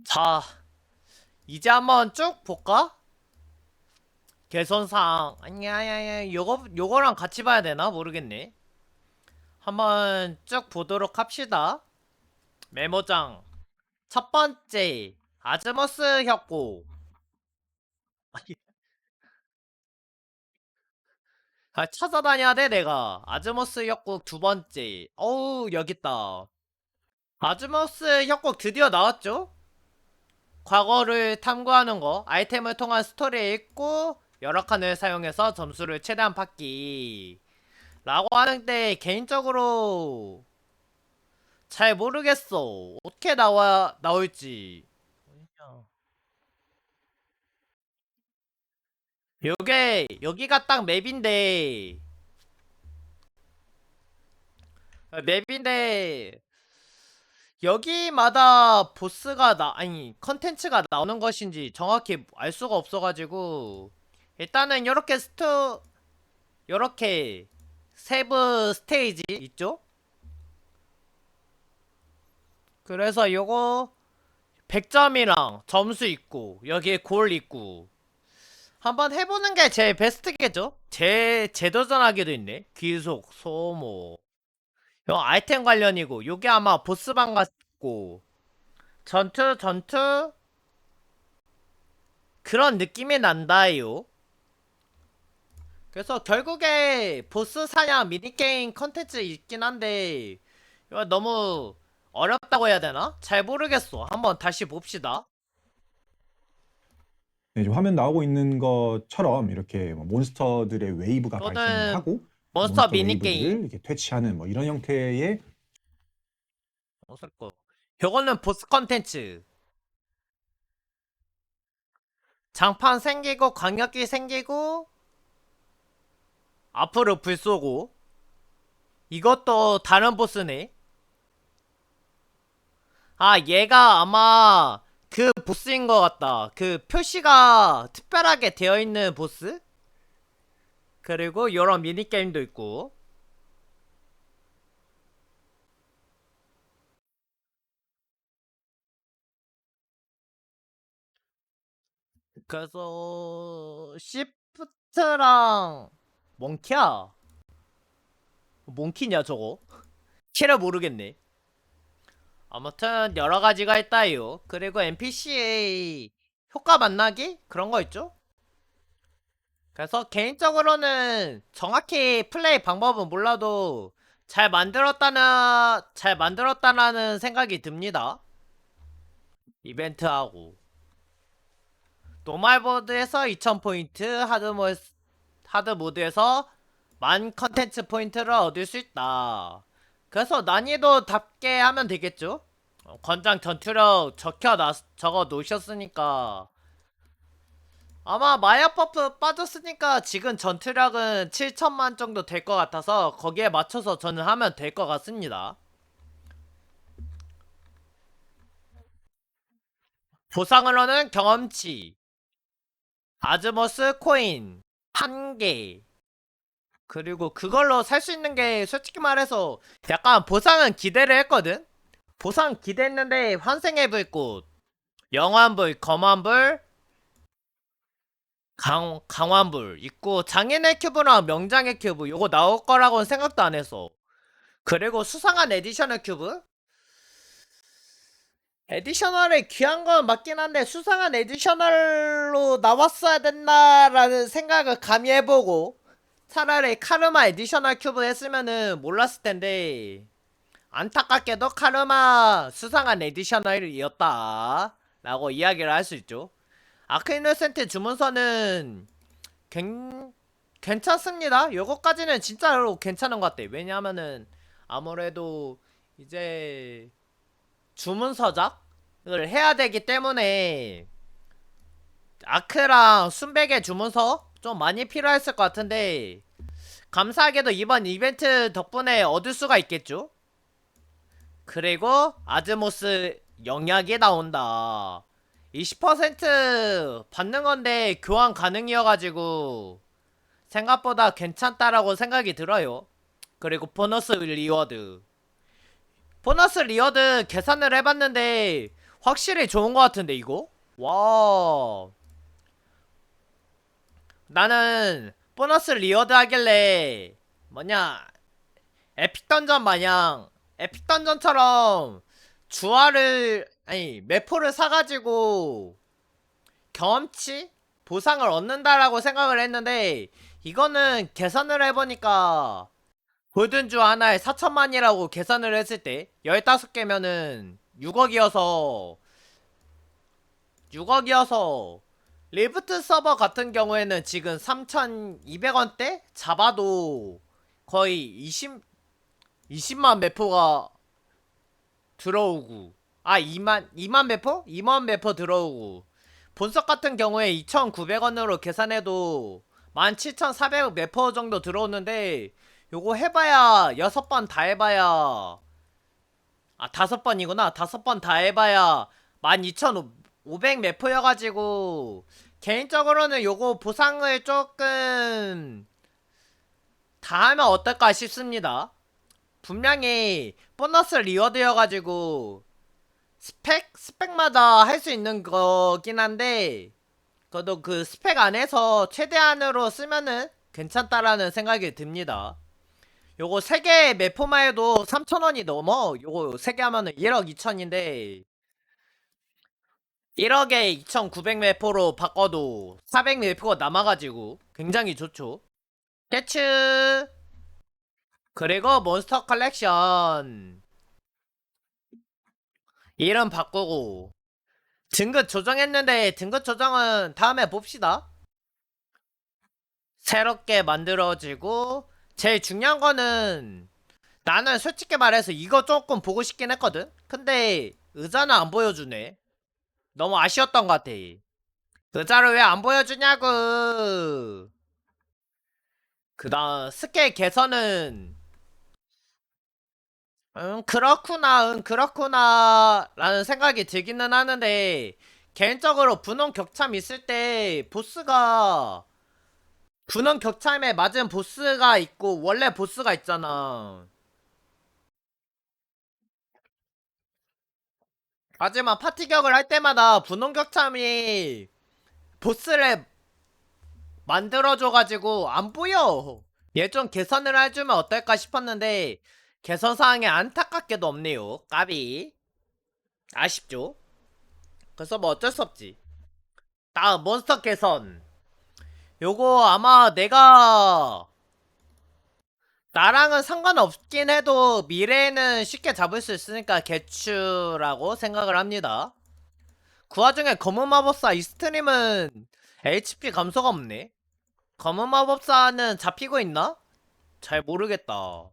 자 이제 한번 쭉 볼까? 개선사항 아니야 요거랑 같이 봐야 되나 모르겠네. 한번 쭉 보도록 합시다. 메모장 첫 번째 아즈머스 협곡. 찾아다녀야 돼 내가. 아즈머스 협곡 두 번째. 어우 여기 있다. 아즈머스 협곡 드디어 나왔죠? 과거를 탐구하는 거, 아이템을 통한 스토리에 있고 여러 칸을 사용해서 점수를 최대한 받기 라고 하는데 개인적으로 잘 모르겠어. 어떻게 나올지. 여기가 딱 맵인데 여기마다 보스가 아니 컨텐츠가 나오는 것인지 정확히 알 수가 없어가지고 일단은 요렇게 세부 스테이지 있죠? 그래서 요거 100점이랑 점수 있고 여기에 골 있고 한번 해보는 게 제일 베스트겠죠? 재도전하기도 있네. 귀속, 소모. 요 아이템 관련이고 요게 아마 보스방 같고 전투 그런 느낌이 난다요. 그래서 결국에 보스 사냥 미니게임 컨텐츠 있긴 한데 이거 너무 어렵다고 해야 되나? 잘 모르겠어. 한번 다시 봅시다. 네, 지금 화면 나오고 있는 것처럼 이렇게 뭐 몬스터들의 웨이브가 발생을 또는 하고 몬스터 몬스터 미니게임. 웨이브들을 이렇게 퇴치하는 뭐 이런 형태의 요거는 보스 컨텐츠. 장판 생기고 광역기 생기고 앞으로 불 쏘고 이것도 다른 보스네. 아 얘가 아마 그 보스인 것 같다. 그 표시가 특별하게 되어 있는 보스? 그리고 요런 미니게임도 있고 그래서 시프트랑 몽키야? 몽키냐 저거? 키를 모르겠네. 아무튼 여러가지가 있다요. 그리고 NPC의 효과 만나기? 그런 거 있죠? 그래서 개인적으로는 정확히 플레이 방법은 몰라도 잘 만들었다는 생각이 듭니다. 이벤트하고 노말보드에서 2000포인트, 하드모드에서 10,000 컨텐츠 포인트를 얻을 수 있다. 그래서 난이도답게 하면 되겠죠? 권장 전투력 적어 놓으셨으니까 아마 마약 버프 빠졌으니까 지금 전투력은 7천만 정도 될 것 같아서 거기에 맞춰서 저는 하면 될 것 같습니다. 보상으로는 경험치, 아즈모스 코인 1개, 그리고 그걸로 살 수 있는 게 솔직히 말해서 약간 보상은 기대를 했거든? 보상 기대했는데 환생의 불꽃, 영환불, 검환불, 강환불 있고 장인의 큐브랑 명장의 큐브 요거 나올 거라고는 생각도 안 했어. 그리고 수상한 에디셔널 큐브? 에디셔널이 귀한 건 맞긴 한데 수상한 에디셔널로 나왔어야 된다라는 생각을 감히 해보고 차라리 카르마 에디셔널 큐브 했으면은 몰랐을 텐데 안타깝게도 카르마 수상한 에디셔널이었다 라고 이야기를 할 수 있죠. 아크이노센트 주문서는 괜찮습니다. 요거까지는 진짜로 괜찮은 것 같아. 왜냐하면은 아무래도 이제 주문서작을 해야 되기 때문에 아크랑 순백의 주문서 좀 많이 필요했을 것 같은데 감사하게도 이번 이벤트 덕분에 얻을 수가 있겠죠. 그리고 아즈모스 영약이 나온다. 20% 받는 건데 교환 가능이어가지고 생각보다 괜찮다라고 생각이 들어요. 그리고 보너스 리워드. 보너스 리워드 계산을 해봤는데 확실히 좋은 것 같은데 이거? 와, 나는 보너스 리워드 하길래 뭐냐 에픽 던전 마냥 에픽 던전처럼 주화를 아니 매포를 사가지고 경험치 보상을 얻는다라고 생각을 했는데 이거는 계산을 해보니까 골든주 하나에 4천만이라고 계산을 했을 때 15개면은 6억이어서 리프트 서버 같은 경우에는 지금 3,200원대 잡아도 거의 20만 매포가 들어오고 2만 매포? 2만 매포 들어오고 본석 같은 경우에 2,900원으로 계산해도 17,400 매퍼 정도 들어오는데 요거 해봐야 6번 다 해봐야 5번이구나. 5번 다 해봐야 12,500 매퍼여가지고 개인적으로는 요거 보상을 조금 다 하면 어떨까 싶습니다. 분명히 보너스 리워드여가지고 스펙마다 할 수 있는 거긴 한데 그래도 그 스펙 안에서 최대한으로 쓰면은 괜찮다라는 생각이 듭니다. 요거 3개 매포만 해도 3,000원이 넘어. 요거 3개 하면은 1억 2천인데 1억에 2,900 매포로 바꿔도 400 매포가 남아가지고 굉장히 좋죠. 캐츠 그리고 몬스터 컬렉션 이름 바꾸고 등급 조정했는데 등급 조정은 다음에 봅시다. 새롭게 만들어지고 제일 중요한 거는 나는 솔직히 말해서 이거 조금 보고 싶긴 했거든. 근데 의자는 안 보여주네. 너무 아쉬웠던 것 같아. 의자를 왜 안 보여주냐고. 그 다음 스케일 개선은 그렇구나 라는 생각이 들기는 하는데 개인적으로 분홍 격참 있을 때 보스가 분홍 격참에 맞은 보스가 있고 원래 보스가 있잖아. 하지만 파티격을 할 때마다 분홍 격참이 보스를 만들어줘가지고 안 보여. 얘 좀 개선을 해주면 어떨까 싶었는데 개선 사항이 안타깝게도 없네요. 까비. 아쉽죠. 그래서 뭐 어쩔 수 없지. 다음 몬스터 개선. 요거 아마 내가 나랑은 상관없긴 해도 미래에는 쉽게 잡을 수 있으니까 개추라고 생각을 합니다. 그 와중에 검은 마법사 이 스트림은 HP 감소가 없네. 검은 마법사는 잡히고 있나? 잘 모르겠다.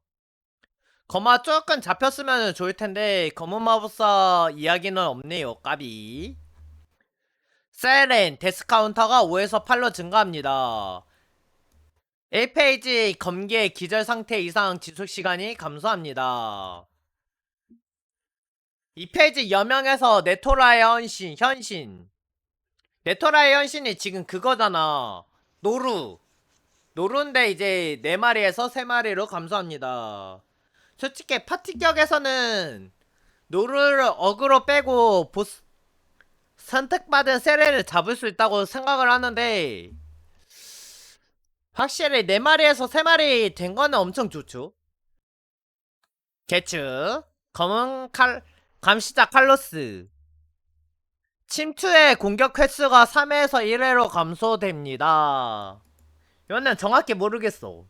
검화 조금 잡혔으면 좋을텐데 검은 마법사 이야기는 없네요. 까비. 세렌 데스카운터가 5에서 8로 증가합니다. 1페이지 검기의 기절 상태 이상 지속시간이 감소합니다. 2페이지 여명에서 네토라의 현신. 네토라의 현신이 지금 그거잖아. 노루인데 이제 4마리에서 3마리로 감소합니다. 솔직히 파티격에서는 노루를 어그로 빼고 보스 선택받은 세레를 잡을 수 있다고 생각을 하는데 확실히 4마리에서 3마리 된 거는 엄청 좋죠. 개츠 감시자 칼로스 침투의 공격 횟수가 3회에서 1회로 감소됩니다. 이거는 정확히 모르겠어.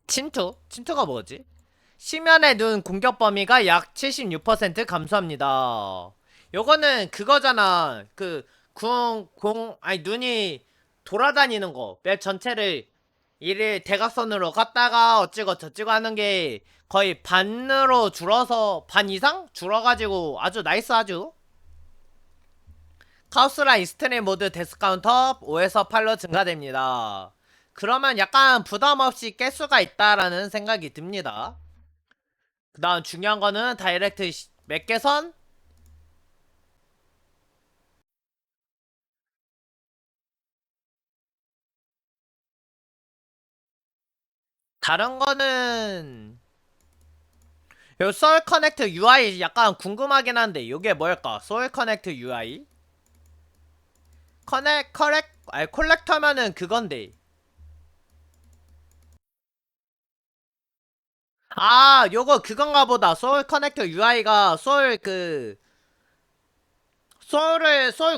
침투가 뭐지? 시면의 눈 공격 범위가 약 76% 감소합니다. 요거는 그거잖아. 눈이 돌아다니는 거. 맵 전체를 이를 대각선으로 갔다가 어찌고 저찌고 하는 게 거의 반으로 줄어서 반 이상 줄어가지고 아주 나이스하죠. 카우스랑 이스트림 모드 데스카운터 5에서 8로 증가됩니다. 그러면 약간 부담없이 깰 수가 있다라는 생각이 듭니다. 그 다음 중요한 거는 다이렉트 몇 개선? 다른 거는 요 소울 커넥트 UI 약간 궁금하긴 한데 요게 뭘까? 소울 커넥트 UI? 콜렉터면은 그건데 요거 그건가 보다. 소울 커넥터 UI가 소울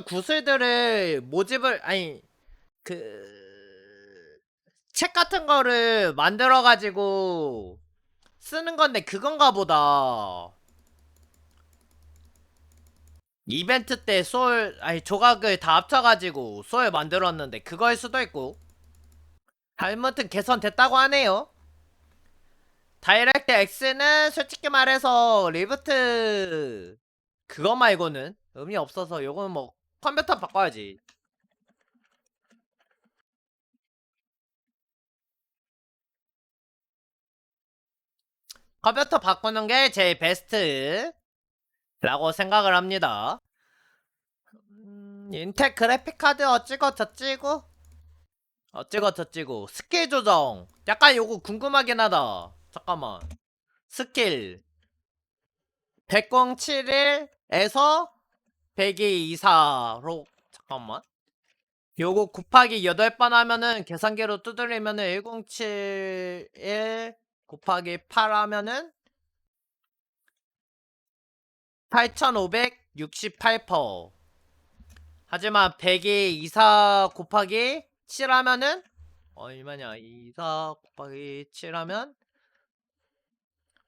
구슬들을 모집을 책 같은 거를 만들어가지고 쓰는 건데 그건가 보다. 이벤트 때 조각을 다 합쳐가지고 소울 만들었는데 그거일 수도 있고. 아무튼 개선됐다고 하네요. 다이렉트 X는 솔직히 말해서 리부트 그거 말고는 의미 없어서 요거는 뭐 컴퓨터 바꿔야지. 컴퓨터 바꾸는 게 제일 베스트라고 생각을 합니다. 인텔 그래픽카드 어찌고 저찌고 어찌고 저찌고 스킬 조정 약간 요거 궁금하긴 하다. 잠깐만. 스킬 1071에서 10224로 잠깐만. 요거 곱하기 8번 하면은 계산기로 두드리면은 1071 곱하기 8 하면은 8568%. 하지만 10224 곱하기 7 하면은 얼마냐? 24 곱하기 7 하면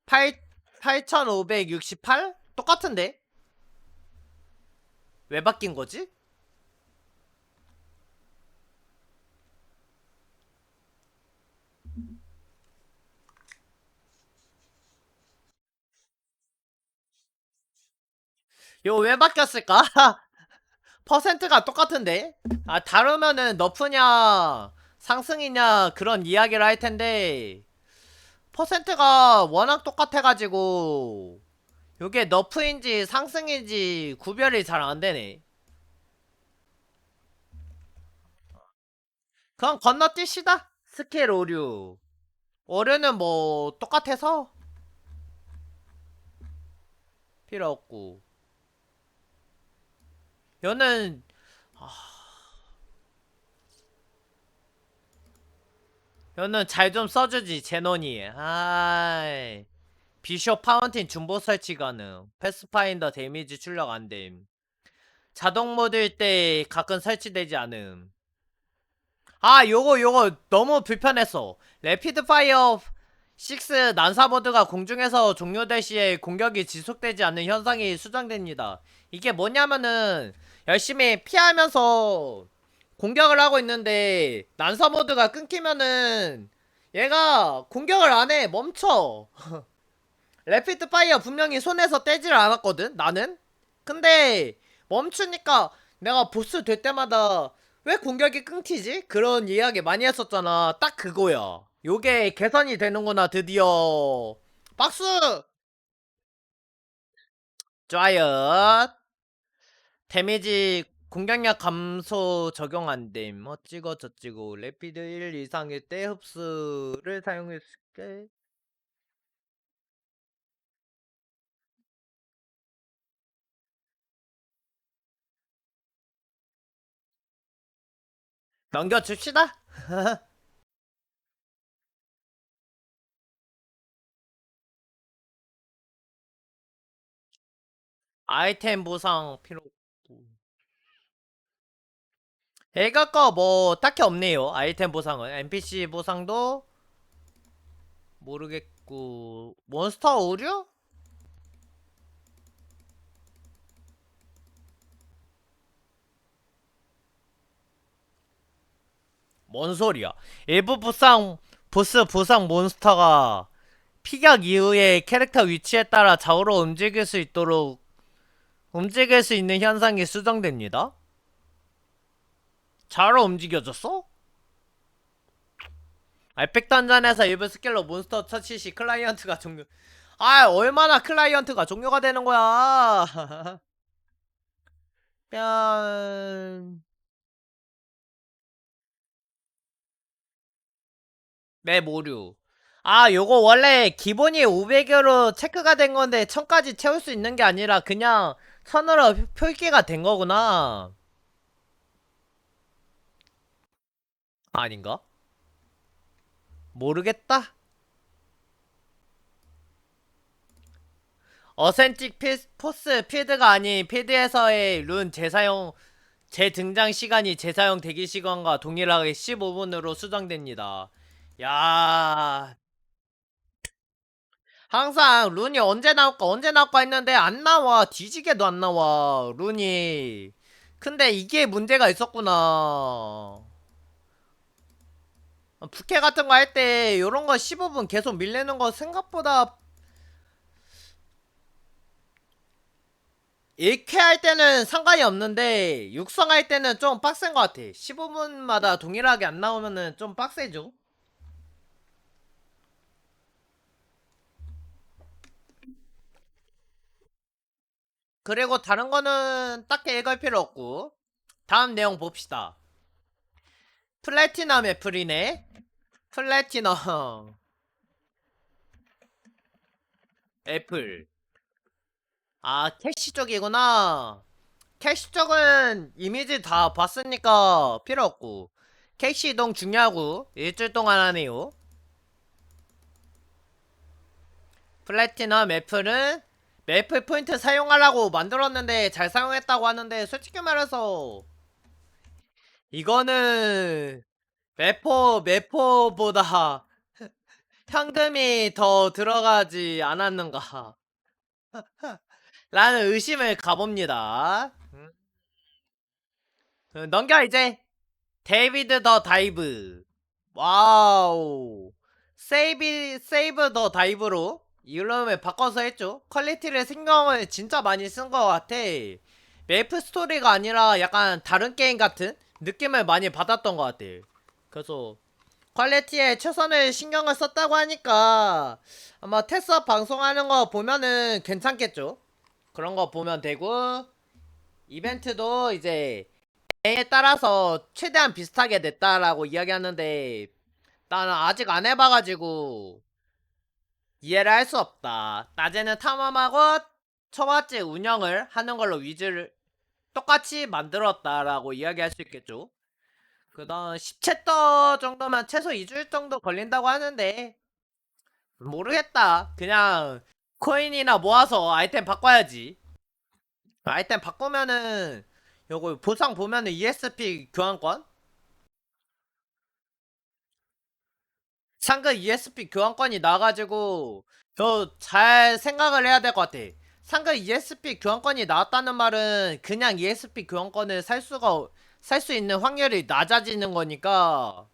8568? 똑같은데? 왜 바뀐 거지? 이거 왜 바뀌었을까? 퍼센트가 똑같은데? 아, 다르면은 너프냐, 상승이냐, 그런 이야기를 할 텐데, 퍼센트가 워낙 똑같아가지고, 요게 너프인지 상승인지 구별이 잘 안 되네. 그럼 건너뛰시다. 스킬 오류. 오류는 뭐, 똑같아서 필요 없고. 얘는, 얘는 잘 좀 써주지, 제논이. 아이. 비숍 파운틴 중보 설치 가능. 패스파인더 데미지 출력 안됨. 자동 모드일 때 가끔 설치되지 않음. 아, 요거 너무 불편했어. 레피드 파이어 6 난사 모드가 공중에서 종료될 시에 공격이 지속되지 않는 현상이 수정됩니다. 이게 뭐냐면은 열심히 피하면서 공격을 하고 있는데 난사 모드가 끊기면은 얘가 공격을 안 해. 멈춰. 레피드 파이어 분명히 손에서 떼지를 않았거든 나는. 근데 멈추니까 내가 보스 될 때마다 왜 공격이 끊기지? 그런 이야기 많이 했었잖아. 딱 그거야. 요게 개선이 되는구나 드디어. 박수. 좋아요. 데미지 공격력 감소 적용 안됨. 어찌고 저찌고 레피드 1 이상일 때 흡수를 사용했을게. 넘겨줍시다. 아이템 보상 필요 없고. 얘가 거뭐 딱히 없네요. 아이템 보상은 NPC 보상도 모르겠고 몬스터 오류? 뭔 소리야? 일부 보스 보상 몬스터가 피격 이후에 캐릭터 위치에 따라 좌우로 움직일 수 있도록 움직일 수 있는 현상이 수정됩니다. 좌우로 움직여졌어? 알펙 던전에서 일부 스킬로 몬스터 처치 시 클라이언트가 종료. 아, 얼마나 클라이언트가 종료가 되는 거야? 뺨. 맵 오류. 아, 요거 원래 기본이 500여로 체크가 된 건데 1000까지 채울 수 있는 게 아니라 그냥 1000으로 표기가 된 거구나. 아닌가? 모르겠다. 어센틱 포스 필드가 아닌 필드에서의 룬 재사용 재등장 시간이 재사용 대기 시간과 동일하게 15분으로 수정됩니다. 야, 항상 룬이 언제 나올까 했는데 안 나와. 뒤지게도 안 나와. 룬이. 근데 이게 문제가 있었구나. 부캐 같은 거 할 때 요런 거 15분 계속 밀리는 거 생각보다 1회 할 때는 상관이 없는데 육성할 때는 좀 빡센 것 같아. 15분마다 동일하게 안 나오면은 좀 빡세죠. 그리고 다른 거는 딱히 읽을 필요 없고 다음 내용 봅시다. 플래티넘 애플이네. 플래티넘 애플. 아, 캐시 쪽이구나. 캐시 쪽은 이미지 다 봤으니까 필요 없고 캐시 이동 중요하고 일주일 동안 하네요. 플래티넘 애플은 매플 포인트 사용하라고 만들었는데 잘 사용했다고 하는데 솔직히 말해서 이거는 매포보다 현금이 더 들어가지 않았는가 라는 의심을 가봅니다. 넘겨 이제. 데이비드 더 다이브. 와우. 세이브 더 다이브로 이름을 바꿔서 했죠. 퀄리티를 신경을 진짜 많이 쓴 것 같아. 메이플 스토리가 아니라 약간 다른 게임 같은 느낌을 많이 받았던 것 같아. 그래서 퀄리티에 최선을 신경을 썼다고 하니까 아마 테스업 방송하는 거 보면은 괜찮겠죠. 그런 거 보면 되고 이벤트도 이제 에 따라서 최대한 비슷하게 냈다라고 이야기하는데 나는 아직 안 해봐가지고 이해를 할 수 없다. 낮에는 탐험하고 초밥집 운영을 하는 걸로 위주를 똑같이 만들었다라고 이야기할 수 있겠죠. 그 다음 10챕터 정도면 최소 2주일 정도 걸린다고 하는데 모르겠다. 그냥 코인이나 모아서 아이템 바꿔야지. 아이템 바꾸면은 요거 보상 보면은 ESP 교환권? 상금 ESP 교환권이 나가지고 저 잘 생각을 해야 될 것 같아. 상금 ESP 교환권이 나왔다는 말은 그냥 ESP 교환권을 살 수 있는 확률이 낮아지는 거니까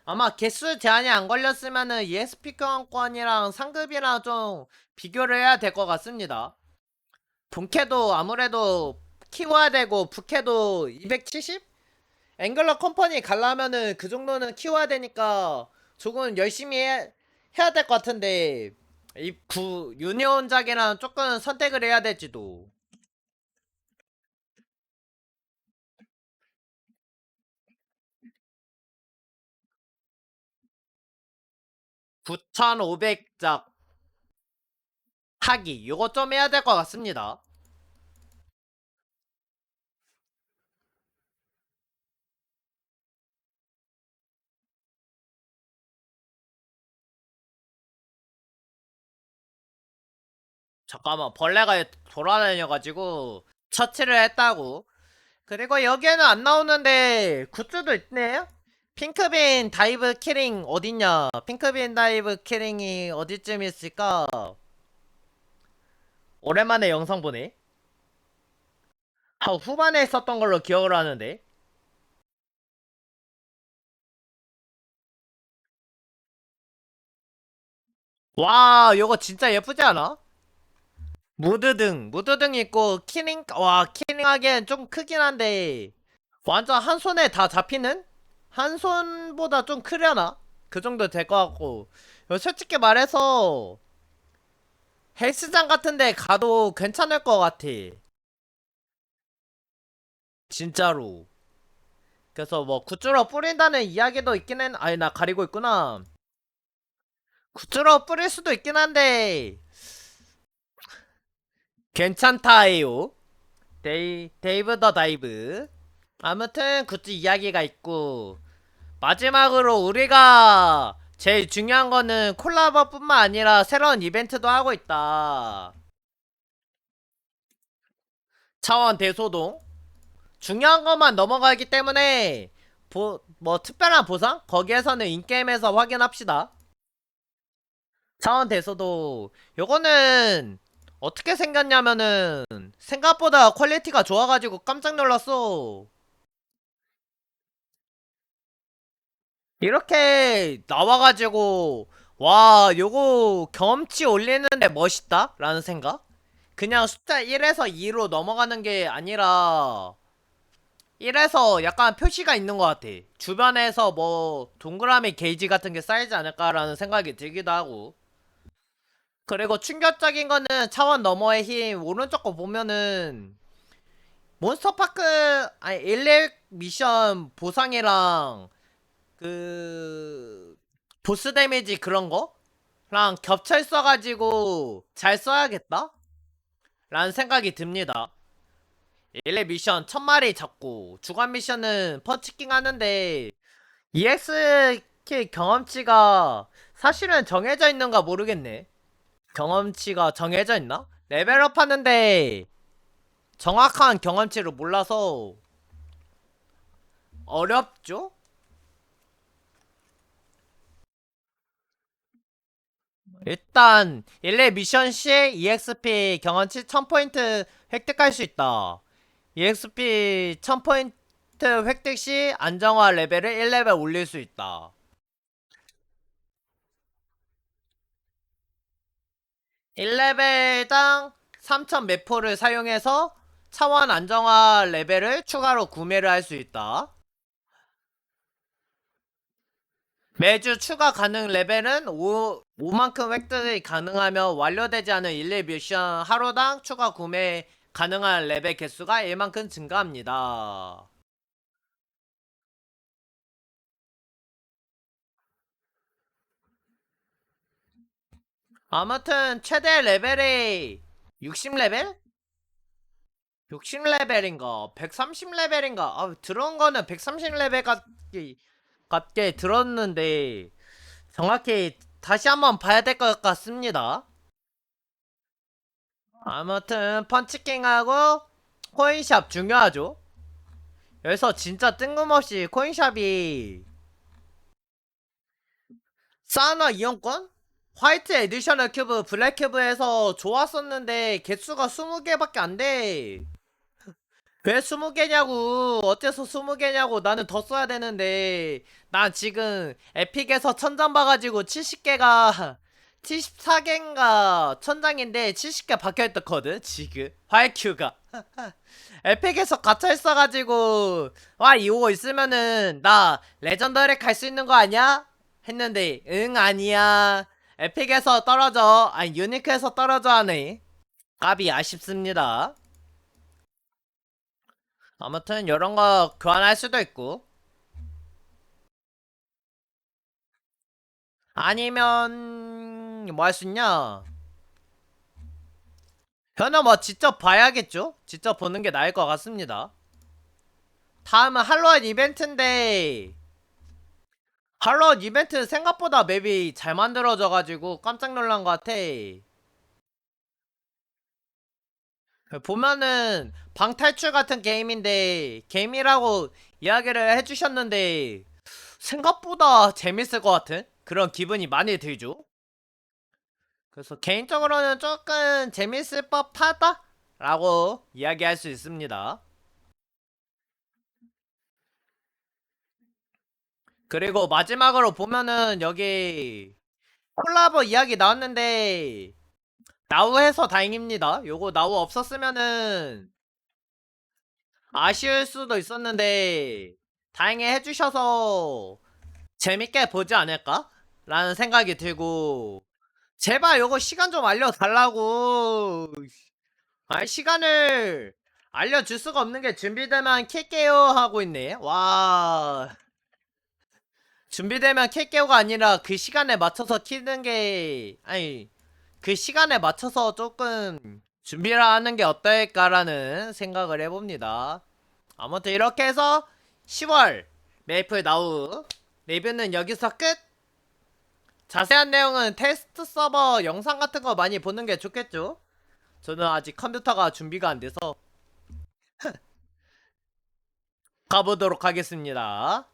아마 개수 제한이 안 걸렸으면은 ESP 교환권이랑 상급이랑 좀 비교를 해야 될 것 같습니다. 본캐도 아무래도 키워야 되고 부캐도 270? 앵글러 컴퍼니 가려면은 그 정도는 키워야 되니까 조금 열심히 해야 될 것 같은데 이 유니온작이랑 조금 선택을 해야 될지도. 9500작 하기 이거 좀 해야 될 것 같습니다. 잠깐만, 벌레가 돌아다녀가지고 처치를 했다고. 그리고 여기에는 안 나오는데 굿즈도 있네요. 핑크빈 다이브 키링 어딨냐? 핑크빈 다이브 키링이 어디쯤 있을까? 오랜만에 영상 보네. 후반에 있었던 걸로 기억을 하는데. 와, 이거 진짜 예쁘지 않아? 무드등 있고 키링, 와, 키링 하기엔 좀 크긴 한데 완전 한 손에 다 잡히는? 한 손보다 좀 크려나? 그 정도 될 것 같고. 솔직히 말해서 헬스장 같은 데 가도 괜찮을 것 같아. 진짜로. 그래서 뭐 굿즈로 뿌린다는 이야기도 있긴 했, 아니, 나 가리고 있구나. 굿즈로 뿌릴 수도 있긴 한데 괜찮다에요. 데이브 더 다이브. 아무튼 굿즈 이야기가 있고 마지막으로 우리가 제일 중요한 거는 콜라보뿐만 아니라 새로운 이벤트도 하고 있다. 차원 대소동. 중요한 것만 넘어가기 때문에 뭐 특별한 보상? 거기에서는 인게임에서 확인합시다. 차원 대소도 요거는 어떻게 생겼냐면은 생각보다 퀄리티가 좋아가지고 깜짝 놀랐어. 이렇게 나와가지고 와 요거 경험치 올리는데 멋있다? 라는 생각? 그냥 숫자 1에서 2로 넘어가는 게 아니라 1에서 약간 표시가 있는 것 같아. 주변에서 뭐 동그라미 게이지 같은 게 쌓이지 않을까라는 생각이 들기도 하고. 그리고 충격적인 거는 차원 너머의 힘 오른쪽 거 보면은 몬스터파크 아니 11 미션 보상이랑 그 보스 데미지 그런 거랑 겹쳐 있어가지고 잘 써야겠다 라는 생각이 듭니다. 11 미션 1000마리 잡고 주간 미션은 펀치킹 하는데 EXK 경험치가 사실은 정해져 있는가 모르겠네. 경험치가 정해져 있나? 레벨업 하는데 정확한 경험치를 몰라서 어렵죠? 일단 1회 미션 시에 EXP 경험치 1000포인트 획득할 수 있다. EXP 1000포인트 획득 시 안정화 레벨을 1레벨 올릴 수 있다. 1레벨당 3000 매포를 사용해서 차원 안정화 레벨을 추가로 구매를 할 수 있다. 매주 추가 가능 레벨은 5만큼 획득이 가능하며 완료되지 않은 1일 미션 하루당 추가 구매 가능한 레벨 개수가 1만큼 증가합니다. 아무튼 최대 레벨이 60레벨? 60레벨인가 130레벨인가 들어온 거는 130레벨 같게 들었는데 정확히 다시 한번 봐야 될 것 같습니다. 아무튼 펀치킹하고 코인샵 중요하죠. 여기서 진짜 뜬금없이 코인샵이 사우나 이용권? 화이트 에디셔널 큐브 블랙 큐브에서 좋았었는데 개수가 20개밖에 안돼. 왜 20개냐고. 어째서 20개냐고. 나는 더 써야 되는데 난 지금 에픽에서 천장 봐가지고 70개가 74개인가 천장인데 70개 박혀있거든 지금 화이큐가. 에픽에서 갇혀 있어가지고 와 이거 있으면은 나 레전더리 갈 수 있는 거 아니야? 했는데 응 아니야. 에픽에서 떨어져. 아니 유니크에서 떨어져 하네. 까비 아쉽습니다. 아무튼 이런 거 교환할 수도 있고 아니면 뭐 할 수 있냐? 저는 뭐 직접 봐야겠죠? 직접 보는 게 나을 것 같습니다. 다음은 할로윈 이벤트인데 할로윈 이벤트 생각보다 맵이 잘 만들어져가지고 깜짝 놀란 것 같아. 보면은 방탈출 같은 게임인데 게임이라고 이야기를 해주셨는데 생각보다 재밌을 것 같은 그런 기분이 많이 들죠. 그래서 개인적으로는 조금 재밌을 법하다 라고 이야기할 수 있습니다. 그리고 마지막으로 보면은 여기 콜라보 이야기 나왔는데 나우해서 다행입니다. 요거 나우 없었으면은 아쉬울 수도 있었는데 다행히 해주셔서 재밌게 보지 않을까? 라는 생각이 들고 제발 요거 시간 좀 알려달라고. 아니 시간을 알려줄 수가 없는 게 준비되면 킬게요 하고 있네. 와 준비되면 킬게요가 아니라 그 시간에 맞춰서 키는 게 아니 그 시간에 맞춰서 조금 준비를 하는 게 어떨까라는 생각을 해봅니다. 아무튼 이렇게 해서 10월 메이플 나우 리뷰는 여기서 끝. 자세한 내용은 테스트 서버 영상 같은 거 많이 보는 게 좋겠죠. 저는 아직 컴퓨터가 준비가 안 돼서 가보도록 하겠습니다.